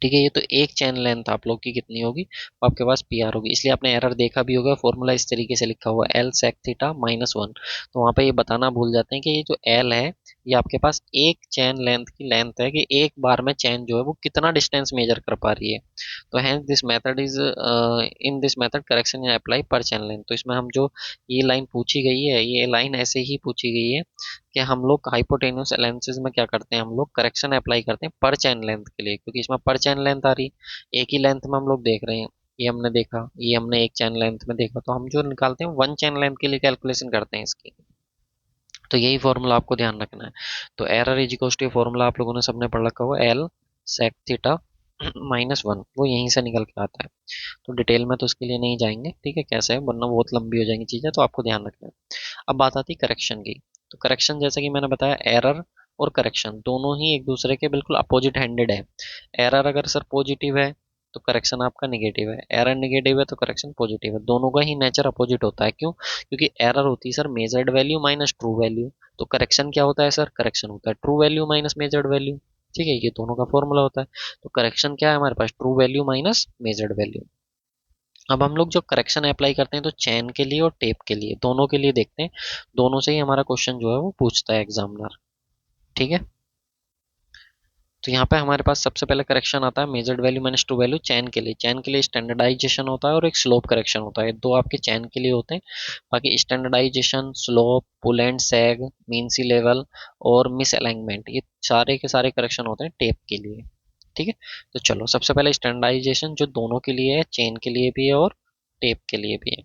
ठीक है, ये तो एक चैन लेंथ आप लोग की कितनी होगी, वो आपके पास पी आर होगी। इसलिए आपने एरर देखा भी होगा, फॉर्मूला इस तरीके से लिखा हुआ L sec theta minus one, तो वहाँ पे ये बताना भूल जाते हैं कि ये जो एल है ये आपके पास एक चैन लेंथ की लेंथ है, कि एक बार में चैन जो है वो कितना डिस्टेंस मेजर कर पा रही है। तो hence this method is, in this method correction is apply पर चैन लेंथ। तो इसमें हम जो ये लाइन पूछी गई है, ये लाइन ऐसे ही पूछी गई है कि हम लोग हाइपोटेन्यूस एनालिसिस में क्या करते हैं, हम लोग करेक्शन अप्लाई करते हैं पर चैन लेंथ के लिए, क्योंकि इसमें पर चैन लेंथ आ रही, एक ही लेंथ में हम लोग देख रहे हैं। ये हमने देखा, ये हमने एक चैन लेंथ में देखा, तो हम जो निकालते हैं वन चैन लेंथ के लिए कैलकुलेशन करते हैं इसकी। तो यही फॉर्मूला आपको ध्यान रखना है। तो error is equal to formula आप लोगों ने सबने पढ़ रखा हुआ, L sec theta minus one, वो यहीं से निकल के आता है। तो डिटेल में तो इसके लिए नहीं जाएंगे, ठीक है, कैसे है, वरना बहुत लंबी हो जाएंगी चीज़ें, तो आपको ध्यान रखना है। अब बात आती है करेक्शन की। तो करेक्शन जैसे कि मैंने बताया, एरर और करेक्शन दोनों ही एक दूसरे के बिल्कुल अपोजिट हैंडेड है। एरर अगर सर पॉजिटिव है तो करेक्शन आपका निगेटिव है, एरर निगेटिव है तो करेक्शन पॉजिटिव है, दोनों का ही नेचर अपोजिट होता है। क्यों, क्योंकि एरर होती है sir measured value minus true value, तो करेक्शन क्या होता है सर, करेक्शन होता है true value minus measured value. ठीक है, ये दोनों का फॉर्मूला होता है। तो करेक्शन क्या है हमारे पास, true value minus measured value. अब हम लोग जो करेक्शन अप्लाई करते हैं तो चैन के लिए और टेप के लिए, दोनों के लिए देखते हैं, दोनों से ही हमारा क्वेश्चन जो है वो पूछता है एग्जामिनर। ठीक है, तो यहाँ पे हमारे पास सबसे पहले करेक्शन आता है measured value minus true value chain के लिए। चैन के लिए स्टैंडर्डाइजेशन होता है और एक स्लोप करेक्शन होता है, दो आपके चैन के लिए होते हैं। बाकी standardisation, slope, pull and sag, mean sea level और मिस अलाइनमेंट, ये सारे के सारे करेक्शन होते हैं टेप के लिए। ठीक है, तो चलो सबसे पहले स्टैंडर्डाइजेशन जो दोनों के लिए है, चेन के लिए भी है और टेप के लिए भी है।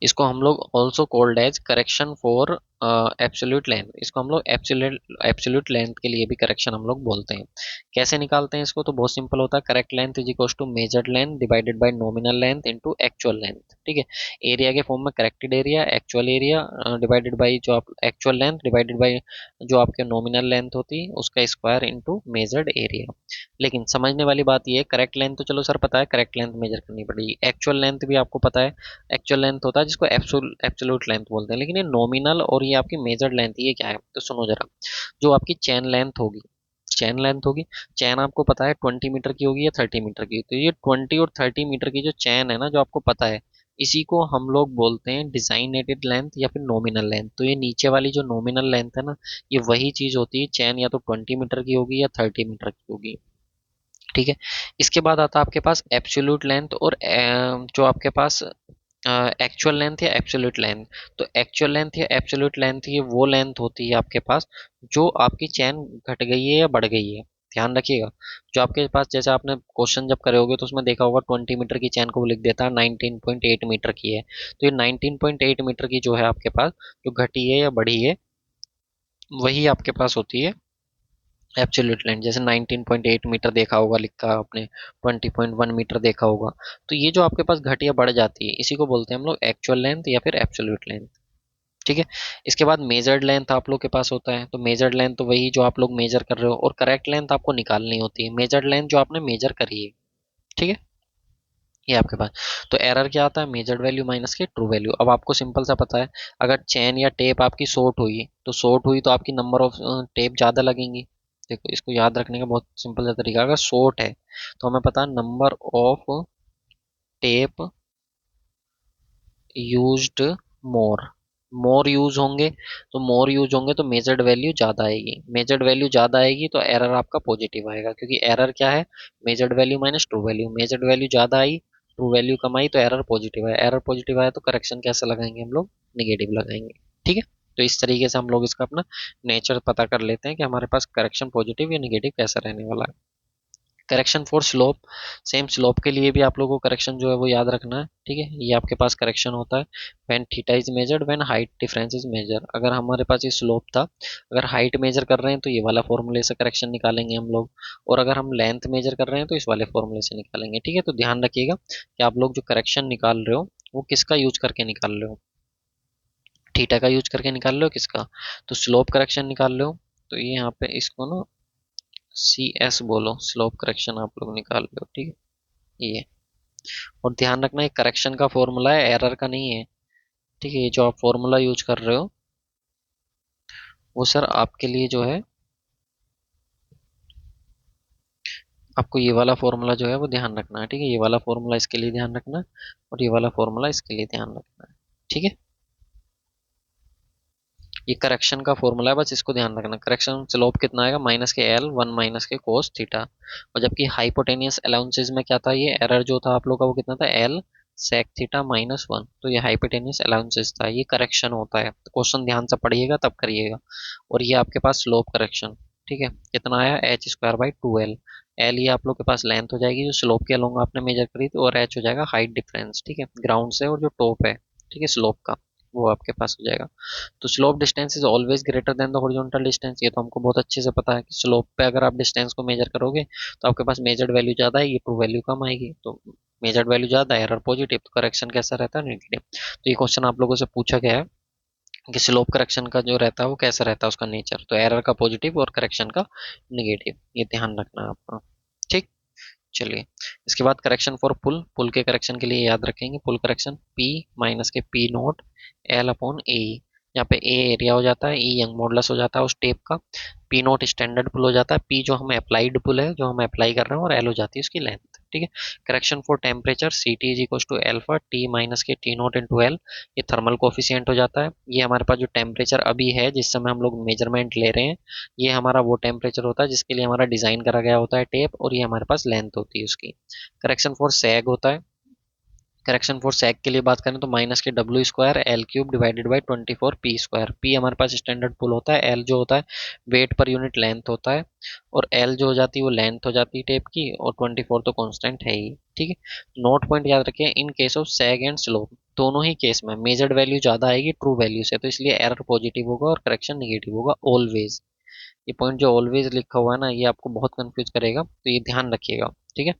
इसको हम लोग also called as correction for absolute length, इसको हम लोग एब्सोल्यूट लेंथ के लिए भी करेक्शन हम लोग बोलते हैं। कैसे निकालते हैं इसको, तो बहुत सिंपल होता है, correct length is equal to measured length divided by nominal length into actual length. ठीक है, एरिया के फॉर्म में corrected area actual area divided by जो आप एक्चुअल लेंथ डिवाइडेड बाय जो आपके नॉमिनल लेंथ होती है उसका स्क्वायर इनटू मेजर्ड एरिया। लेकिन समझने वाली बात ये है, करेक्ट लेंथ तो चलो सर पता है, करेक्ट लेंथ मेजर करनी पड़ेगी, एक्चुअल लेंथ भी आपको पता है, एक्चुअल लेंथ होता है जिसको एब्सोल्यूट लेंथ बोलते हैं। लेकिन ये नॉमिनल और ये आपकी मेजर्ड लेंथ ये क्या है, तो सुनो जरा। जो आपकी चैन लेंथ होगी, चैन लेंथ होगी, चैन आपको पता है 20 मीटर की होगी या 30 मीटर की, तो ये 20 और 30 मीटर की जो चैन है ना, जो आपको पता है, इसी को हम लोग बोलते हैं डिजाइनेटेड लेंथ या फिर नॉमिनल लेंथ। तो ये नीचे वाली जो नॉमिनल लेंथ है ना, ये वही चीज होती है, चैन या तो 20 मीटर की होगी या 30 मीटर की होगी। ठीक है, इसके बाद आता है आपके पास एब्सोल्यूट लेंथ और जो आपके पास एक्चुअल लेंथ या एब्सोल्यूट लेंथ। तो एक्चुअल लेंथ या एब्सोल्यूट लेंथ ये वो लेंथ होती है आपके पास जो आपकी चैन घट गई है या बढ़ गई है। ध्यान रखिएगा, जो आपके पास, जैसे आपने क्वेश्चन जब करे होगे तो उसमें देखा होगा 20 मीटर की चैन को वो लिख देता है 19.8 मीटर की है, तो ये 19.8 मीटर की जो है आपके पास, जो घटी है या बढ़ी है, वही आपके पास होती है एब्सोल्यूट लेंथ। जैसे 19.8 मीटर देखा होगा लिखा आपने, 20.1 मीटर देखा होगा, तो ये जो आपके पास घटिया बढ़ जाती है इसी को बोलते हैं हम लोग एक्चुअल लेंथ या फिर एब्सोल्यूट लेंथ। ठीक है, इसके बाद मेजर्ड लेंथ आप लोग के पास होता है, तो मेजर्ड लेंथ तो वही जो आप लोग मेजर कर रहे हो, और करेक्ट लेंथ आपको निकालनी होती है, मेजर्ड लेंथ जो आपने मेजर करी है। ठीक है, ये आपके पास, तो एरर क्या आता है, मेजर्ड वैल्यू माइनस के ट्रू वैल्यू। अब आपको सिंपल सा पता है, अगर चेन या टेप आपकी शॉर्ट हुई तो आपकी नंबर ऑफ टेप ज़्यादा लगेंगी। देखो इसको याद रखने का बहुत सिंपल सा तरीका, अगर शॉर्ट है तो हमें पता है number of tape used more, more use होंगे, तो मोर यूज होंगे तो मेजर्ड वैल्यू ज़्यादा आएगी, मेजर्ड वैल्यू ज़्यादा आएगी तो एरर आपका पॉजिटिव आएगा, क्योंकि एरर क्या है, measured value minus true value, measured value ज़्यादा आई, ट्रू वैल्यू कम आई, तो एरर पॉजिटिव है, एरर पॉजिटिव आया तो करेक्शन कैसे लगाएंगे हम लोग, निगेटिव लगाएंगे। ठीक है, तो इस तरीके से हम लोग इसका अपना नेचर पता कर लेते हैं कि हमारे पास करेक्शन पॉजिटिव या निगेटिव कैसा रहने वाला है। Correction for slope, same slope के लिए भी आप लोगों को करेक्शन जो है वो याद रखना है। ठीक है, ये आपके पास करेक्शन होता है when theta is measured when height difference is measure. अगर हमारे पास ये स्लोप था, अगर हाइट मेजर कर रहे हैं तो ये वाला फॉर्मूले से करेक्शन निकालेंगे हम लोग, और अगर हम लेंथ मेजर कर रहे हैं तो इस वाले फॉर्मूले से निकालेंगे। ठीक है, तो ध्यान रखिएगा कि आप लोग जो करेक्शन निकाल रहे हो वो किसका यूज करके निकाल रहे हो, थीटा का यूज करके निकाल रहे हो किसका, तो स्लोप करेक्शन निकाल रहे हो, तो ये यहाँ पे इसको ना सी एस बोलो, स्लोप करेक्शन आप लोग निकाल रहे हो। ठीक है, ये, और ध्यान रखना ये करेक्शन का फॉर्मूला है, एरर का नहीं है। ठीक है, ये जो आप फॉर्मूला यूज कर रहे हो वो सर आपके लिए जो है, आपको ये वाला फॉर्मूला जो है वो ध्यान रखना है। ठीक है, ये वाला फॉर्मूला इसके लिए ध्यान रखना है, और ये वाला फॉर्मूला इसके लिए ध्यान रखना है। ठीक है, ये करेक्शन का फॉर्मूला है, बस इसको ध्यान रखना। करेक्शन स्लोप कितना आएगा, माइनस के एल वन माइनस के कोस थीटा, और जबकि हाइपोटेनियस अलाउंसेस में क्या था, ये एरर जो था आप लोग का वो कितना था, L sec theta minus one, तो ये हाइपोटेनियस अलाउंसेस था, ये करेक्शन होता है। तो क्वेश्चन ध्यान से पढ़िएगा तब करिएगा। और ये आपके पास स्लोप करेक्शन, ठीक है, कितना आया, H square by two L, L ये आप लोग के पास लेंथ हो जाएगी जो स्लोप के अलोंग आपने मेजर करी थी, और एच हो जाएगा हाइट डिफरेंस, ठीक है, ग्राउंड से और जो टॉप है, ठीक है, स्लोप का, वो आपके पास हो जाएगा। तो slope distance is always greater than the horizontal distance, ये तो हमको बहुत अच्छे से पता है कि स्लोप पे अगर आप डिस्टेंस को मेजर करोगे तो आपके पास मेजर्ड वैल्यू ज़्यादा आएगी, ट्रू वैल्यू कम आएगी, तो मेजर्ड वैल्यू ज़्यादा है, एरर पॉजिटिव, तो करेक्शन कैसा रहता है, नेगेटिव। तो ये क्वेश्चन आप लोगों से पूछा गया है कि स्लोप करेक्शन का जो रहता है वो कैसा रहता है उसका नेचर, तो एरर का पॉजिटिव और करेक्शन का नेगेटिव, ये ध्यान रखना है आपका। ठीक, चलिए, इसके बाद करेक्शन फॉर पुल, पुल के करेक्शन के लिए याद रखेंगे, पुल करेक्शन पी माइनस के पी नोट एल अपॉन ए, यहाँ पे ए एरिया हो जाता है, ई यंग मॉडुलस हो जाता है उस टेप का, पी नोट स्टैंडर्ड पुल हो जाता है, पी जो हमें अप्लाइड पुल है जो हम अप्लाई कर रहे हैं, और एल हो जाती है उसकी लेंथ। ठीक है, correction for temperature C T is equal to alpha T minus के टी नोट इंटू एल, ये थर्मल कोफिशियंट हो जाता है, ये हमारे पास जो टेम्परेचर अभी है जिस समय हम लोग मेजरमेंट ले रहे हैं, ये हमारा वो टेम्परेचर होता है जिसके लिए हमारा डिजाइन करा गया होता है टेप, और ये हमारे पास लेंथ होती है उसकी। करेक्शन फॉर सैग होता है, करेक्शन फॉर सेक के लिए बात करें तो माइनस के W square L cube divided by 24 P square. P हमारे पास स्टैंडर्ड पुल होता है, एल जो होता है वेट पर यूनिट लेंथ होता है, और एल जो हो जाती है वो लेंथ हो जाती है टेप की, और 24 तो कांस्टेंट है ही। ठीक है, नोट पॉइंट याद रखिए, in case of sag and slope दोनों ही केस में मेजर्ड वैल्यू ज्यादा आएगी ट्रू वैल्यू से, तो इसलिए एरर पॉजिटिव होगा और करेक्शन निगेटिव होगा ऑलवेज। ये पॉइंट जो ऑलवेज लिखा हुआ है ना, ये आपको बहुत कंफ्यूज करेगा, तो ये ध्यान रखिएगा। ठीक है,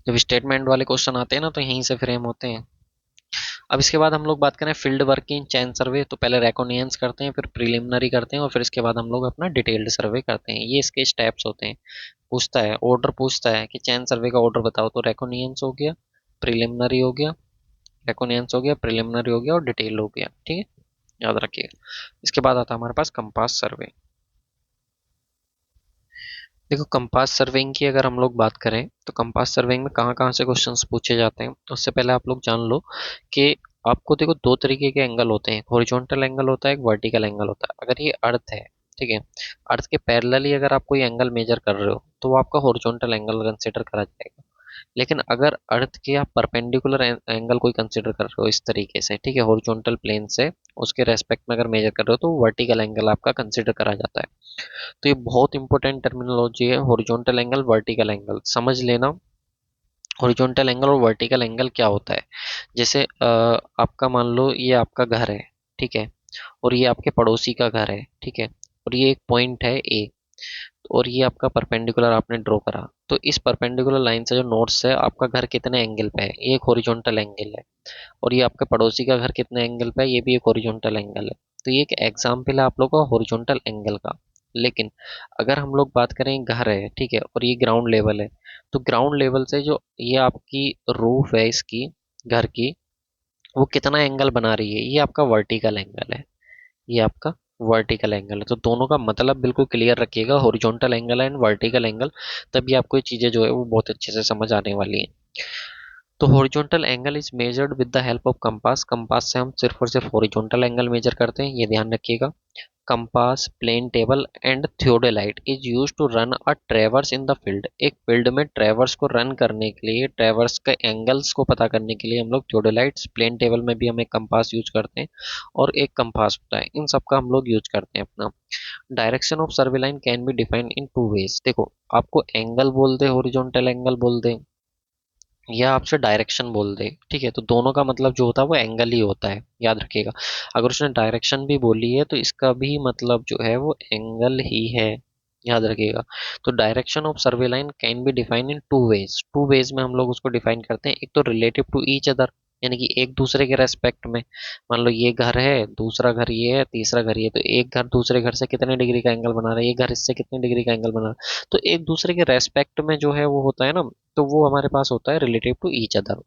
जब स्टेटमेंट वाले क्वेश्चन आते हैं ना, तो यहीं से फ्रेम होते हैं। अब इसके बाद हम लोग बात करें फील्ड वर्क इन चैन सर्वे, तो पहले रेकोनियंस करते हैं, फिर प्रिलिमिनरी करते हैं, और फिर इसके बाद हम लोग अपना डिटेल्ड सर्वे करते हैं। ये इसके स्टेप्स होते हैं। पूछता है ऑर्डर, पूछता है कि चैन सर्वे का ऑर्डर बताओ, तो रेकोनियंस हो गया, प्रिलिमिनरी हो गया, रेकोनियंस हो गया, प्रिलिमिनरी हो गया, और डिटेल हो गया। ठीक है, याद रखिएगा। इसके बाद आता है हमारे पास कंपास सर्वे। देखो, कंपास सर्वेइंग की अगर हम लोग बात करें तो कंपास सर्वेइंग में कहाँ कहाँ से क्वेश्चंस पूछे जाते हैं, उससे पहले आप लोग जान लो कि आपको देखो दो तरीके के एंगल होते हैं, एक हॉरिजॉन्टल एंगल होता है, एक वर्टिकल एंगल होता है। अगर ये अर्थ है, ठीक है, अर्थ के पैरेलली अगर आप कोई एंगल मेजर कर रहे हो तो वो आपका हॉरिजॉन्टल एंगल कंसिडर करा जाएगा। लेकिन अगर अर्थ के आप परपेंडिकुलर एंगल कोई कंसिडर कर रहे हो इस तरीके से, ठीक है, हॉरिजॉन्टल प्लेन से उसके रेस्पेक्ट में अगर मेजर कर रहे हो, तो वर्टिकल एंगल आपका कंसिडर करा जाता है। तो ये बहुत इंपॉर्टेंट टर्मिनोलॉजी है, हॉरिजॉन्टल एंगल वर्टिकल एंगल समझ लेना। हॉरिजॉन्टल एंगल और वर्टिकल एंगल क्या होता है, जैसे आपका मान लो ये आपका घर है, ठीक है, और ये आपके पड़ोसी का घर है, ठीक है, और ये एक पॉइंट है ए, और ये आपका परपेंडिकुलर आपने ड्रॉ करा, तो इस परपेंडिकुलर लाइन से जो नोट्स है आपका घर कितने एंगल पे है, ये एक हॉरिजॉन्टल एंगल है, और ये आपके पड़ोसी का घर कितने एंगल पे है, ये भी एक हॉरिजॉन्टल एंगल है। तो ये एक एग्जाम्पल है आप लोगों का हॉरिजॉन्टल एंगल का। लेकिन अगर हम लोग बात करें घर है, ठीक है, और ये ग्राउंड लेवल है, तो ग्राउंड लेवल से जो ये आपकी रूफ है इसकी घर की, वो कितना एंगल बना रही है, ये आपका वर्टिकल एंगल है, ये आपका वर्टिकल एंगल है। तो दोनों का मतलब बिल्कुल क्लियर रखिएगा, horizontal angle and vertical angle, तभी आपको ये चीजें जो है वो बहुत अच्छे से समझ आने वाली हैं। तो horizontal angle is measured with the help of compass. Compass से हम सिर्फ और सिर्फ हॉरिजॉन्टल एंगल मेजर करते हैं, ये ध्यान रखिएगा। Compass, plane table and theodolite is used to run a traverse in the field. एक फील्ड में ट्रेवर्स को रन करने के लिए, ट्रेवर्स के एंगल्स को पता करने के लिए हम लोग थियोडेलाइट्स, प्लेन टेबल में भी हम एक कंपास यूज करते हैं, और एक कंपास होता है, इन सब का हम लोग यूज करते हैं अपना। Direction of survey line can be defined in two ways. देखो, आपको एंगल बोल दे, हॉरिजॉन्टल एंगल बोल दे, या आपसे डायरेक्शन बोल दे, ठीक है, तो दोनों का मतलब जो होता है वो एंगल ही होता है, याद रखिएगा। अगर उसने डायरेक्शन भी बोली है तो इसका भी मतलब जो है वो एंगल ही है, याद रखिएगा। तो direction of survey line can be define in two ways. Two ways में हम लोग उसको डिफाइन करते हैं, एक तो रिलेटिव टू ईच अदर, यानी कि एक दूसरे के रेस्पेक्ट में। मान लो ये घर है, दूसरा घर ये है, तीसरा घर ये, तो एक घर दूसरे घर से कितने डिग्री का एंगल बना रहा है, ये घर इससे कितने डिग्री का एंगल बना रहा है, तो एक दूसरे के रेस्पेक्ट में जो है वो होता है ना, तो वो हमारे पास होता है रिलेटिव टू ईच अदर।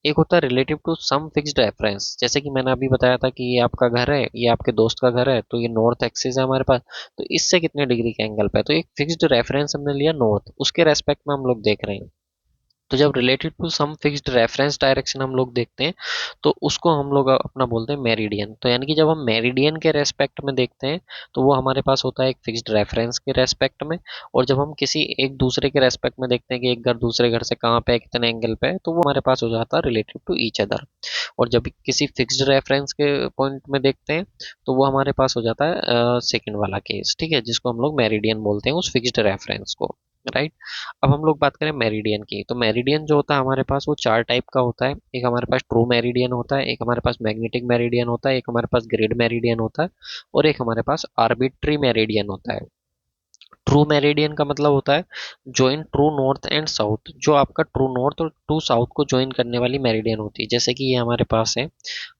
एक होता है relative to some fixed reference, जैसे कि मैंने अभी बताया था कि ये आपका घर है, ये आपके दोस्त का घर है, तो ये नॉर्थ एक्सिस है हमारे पास, तो इससे कितने डिग्री का एंगल पे है, तो एक फिक्स्ड रेफरेंस हमने लिया नॉर्थ, उसके रेस्पेक्ट में हम लोग देख रहे हैं। तो जब related to some fixed reference direction हम लोग देखते हैं, तो उसको हम लोग अपना बोलते हैं मेरिडियन। तो यानी कि जब हम मेरिडियन के रेस्पेक्ट में देखते हैं, तो वो हमारे पास होता है एक फिक्स्ड रेफरेंस के रेस्पेक्ट में, और जब हम किसी एक दूसरे के रेस्पेक्ट में देखते हैं कि एक घर दूसरे घर से कहाँ पे है, कितने एंगल पे है, तो वो हमारे पास हो जाता है रिलेटिव टू ईच अदर। और जब किसी फिक्स्ड रेफरेंस के पॉइंट में देखते हैं, तो वो हमारे पास हो जाता है सेकंड वाला केस, ठीक है, जिसको हम लोग मेरिडियन बोलते हैं उस फिक्स्ड रेफरेंस को, राइट। अब हम लोग बात करें मेरिडियन की, तो मेरिडियन जो होता है हमारे पास वो चार टाइप का होता है। एक हमारे पास ट्रू मेरिडियन होता है, एक हमारे पास मैग्नेटिक मेरिडियन होता है, एक हमारे पास ग्रिड मेरिडियन होता है, और एक हमारे पास आर्बिट्री मेरिडियन होता है। ट्रू मेरिडियन का मतलब होता है join true north and south, जो आपका ट्रू नॉर्थ और ट्रू साउथ को ज्वाइन करने वाली मेरिडियन होती है। जैसे कि ये हमारे पास है,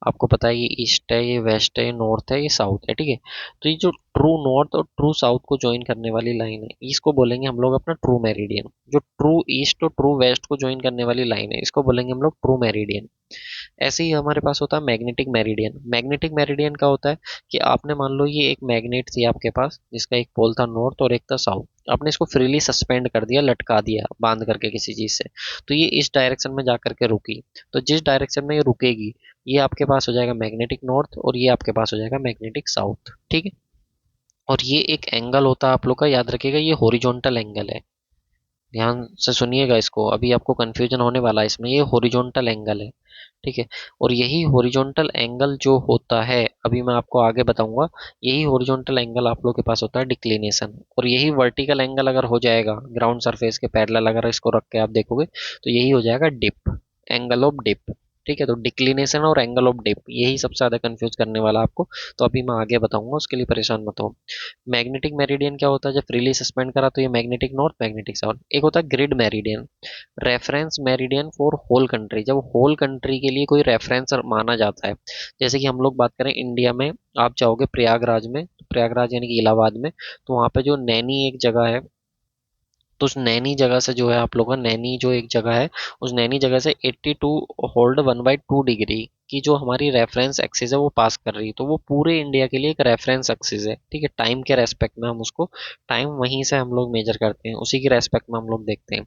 आपको पता है ये ईस्ट है, ये वेस्ट है, ये नॉर्थ है, ये साउथ है, ठीक है। तो ये जो ट्रू नॉर्थ और ट्रू साउथ को ज्वाइन करने वाली लाइन है, इसको बोलेंगे हम लोग अपना ट्रू मेरिडियन। जो ट्रू ईस्ट और ट्रू वेस्ट को ज्वाइन करने वाली लाइन है, इसको बोलेंगे हम लोग ट्रू मेरिडियन। ऐसे ही हमारे पास होता है मैग्नेटिक मेरिडियन। मैग्नेटिक मेरिडियन का होता है कि आपने मान लो ये एक मैग्नेट थी आपके पास, जिसका एक पोल था नॉर्थ और एक था साउथ, आपने इसको फ्रीली सस्पेंड कर दिया, लटका दिया बांध करके किसी चीज से, तो ये इस डायरेक्शन में जा करके रुकी। तो जिस डायरेक्शन में ये रुकेगी, ये आपके पास हो जाएगा मैग्नेटिक नॉर्थ, और ये आपके पास हो जाएगा मैग्नेटिक साउथ, ठीक है। और ये एक एंगल होता है आप लोग का, याद रखिएगा, ये हॉरिजॉन्टल एंगल है, ध्यान से सुनिएगा इसको, अभी आपको कंफ्यूजन होने वाला है इसमें। ये हॉरिजॉन्टल एंगल है, ठीक है। और यही हॉरिजॉन्टल एंगल जो होता है, अभी मैं आपको आगे बताऊंगा, यही हॉरिजॉन्टल एंगल आप लोग के पास होता है डिक्लिनेशन। और यही वर्टिकल एंगल अगर हो जाएगा ग्राउंड सरफेस के पैरेलल, अगर इसको रख के आप देखोगे तो यही हो जाएगा डिप, एंगल ऑफ डिप। ठीक है, तो डिक्लिनेशन और एंगल ऑफ डिप यही सबसे ज्यादा कंफ्यूज करने वाला आपको। तो अभी मैं आगे बताऊंगा, उसके लिए परेशान मत हो। मैग्नेटिक मेरिडियन क्या होता है, जब फ्रीली सस्पेंड करा तो ये मैग्नेटिक नॉर्थ, मैग्नेटिक साउथ। एक होता है grid meridian, reference meridian for whole country, जब होल कंट्री के लिए कोई रेफरेंस माना जाता है। जैसे कि हम लोग बात करें इंडिया में, आप जाओगे प्रयागराज में, प्रयागराज यानी कि इलाहाबाद में, तो वहाँ पे जो नैनी एक जगह है, तो उस नैनी जगह से जो है आप लोगों का, नैनी जो एक जगह है, उस नैनी जगह से 82 होल्ड 1/2 डिग्री की जो हमारी रेफरेंस एक्सिस है वो पास कर रही है। तो वो पूरे इंडिया के लिए एक रेफरेंस एक्सिस है, ठीक है। टाइम के रेस्पेक्ट में हम उसको, टाइम वहीं से हम लोग मेजर करते हैं, उसी के रेस्पेक्ट में हम लोग देखते हैं।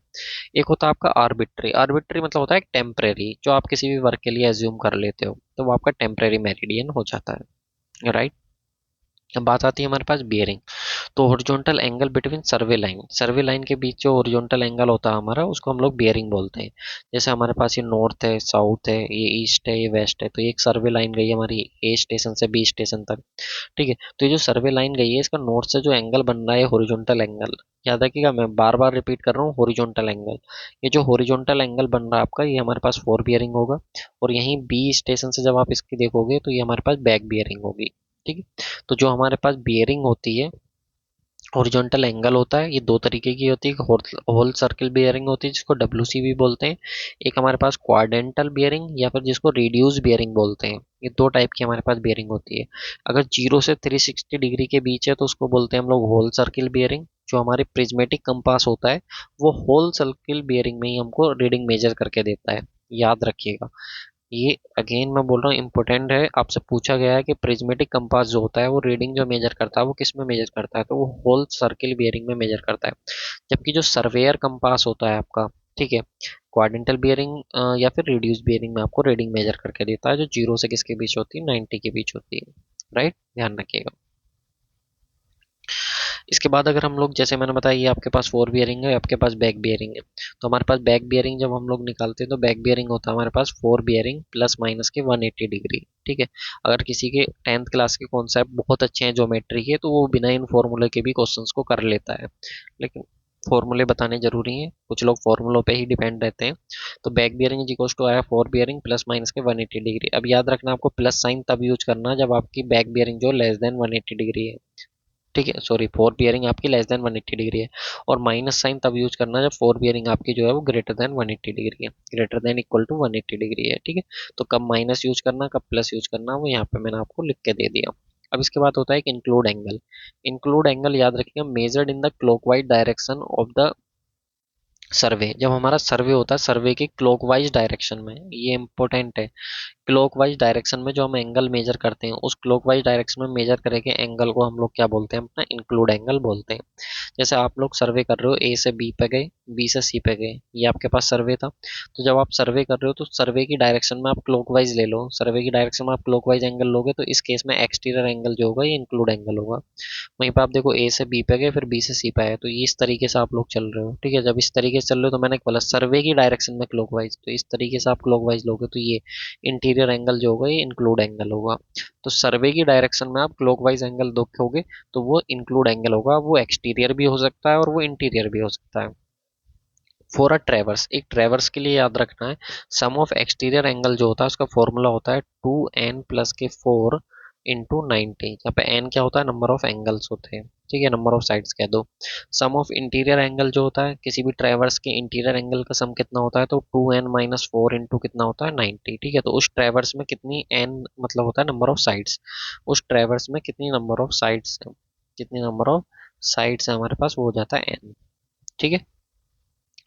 एक होता है आपका आर्बिट्री, आर्बिट्री मतलब होता है टेम्परेरी, जो आप किसी भी वर्क के लिए एज्यूम कर लेते हो, तो वो आपका टेम्परेरी मेरिडियन हो जाता है, राइट। अब बात आती है हमारे पास बियरिंग। तो हॉरिजॉन्टल एंगल बिटवीन सर्वे लाइन के बीच जो हॉरिजॉन्टल एंगल होता है हमारा, उसको हम लोग बियरिंग बोलते हैं। जैसे हमारे पास ये नॉर्थ है, साउथ है, ये ईस्ट है, ये वेस्ट है, तो ये एक सर्वे लाइन गई है हमारी ए स्टेशन से बी स्टेशन तक, ठीक है। तो ये जो सर्वे लाइन गई है, इसका नॉर्थ से जो एंगल बन रहा है हॉरिजॉन्टल एंगल, याद रखिएगा मैं बार बार रिपीट कर रहा हूँ, हॉरिजॉन्टल एंगल। ये जो हॉरिजॉन्टल एंगल बन रहा है आपका, ये हमारे पास फोर बियरिंग होगा। और यहीं बी स्टेशन से जब आप इसकी देखोगे तो ये हमारे पास बैक बियरिंग होगी, ठीक है। तो जो हमारे पास बियरिंग होती है, हॉरिजॉन्टल एंगल होता है, ये दो तरीके की होती है। होल सर्किल बियरिंग होती है जिसको डब्ल्यूसी भी बोलते हैं। एक हमारे पास क्वाड्रेंटल बियरिंग, या फिर जिसको रिड्यूस बियरिंग बोलते हैं। ये दो टाइप की हमारे पास बियरिंग होती है। अगर 0 से 360 डिग्री के बीच है तो उसको बोलते हैं हम लोग होल सर्किल बियरिंग। जो हमारे प्रिज्मेटिक कंपास होता है, वो होल सर्किल बियरिंग में ही हमको रीडिंग मेजर करके देता है, याद रखिएगा। ये अगेन मैं बोल रहा हूँ, इंपॉर्टेंट है, आपसे पूछा गया है कि प्रिज्मेटिक कंपास जो होता है वो रीडिंग जो मेजर करता है वो किस में मेजर करता है, तो वो होल सर्किल बियरिंग में मेजर करता है। जबकि जो सर्वेयर कंपास होता है आपका, ठीक है, क्वाड्रेंटल बियरिंग या फिर रिड्यूस बियरिंग में आपको रीडिंग मेजर करके देता है, जो 0 से किसके बीच होती है, 90 के बीच होती है, राइट, ध्यान रखिएगा। इसके बाद अगर हम लोग, जैसे मैंने बताया, ये आपके पास फोर बियरिंग है, आपके पास बैक बियरिंग है। तो हमारे पास बैक बियरिंग जब हम लोग निकालते हैं तो बैक बियरिंग होता है हमारे पास फोर बियरिंग प्लस माइनस के 180 डिग्री, ठीक है। अगर किसी के 10th क्लास के कॉन्सेप्ट बहुत अच्छे हैं ज्योमेट्री के, तो वो बिना इन फॉर्मूले के भी क्वेश्चंस को कर लेता है। लेकिन फॉर्मूले बताने जरूरी हैं, कुछ लोग फॉर्मूलों पे ही डिपेंड रहते हैं। तो बैक बियरिंग इक्वल्स टू आया फोर बियरिंग प्लस माइनस के 180 डिग्री। अब याद रखना, आपको प्लस साइन तब यूज करना जब आपकी बैक बियरिंग जो लेस देन 180 डिग्री है, ठीक है। सॉरी, फोर बियरिंग आपकी लेस देन 180 डिग्री है। और माइनस साइन तब यूज करना जब फोर बियरिंग आपकी जो है वो ग्रेटर देन 180 डिग्री है, greater than equal to 180 degree है, ठीक है। तो कब माइनस यूज करना, कब प्लस यूज करना, वो यहाँ पे मैंने आपको लिख के दे दिया। अब इसके बाद होता है कि इंक्लूड एंगल। इंक्लूड एंगल याद रखिएगा, measured in the clockwise direction of the survey. जब हमारा सर्वे होता है सर्वे के क्लॉकवाइज डायरेक्शन में, ये इंपॉर्टेंट है। क्लॉकवाइज डायरेक्शन में जो हम एंगल मेजर करते हैं, उस क्लॉकवाइज डायरेक्शन में मेजर करेंगे एंगल को हम लोग क्या बोलते हैं, अपना इंक्लूड एंगल बोलते हैं। जैसे आप लोग सर्वे कर रहे हो, ए से बी पे गए, बी से सी पे गए, ये आपके पास सर्वे था। तो जब आप सर्वे कर रहे हो तो सर्वे की डायरेक्शन में आप क्लॉकवाइज ले लो, सर्वे की डायरेक्शन में आप क्लॉकवाइज एंगल लोगे, तो इस केस में एक्सटीरियर एंगल जो होगा ये इंक्लूड एंगल होगा। वहीं पे आप देखो, ए से बी पे गए फिर बी से सी पे आए, तो ये इस तरीके से आप लोग चल रहे हो, ठीक है। जब इस तरीके से चल रहे हो तो मैंने बोला सर्वे की डायरेक्शन में क्लॉकवाइज, तो इस तरीके से आप क्लॉकवाइज लोगे तो ये इंटीरियर एंगल जो होगा ये इंक्लूड एंगल होगा। तो सर्वे की डायरेक्शन में आप क्लॉकवाइज एंगल देखोगे तो वो इंक्लूड एंगल होगा, वो एक्सटीरियर भी हो सकता है और वो इंटीरियर भी हो सकता है। फॉर अ ट्रेवर्स, एक ट्रेवर्स के लिए याद रखना है, सम ऑफ एक्सटीरियर एंगल जो होता है उसका फॉर्मूला होता है 2n+4 इंटू 90। यहाँ पे n क्या होता है, नंबर ऑफ एंगल्स होते हैं, ठीक है, नंबर ऑफ साइड्स कह दो। सम ऑफ इंटीरियर एंगल जो होता है, किसी भी ट्रेवर्स के इंटीरियर एंगल का सम कितना होता है, तो 2n-4 इंटू कितना होता है, 90, ठीक है। तो उस ट्रेवर्स में कितनी n मतलब होता है नंबर ऑफ साइड्स, उस ट्रेवर्स में कितनी नंबर ऑफ साइड्स है, कितनी नंबर ऑफ साइड्स है हमारे पास, वो हो जाता है n, ठीक है।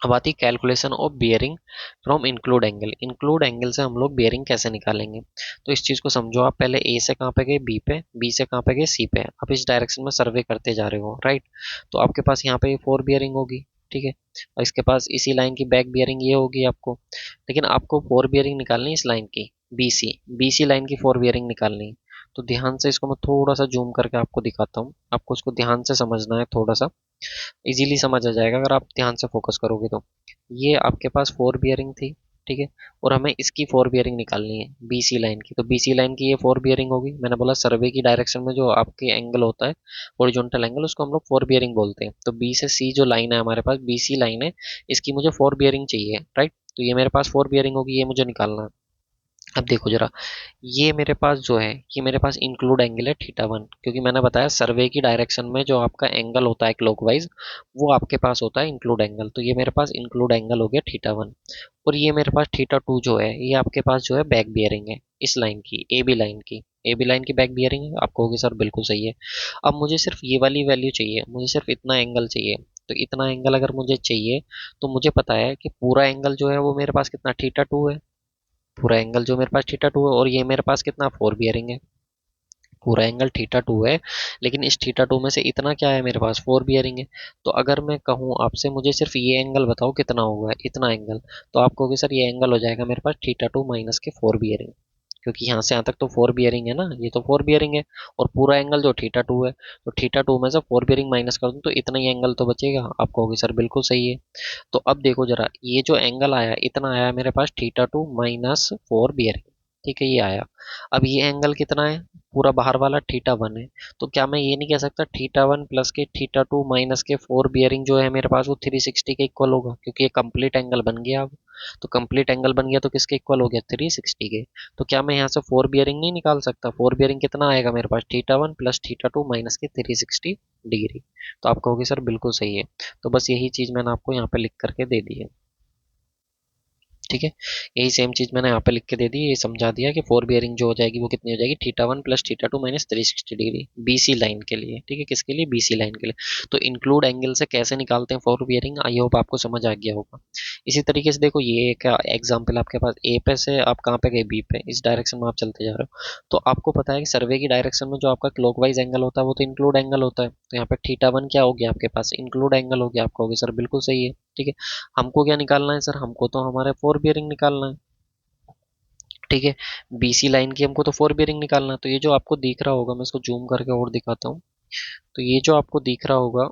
अब आती है calculation of bearing from include angle. Include angle से हम लोग बियरिंग कैसे निकालेंगे, तो इस चीज को समझो। आप पहले ए से कहाँ पे गए, बी पे, बी से कहाँ पे गए, सी पे। आप इस डायरेक्शन में सर्वे करते जा रहे हो, राइट। तो आपके पास यहाँ पे फोर बियरिंग होगी, ठीक है। और इसके पास इसी लाइन की बैक बियरिंग ये होगी आपको। लेकिन आपको फोर बियरिंग निकालनी है इस लाइन की, बी सी लाइन की फोर बियरिंग निकालनी है। तो ध्यान से इसको मैं थोड़ा सा जूम करके आपको दिखाता हूँ, आपको इसको ध्यान से समझना है थोड़ा सा। इजीली समझ आ जाएगा अगर आप ध्यान से फोकस करोगे तो। ये आपके पास फोर बियरिंग थी, ठीक है, और हमें इसकी फोर बियरिंग निकालनी है बीसी लाइन की। तो बीसी लाइन की ये फोर बियरिंग होगी। मैंने बोला सर्वे की डायरेक्शन में जो आपके एंगल होता है हॉरिजॉन्टल एंगल, उसको हम लोग फोर बियरिंग बोलते हैं। तो बी से सी जो लाइन है हमारे पास, बीसी लाइन है, इसकी मुझे फोर बियरिंग चाहिए, राइट। तो ये मेरे पास फोर बियरिंग होगी, ये मुझे निकालना है। अब देखो जरा, ये मेरे पास जो है, ये मेरे पास इंक्लूड एंगल है थीटा 1, क्योंकि मैंने बताया सर्वे की डायरेक्शन में जो आपका एंगल होता है क्लॉकवाइज, वो आपके पास होता है इंक्लूड एंगल। तो ये मेरे पास इंक्लूड एंगल हो गया थीटा 1। और ये मेरे पास थीटा 2 जो है, ये आपके पास जो है बैक बियरिंग है इस लाइन की, ए बी लाइन की। ए बी लाइन की बैक बियरिंग है। आपको होगी सर बिल्कुल सही है। अब मुझे सिर्फ ये वाली वैल्यू चाहिए, मुझे सिर्फ इतना एंगल चाहिए। तो इतना एंगल अगर मुझे चाहिए, तो मुझे पता है कि पूरा एंगल जो है वो मेरे पास कितना, थीटा 2 है। पूरा एंगल जो मेरे पास थीटा 2 है, और ये मेरे पास कितना, फोर बियरिंग है। पूरा एंगल थीटा 2 है, लेकिन इस थीटा 2 में से इतना क्या है, मेरे पास फोर बियरिंग है। तो अगर मैं कहूँ आपसे मुझे सिर्फ ये एंगल बताओ कितना होगा, इतना एंगल, तो आप कहोगे सर ये एंगल हो जाएगा मेरे पास थीटा 2 माइनस के फोर बियरिंग, क्योंकि यहाँ से यहाँ तक तो फोर बियरिंग है ना, ये तो फोर बियरिंग है। और पूरा एंगल जो थीटा 2 है, तो थीटा 2 में से फोर बियरिंग माइनस कर दूँ तो इतना ही एंगल तो बचेगा। आप कहोगे सर बिल्कुल सही है। तो अब देखो जरा, ये जो एंगल आया, इतना आया मेरे पास थीटा 2 माइनस फोर बियरिंग, ठीक है, ये आया। अब ये एंगल कितना है, पूरा बाहर वाला थीटा 1 है। तो क्या मैं ये नहीं कह सकता थीटा 1 प्लस के थीटा 2 माइनस के फोर बियरिंग जो है मेरे पास, वो 360 के इक्वल होगा, क्योंकि ये कंप्लीट एंगल बन गया अब। तो कंप्लीट एंगल बन गया तो किसके इक्वल हो गया, 360 के। तो क्या मैं यहाँ से फोर बियरिंग नहीं निकाल सकता, फोर बियरिंग कितना आएगा मेरे पास, थीटा 1 प्लस थीटा 2 माइनस के 360 डिग्री। तो आप कहोगे सर बिल्कुल सही है। तो बस यही चीज मैंने आपको यहाँ पे लिख करके दे दी है, ठीक है। यही सेम चीज मैंने यहाँ पे लिख के दे दी, ये समझा दिया कि फोर बियरिंग जो हो जाएगी वो कितनी हो जाएगी, theta 1 plus theta 2 minus 360 degree, BC line के लिए, ठीक है, किसके लिए, बीसी लाइन के लिए। तो इंक्लूड एंगल से कैसे निकालते हैं फोर बियरिंग, आई होप आपको समझ आ गया होगा। इसी तरीके से देखो, ये एक एग्जाम्पल आपके पास ए पे से आप कहाँ पे गए, बी पे, इस डायरेक्शन में आप चलते जा रहे हो। तो आपको पता है कि सर्वे की डायरेक्शन में जो आपका क्लॉकवाइज एंगल होता है वो तो इंक्लूड एंगल होता है। तो यहाँ पे थीटा 1 क्या हो गया आपके पास, इंक्लूड एंगल हो गया। आपको होगी सर बिल्कुल सही है, ठीक है। हमको क्या निकालना है सर, हमको तो हमारे फोर बियरिंग निकालना है, ठीक है। बीसी लाइन की हमको तो फोर बियरिंग निकालना है। तो ये जो आपको दिख रहा होगा, मैं इसको जूम करके और दिखाता हूँ। तो ये जो आपको दिख रहा होगा,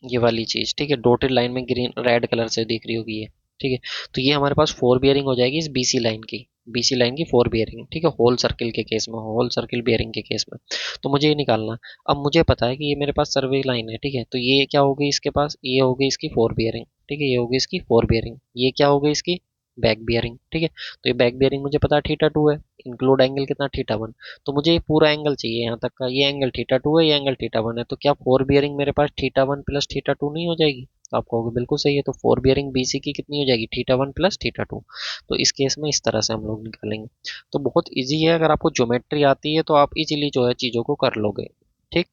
ये वाली चीज, ठीक है, डॉटेड लाइन में ग्रीन रेड कलर से दिख रही होगी ये, ठीक है। तो ये हमारे पास फोर बियरिंग हो जाएगी इस बीसी लाइन की, बीसी लाइन की फोर बियरिंग, ठीक है, होल सर्किल के केस में, होल सर्किल बियरिंग के केस में। तो मुझे ये निकालना है। अब मुझे पता है कि ये मेरे पास सर्वे लाइन है, ठीक है। तो ये क्या होगी इसके पास, ये होगी इसकी फोर बियरिंग, ठीक है, ये होगी इसकी फोर बियरिंग। ये क्या होगी इसकी बैक बियरिंग, ठीक है। तो ये बैक बियरिंग मुझे पता है थीटा 2 है, इंक्लूड एंगल कितना, थीटा 1। तो मुझे ये पूरा एंगल चाहिए यहाँ तक का, ये एंगल थीटा 2 है, ये एंगल थीटा 1 है। तो क्या फोर बियरिंग मेरे पास थीटा 1 प्लस थीटा 2 नहीं हो जाएगी, तो आप कहोगे बिल्कुल सही है। तो फोर बियरिंग बीसी की कितनी हो जाएगी, थीटा 1 प्लस थीटा 2। तो इस केस में इस तरह से हम लोग निकालेंगे। तो बहुत इजी है, अगर आपको ज्योमेट्री आती है तो आप इजीली जो है चीज़ों को कर लोगे, ठीक।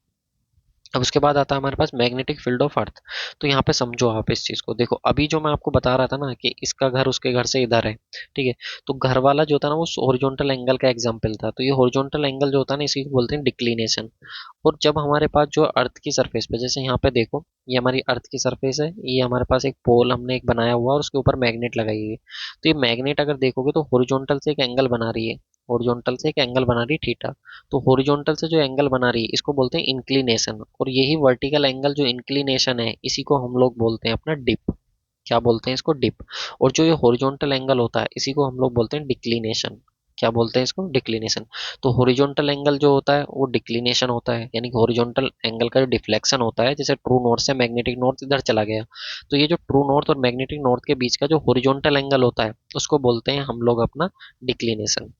अब उसके बाद आता है हमारे पास मैग्नेटिक फील्ड ऑफ अर्थ। तो यहाँ पे समझो आप इस चीज को, देखो अभी जो मैं आपको बता रहा था ना कि इसका घर उसके घर से इधर है, ठीक है। तो घर वाला जो था ना वो हॉरिजॉन्टल एंगल का एग्जांपल था। तो ये हॉरिजॉन्टल एंगल जो होता है ना, इसी को बोलते हैं डिक्लिनेशन। और जब हमारे पास जो अर्थ की सरफेस पे, जैसे यहाँ पे देखो, ये हमारी अर्थ की सरफेस है, ये हमारे पास एक पोल हमने एक बनाया हुआ और उसके ऊपर मैग्नेट लगाई हुई है। तो ये मैग्नेट अगर देखोगे तो हॉरिजॉन्टल से एक एंगल बना रही है, हॉरिजॉन्टल से एक एंगल बना रही है थीटा। तो हॉरिजॉन्टल से जो एंगल बना रही है इसको बोलते हैं इंक्लिनेशन, और यही वर्टिकल एंगल जो इंक्लिनेशन है इसी को हम लोग बोलते हैं अपना डिप। क्या बोलते हैं इसको, डिप। और जो ये हॉरिजॉन्टल एंगल होता है इसी को हम लोग बोलते हैं डिक्लिनेशन। क्या बोलते हैं इसको, डिक्लिनेशन। तो हॉरिजॉन्टल एंगल जो होता है वो डिक्लिनेशन होता है, यानी कि हॉरिजॉन्टल एंगल का जो डिफ्लेक्शन होता है, जैसे ट्रू नॉर्थ से मैग्नेटिक नॉर्थ इधर चला गया। तो ये जो ट्रू नॉर्थ और मैग्नेटिक नॉर्थ के बीच का जो हॉरिजॉन्टल एंगल होता है उसको बोलते हैं हम लोग अपना डिक्लिनेशन।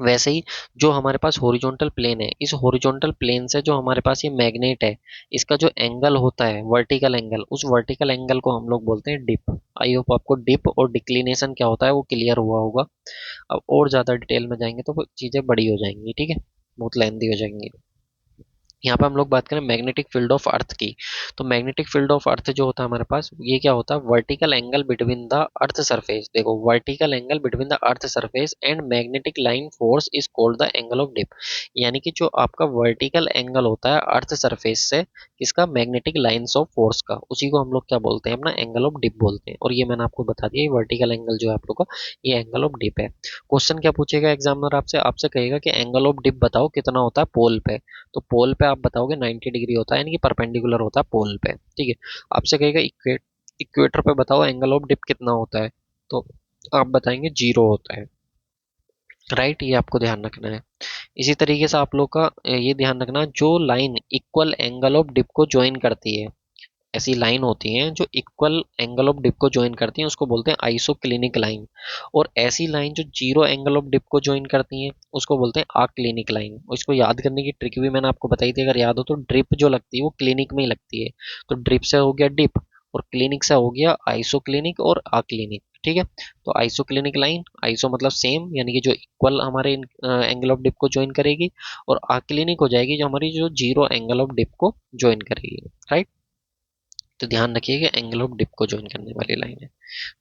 वैसे ही जो हमारे पास हॉरिजॉन्टल प्लेन है, इस हॉरिजॉन्टल प्लेन से जो हमारे पास ये मैग्नेट है, इसका जो एंगल होता है वर्टिकल एंगल, उस वर्टिकल एंगल को हम लोग बोलते हैं डिप। आई होप आपको डिप और डिक्लिनेशन क्या होता है वो क्लियर हुआ होगा। अब और ज़्यादा डिटेल में जाएंगे तो चीज़ें बड़ी हो जाएंगी, ठीक है, बहुत लेंदी हो जाएंगी। यहाँ पे हम लोग बात करें मैग्नेटिक फील्ड ऑफ अर्थ की। तो मैग्नेटिक फील्ड ऑफ अर्थ जो होता है हमारे पास, ये क्या होता है, vertical angle between the earth surface. देखो vertical angle between the earth surface and magnetic line force is called the angle of dip. यानी कि जो आपका वर्टिकल एंगल होता है अर्थ सरफेस से किसका, मैग्नेटिक लाइन्स ऑफ फोर्स का, उसी को हम लोग क्या बोलते हैं, अपना एंगल ऑफ डिप बोलते हैं। और ये मैंने आपको बता दिया, वर्टिकल एंगल जो है आप लोग का, ये एंगल ऑफ डिप है। क्वेश्चन क्या पूछेगा एग्जामिनर आपसे, आपसे कहेगा कि एंगल ऑफ डिप बताओ कितना होता है पोल पे। तो पोल पे पे आप बताओगे 90 डिग्री होता है, यानी कि परपेंडिकुलर होता है पोल पे, ठीक है। आपसे कहेगा इक्वेटर पे बताओ एंगल ऑफ डिप कितना होता है, तो आप बताएंगे 0 होता है, राइट। ये आपको ध्यान रखना है। इसी तरीके से आप लोग का ये ध्यान रखना, जो line equal angle of dip को ज्वाइन करती है, ऐसी लाइन होती हैं जो इक्वल एंगल ऑफ डिप को ज्वाइन करती हैं, उसको बोलते हैं आइसोक्लिनिक लाइन। और ऐसी लाइन जो जीरो एंगल ऑफ डिप को ज्वाइन करती हैं उसको बोलते हैं आक्लिनिक लाइन। और इसको याद करने की ट्रिक भी मैंने आपको बताई थी, अगर याद हो तो। ड्रिप जो लगती है वो क्लिनिक में ही लगती है, तो ड्रिप से हो गया डिप और क्लिनिक से हो गया आइसोक्लिनिक और आक्लिनिक, ठीक है। तो आइसोक्लिनिक लाइन, आइसो मतलब सेम, यानी कि जो इक्वल हमारे एंगल ऑफ डिप को ज्वाइन करेगी, और आक्लिनिक हो जाएगी जो हमारी जो जीरो एंगल ऑफ डिप को ज्वाइन करेगी, राइट। तो ध्यान रखिए कि एंगल ऑफ डिप को ज्वाइन करने वाली लाइन है,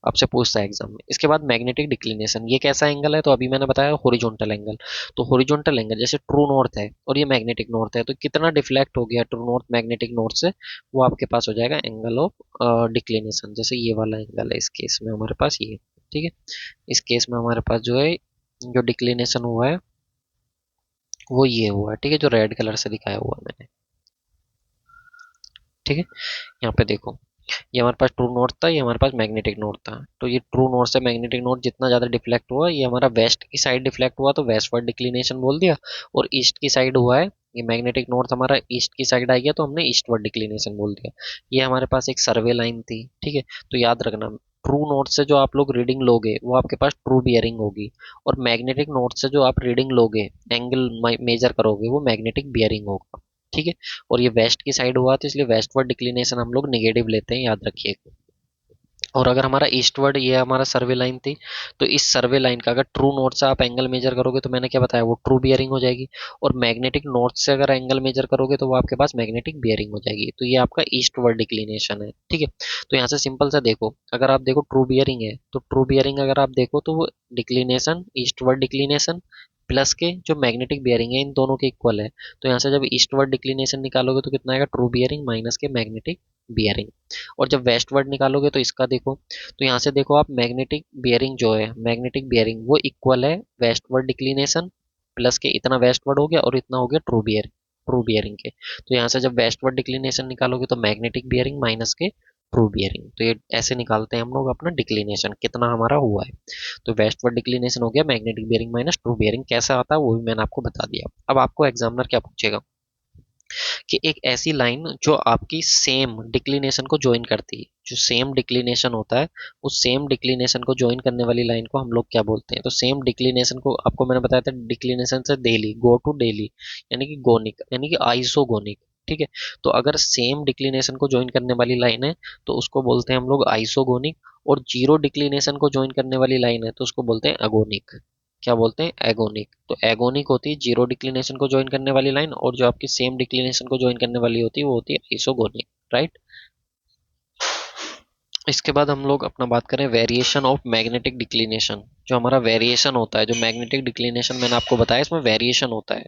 आपसे पूछता है एग्जाम में। इसके बाद मैग्नेटिक डिक्लिनेशन, ये कैसा एंगल है, तो अभी मैंने बताया हॉरिजॉन्टल एंगल। तो हॉरिजॉन्टल एंगल जैसे ट्रू नॉर्थ है और ये मैग्नेटिक नॉर्थ है, तो कितना डिफ्लेक्ट हो गया ट्रू नॉर्थ मैग्नेटिक नॉर्थ से, वो आपके पास हो जाएगा एंगल ऑफ डिक्लिनेशन। जैसे ये वाला एंगल है इस केस में हमारे पास ये, ठीक है। इस केस में हमारे पास जो है जो डिक्लिनेशन हुआ है वो ये हुआ है, ठीक है, जो रेड कलर से दिखाया हुआ है मैंने, ठीक है। यहाँ पे देखो, ये हमारे पास ट्रू नॉर्थ था, ये हमारे पास मैग्नेटिक नॉर्थ था। तो ये ट्रू नॉर्थ से मैग्नेटिक नॉर्थ जितना ज़्यादा डिफ्लेक्ट हुआ, ये हमारा वेस्ट की साइड डिफ्लेक्ट हुआ तो वेस्टवर्ड डिक्लिनेशन बोल दिया। और ईस्ट की साइड हुआ है, ये मैग्नेटिक नॉर्थ हमारा ईस्ट की साइड आ गया तो हमने ईस्टवर्ड डिक्लिनेशन बोल दिया। ये हमारे पास एक सर्वे लाइन थी, ठीक है। तो याद रखना, ट्रू नॉर्थ से जो आप लोग रीडिंग लोगे वो आपके पास ट्रू बियरिंग होगी, और मैग्नेटिक नॉर्थ से जो आप रीडिंग लोगे, एंगल मेजर करोगे, वो मैग्नेटिक बियरिंग होगा, ठीक है। और ये वेस्ट की साइड हुआ तो इसलिए वेस्टवर्ड डिक्लिनेशन हम लोग निगेटिव लेते हैं, याद रखिए। और अगर हमारा ईस्टवर्ड, ये हमारा सर्वे लाइन थी, तो इस सर्वे लाइन का अगर ट्रू नॉर्थ से आप एंगल मेजर करोगे तो मैंने क्या बताया, वो ट्रू बियरिंग हो जाएगी। और मैग्नेटिक नॉर्थ से अगर एंगल मेजर करोगे तो वो आपके पास मैग्नेटिक बियरिंग हो जाएगी। तो ये आपका ईस्टवर्ड डिक्लिनेशन है, ठीक है। तो यहाँ से सिंपल सा देखो, अगर आप देखो ट्रू बियरिंग है तो ट्रू बियरिंग अगर आप देखो तो वो डिक्लिनेशन, ईस्टवर्ड डिक्लिनेशन प्लस के जो मैग्नेटिक बियरिंग है इन दोनों के इक्वल है। तो यहाँ से जब ईस्टवर्ड डिक्लिनेशन निकालोगे तो कितना आएगा, ट्रू बियरिंग माइनस के मैग्नेटिक बियरिंग। और जब वेस्टवर्ड निकालोगे तो इसका देखो, तो यहाँ से देखो आप, मैग्नेटिक बियरिंग जो है, मैग्नेटिक बियरिंग वो इक्वल है वेस्टवर्ड डिक्लिनेशन प्लस के इतना वेस्टवर्ड हो गया और इतना हो गया ट्रू बियरिंग के। तो यहाँ से जब वेस्टवर्ड डिक्लिनेशन निकालोगे तो मैग्नेटिक बियरिंग माइनस के ट्रू बियरिंग। तो ये ऐसे निकालते हैं हम लोग अपना डिक्लिनेशन कितना हमारा हुआ है। तो वेस्टवर्ड डिक्लिनेशन हो गया magnetic bearing minus true bearing, कैसा आता है वो भी मैंने आपको बता दिया। अब आपको एग्जामिनर क्या पूछेगा कि एक ऐसी लाइन जो आपकी सेम डिक्लिनेशन को ज्वाइन करती है, जो सेम डिक्लिनेशन होता है, उस सेम डिक्लिनेशन को ज्वाइन करने वाली लाइन को हम लोग क्या बोलते हैं। तो सेम डिक्लिनेशन को आपको मैंने बताया था, डिक्लिनेशन से डेली गो टू डेली, यानी कि गोनिक, यानी कि आइसोगोनिक, ठीक है। तो अगर सेम डिक्लिनेशन को ज्वाइन करने वाली लाइन है तो उसको बोलते हैं हम लोग आइसोगोनिक, और जीरो डिक्लिनेशन को ज्वाइन करने वाली लाइन है तो उसको बोलते हैं अगोनिक। क्या बोलते हैं, एगोनिक। तो एगोनिक होती है जीरो डिक्लिनेशन को ज्वाइन करने वाली लाइन, और जो आपकी सेम डिक्लिनेशन को ज्वाइन करने वाली होती है वो होती है आइसोगोनिक, राइट। इसके बाद हम लोग अपना बात करें वेरिएशन ऑफ मैग्नेटिक डिक्लिनेशन। जो हमारा वेरिएशन होता है, जो मैग्नेटिक डिक्लिनेशन मैंने आपको बताया इसमें वेरिएशन होता है।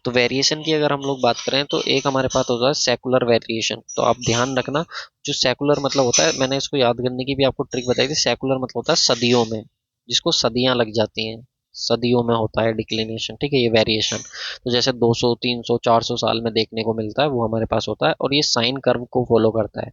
तो वेरिएशन की अगर हम लोग बात करें तो एक हमारे पास होता है सेकुलर वेरिएशन। तो आप ध्यान रखना, जो सेकुलर मतलब होता है, मैंने इसको याद करने की भी आपको ट्रिक बताई थी, सेकुलर मतलब होता है सदियों में, जिसको सदियां लग जाती हैं, सदियों में होता है डिक्लिनेशन, ठीक है, ये वेरिएशन। तो जैसे 200 300 400 साल में देखने को मिलता है वो हमारे पास होता है, और ये साइन कर्व को फॉलो करता है।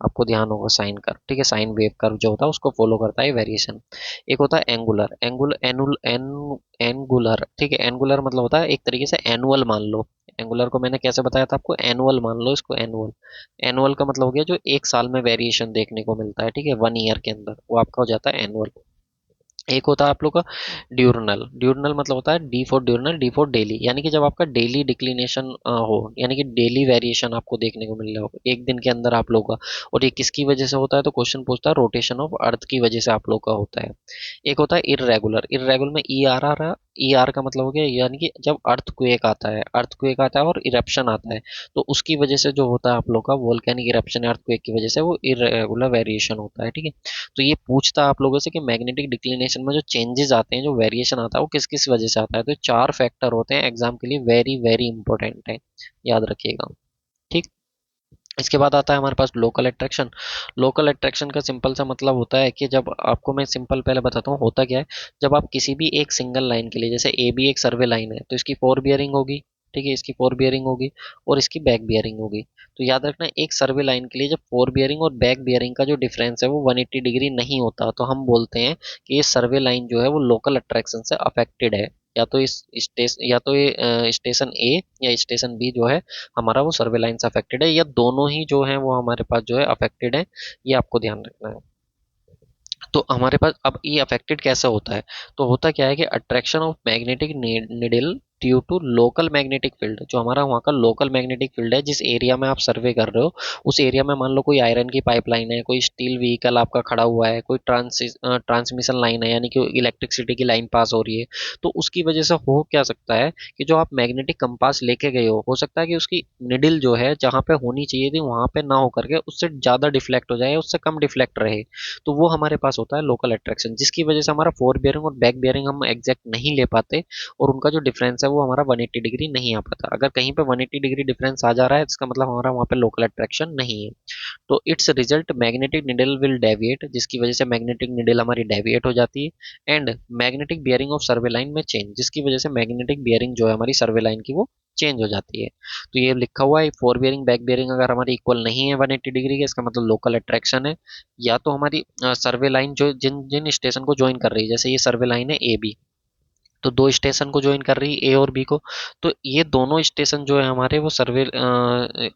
आपको ध्यान होगा साइन कर्व, ठीक है, साइन वेव कर्व जो होता है उसको फॉलो करता है वेरिएशन। एक होता है एंगुलर, एंगुलर, ठीक है। एंगुलर मतलब होता है एक तरीके से एनुअल मान लो। एंगुलर को मैंने कैसे बताया था आपको, एनुअल मान लो इसको, एनुअल। एनुअल का मतलब हो गया जो एक साल में वेरिएशन देखने को मिलता है, ठीक है, 1 ईयर के अंदर, वो आपका हो जाता है एनुअल। एक होता है आप लोग का ड्यूरनल। ड्यूरनल मतलब होता है D for diurnal, D for daily, यानी कि जब आपका डेली डिक्लिनेशन हो, यानी कि डेली वेरिएशन आपको देखने को मिल रहा हो एक दिन के अंदर आप लोग का। और ये किसकी वजह से होता है, तो क्वेश्चन पूछता है रोटेशन ऑफ अर्थ की वजह से आप लोग का होता है। एक होता है इर्रेगुलर। इर्रेगुलर में ई आर आ रहा, ई आर का मतलब हो गया यानी कि जब अर्थ क्वेक आता है, अर्थ क्वेक आता है और इरप्शन आता है, तो उसकी वजह से जो होता है आप लोग का वोल्केनिक इरप्शन अर्थ क्वेक की वजह से वो इर्रेगुलर वेरिएशन होता है, ठीक है। तो ये पूछता है आप लोगों से कि मैग्नेटिक डिक्लिनेशन में जो चेंजेस आते हैं, जो वेरिएशन आता है, वो किस किस वजह से आता है। तो 4 फैक्टर होते हैं, एग्जाम के लिए वेरी वेरी इंपॉर्टेंट है, याद रखिएगा, ठीक। इसके बाद आता है हमारे पास लोकल अट्रैक्शन। लोकल अट्रैक्शन का सिंपल सा मतलब होता है कि जब आपको मैं सिंपल पहले बताता हूँ होता क्या है, जब आप किसी भी एक सिंगल लाइन के लिए, जैसे ए बी एक सर्वे लाइन है तो इसकी 4 बियरिंग होगी, ठीक है, इसकी फोर बियरिंग होगी और इसकी बैक बियरिंग होगी। तो याद रखना एक सर्वे लाइन के लिए जब फोर बियरिंग और बैक बियरिंग का जो डिफरेंस है वो 180 डिग्री नहीं होता, तो हम बोलते हैं कि ये सर्वे लाइन जो है वो लोकल अट्रैक्शन से अफेक्टेड है। या तो इस स्टेशन, या तो ये स्टेशन ए या स्टेशन बी जो है हमारा वो सर्वे लाइन से अफेक्टेड है, या दोनों ही जो है वो हमारे पास जो है अफेक्टेड है। ये आपको ध्यान रखना है। तो हमारे पास अब ये अफेक्टेड कैसे होता है? तो होता क्या है कि attraction of magnetic needle due to local magnetic field, जो हमारा वहाँ का लोकल मैग्नेटिक फील्ड है जिस एरिया में आप सर्वे कर रहे हो, उस एरिया में मान लो कोई आयरन की पाइपलाइन है, कोई स्टील व्हीकल आपका खड़ा हुआ है, कोई ट्रांसमिशन लाइन है यानी कि इलेक्ट्रिसिटी की लाइन पास हो रही है, तो उसकी वजह से हो क्या सकता है कि जो आप मैग्नेटिक कंपास लेके गए हो सकता है कि उसकी निडल जो है जहाँ पे होनी चाहिए थी वहां पे ना होकर के उससे ज्यादा डिफ्लेक्ट हो जाए, उससे कम डिफ्लेक्ट रहे। तो वो हमारे पास होता है लोकल अट्रैक्शन, जिसकी वजह से हमारा फोर बियरिंग और बैक बियरिंग हम एग्जैक्ट नहीं ले पाते और उनका जो डिफरेंस है वो हमारा 180 डिग्री नहीं आ पाता। अगर कहीं पे 180 डिग्री डिफरेंस आ जा रहा है इसका मतलब हमारा वहाँ पे लोकल अट्रैक्शन नहीं है। तो it's result magnetic needle will deviate, जिसकी वजह से मैग्नेटिक निडल हमारी डेविएट हो जाती है, and magnetic bearing of survey line में चेंज, जिसकी वजह से मैग्नेटिक बियरिंग जो है हमारी सर्वे लाइन की वो चेंज हो जाती है। तो ये लिखा हुआ है फोर बियरिंग बैक बियरिंग अगर हमारी इक्वल नहीं है 180 डिग्री के, इसका मतलब लोकल अट्रैक्शन है। या तो हमारी सर्वे लाइन जो जिन जिन स्टेशन को ज्वाइन कर रही है, जैसे ये सर्वे लाइन है ए बी, तो दो स्टेशन को ज्वाइन कर रही है ए और बी को, तो ये दोनों स्टेशन जो है हमारे वो सर्वे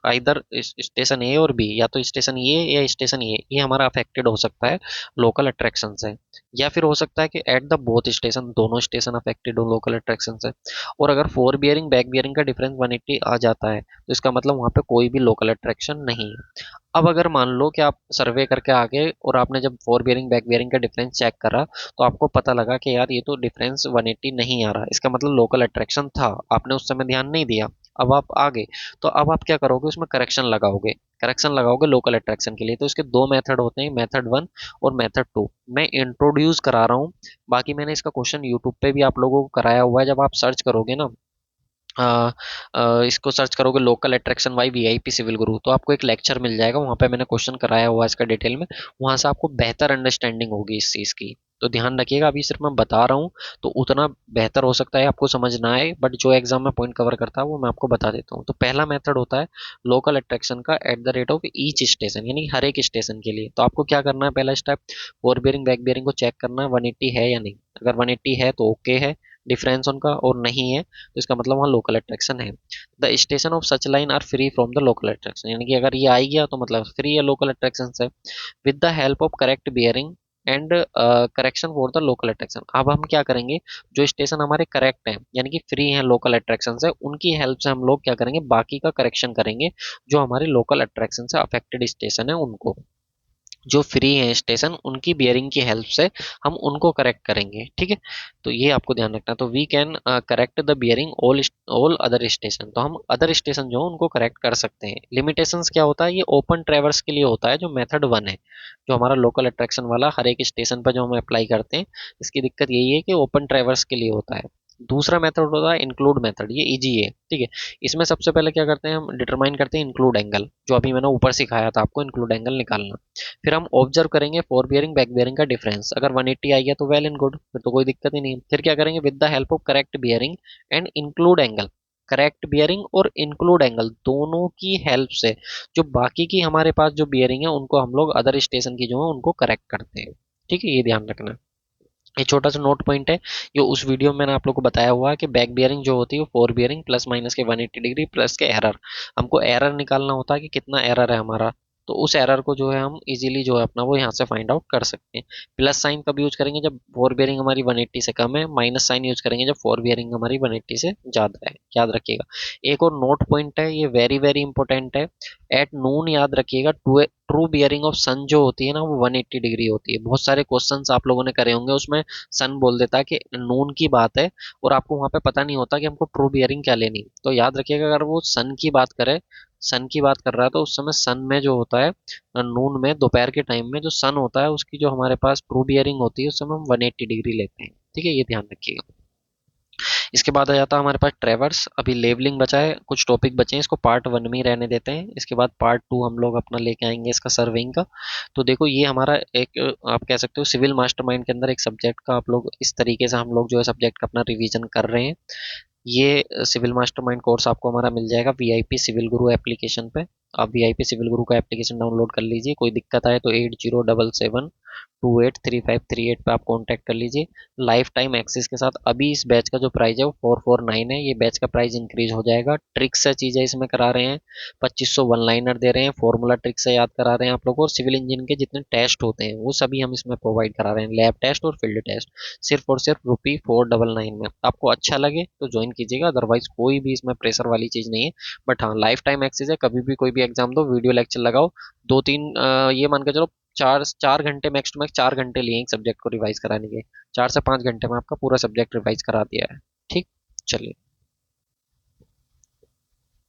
आइदर स्टेशन ए और बी, या तो स्टेशन ए या स्टेशन ये हमारा अफेक्टेड हो सकता है लोकल अट्रैक्शन से, या फिर हो सकता है कि एट द बोथ स्टेशन दोनों स्टेशन अफेक्टेड हो लोकल अट्रैक्शन से। और अगर फोर बियरिंग बैक बियरिंग का डिफरेंस 180 आ जाता है तो इसका मतलब वहाँ पे कोई भी लोकल अट्रैक्शन नहीं है। अब अगर मान लो कि आप सर्वे करके आ गए और आपने जब फोर बियरिंग बैक बियरिंग का डिफरेंस चेक करा तो आपको पता लगा कि यार ये तो डिफरेंस 180 नहीं आ रहा, इसका मतलब लोकल अट्रैक्शन था, आपने उस समय ध्यान नहीं दिया। अब आप आ गए तो अब आप क्या करोगे, उसमें करेक्शन लगाओगे, करेक्शन लगाओगे लोकल अट्रैक्शन के लिए। तो इसके दो मेथड होते हैं, मेथड वन और मेथड टू। मैं इंट्रोड्यूस करा रहा हूँ, बाकी मैंने इसका क्वेश्चन यूट्यूब पे भी आप लोगों को कराया हुआ है। जब आप सर्च करोगे ना, इसको सर्च करोगे local attraction by VIP civil Guru, तो आपको एक लेक्चर मिल जाएगा, वहाँ पे मैंने क्वेश्चन कराया हुआ है इसका डिटेल में। वहाँ से आपको बेहतर अंडरस्टैंडिंग होगी इस चीज़ की। तो ध्यान रखिएगा, अभी सिर्फ मैं बता रहा हूँ तो उतना बेहतर हो सकता है आपको समझ ना आए, बट जो एग्जाम में पॉइंट कवर करता है वो मैं आपको बता देता हूँ। तो पहला मेथड होता है लोकल अट्रैक्शन का at the rate of each station, यानी हर एक स्टेशन के लिए। तो आपको क्या करना है, पहला step four bearing back bearing को चेक करना है 180 है या नहीं। अगर 180 है तो ओके है डिफरेंस उनका, और नहीं है तो इसका मतलब वहाँ लोकल अट्रैक्शन है। The station of such line are free from the local attraction, यानी कि अगर ये आई गया तो मतलब फ्री है लोकल अट्रैक्शन से, with the help of correct bearing and correction for the local attraction. अब हम क्या करेंगे, जो स्टेशन हमारे करेक्ट हैं यानी कि फ्री हैं लोकल अट्रैक्शन से, उनकी हेल्प से हम लोग क्या करेंगे, बाकी का करेक्शन करेंगे जो हमारे लोकल अट्रैक्शन से अफेक्टेड स्टेशन है उनको। जो फ्री है स्टेशन उनकी बियरिंग की हेल्प से हम उनको करेक्ट करेंगे, ठीक है। तो ये आपको ध्यान रखना। तो we can correct the bearing all other station, तो हम अदर स्टेशन जो उनको करेक्ट कर सकते हैं। लिमिटेशंस क्या होता है, ये ओपन ट्रेवर्स के लिए होता है जो मेथड वन है, जो हमारा लोकल अट्रैक्शन वाला हर एक स्टेशन पर जो हम अप्लाई करते हैं। इसकी दिक्कत यही है कि ओपन ट्रेवर्स के लिए होता है। दूसरा मेथड होता है इंक्लूड मेथड, ये इजी है, ठीक है। इसमें सबसे पहले क्या करते हैं, हम डिटरमाइन करते हैं इंक्लूड एंगल, जो अभी मैंने ऊपर सिखाया था आपको इंक्लूड एंगल निकालना। फिर हम ऑब्जर्व करेंगे फोर बियरिंग बैक बियरिंग का डिफरेंस, अगर 180 आ गया तो वेल एंड गुड, फिर तो कोई दिक्कत ही नहीं है। फिर क्या करेंगे, with the help of correct bearing and include angle, correct bearing और इंक्लूड एंगल दोनों की हेल्प से जो बाकी की हमारे पास जो बियरिंग है उनको हम लोग अदर स्टेशन की जो है उनको करेक्ट करते हैं, ठीक है। ये ध्यान रखना। ये छोटा सा नोट पॉइंट है, ये उस वीडियो में मैंने आप लोग को बताया हुआ है कि बैक बियरिंग जो होती है वो फोर बियरिंग प्लस माइनस के 180 डिग्री प्लस के एरर, हमको एरर निकालना होता है कि कितना एरर है हमारा। तो उस एरर को जो है हम इजीली जो है अपना वो यहाँ से फाइंड आउट कर सकते हैं। प्लस साइन कब यूज करेंगे, जब फोर बियरिंग हमारी 180 से कम है। माइनस साइन यूज करेंगे जब फोर बियरिंग हमारी 180 से ज्यादा है, याद रखिएगा। एक और नोट पॉइंट है, ये वेरी वेरी इंपॉर्टेंट है। एट नून याद रखिएगा, ट्रू बियरिंग ऑफ सन जो होती है ना वो 180 डिग्री होती है। बहुत सारे क्वेश्चंस आप लोगों ने करे होंगे, उसमें सन बोल देता है कि नून की बात है और आपको वहां पे पता नहीं होता कि हमको ट्रू बियरिंग क्या लेनी। तो याद रखिएगा, अगर वो सन की बात करे, सन की बात कर रहा है तो उस समय सन में जो होता है, नून में दोपहर के टाइम में जो सन होता है उसकी जो हमारे पास ट्रू बियरिंग होती है उस समय हम 180 डिग्री लेते हैं, ठीक है। ये ध्यान रखिएगा। इसके बाद आ जाता है हमारे पास ट्रेवर्स। अभी लेवलिंग बचा है, कुछ टॉपिक बचे हैं, इसको पार्ट 1 में ही रहने देते हैं। इसके बाद पार्ट 2 हम लोग अपना लेके आएंगे इसका सर्वेइंग का। तो देखो ये हमारा एक आप कह सकते हो सिविल मास्टरमाइंड के अंदर एक सब्जेक्ट का आप लोग इस तरीके से हम लोग जो है सब्जेक्ट का अपना रिवीजन कर रहे हैं। ये सिविल मास्टरमाइंड कोर्स आपको हमारा मिल जाएगा वीआईपी सिविल गुरु एप्लीकेशन पे। आप वीआईपी सिविल गुरु का एप्लीकेशन डाउनलोड कर लीजिए। कोई दिक्कत आए तो 8077283538 पे आप कांटेक्ट कर लीजिए। लाइफ टाइम एक्सेस के साथ अभी इस बैच का जो प्राइस है वो 449 है। ये बैच का प्राइस इंक्रीज हो जाएगा। ट्रिक्स से चीज़ें इसमें करा रहे हैं, 2500 वन लाइनर दे रहे हैं, फॉर्मूला ट्रिक से याद करा रहे हैं आप लोगों को, और सिविल इंजन के जितने टेस्ट होते हैं वो सभी हम इसमें प्रोवाइड करा रहे हैं, लैब टेस्ट और फील्ड टेस्ट, सिर्फ और सिर्फ ₹499 में। आपको अच्छा लगे तो ज्वाइन कीजिएगा, अदरवाइज कोई भी इसमें प्रेशर वाली चीज़ नहीं है। बट हाँ, लाइफ टाइम एक्सेस है, कभी भी कोई भी एग्जाम दो, वीडियो लेक्चर लगाओ, 2-3 ये मान के चलो 4 4 घंटे, मैक्स टू मैक्स 4 घंटे लिए एक सब्जेक्ट को रिवाइज कराने के। 4 से 5 घंटे में आपका पूरा सब्जेक्ट रिवाइज करा दिया है। ठीक, चलिए।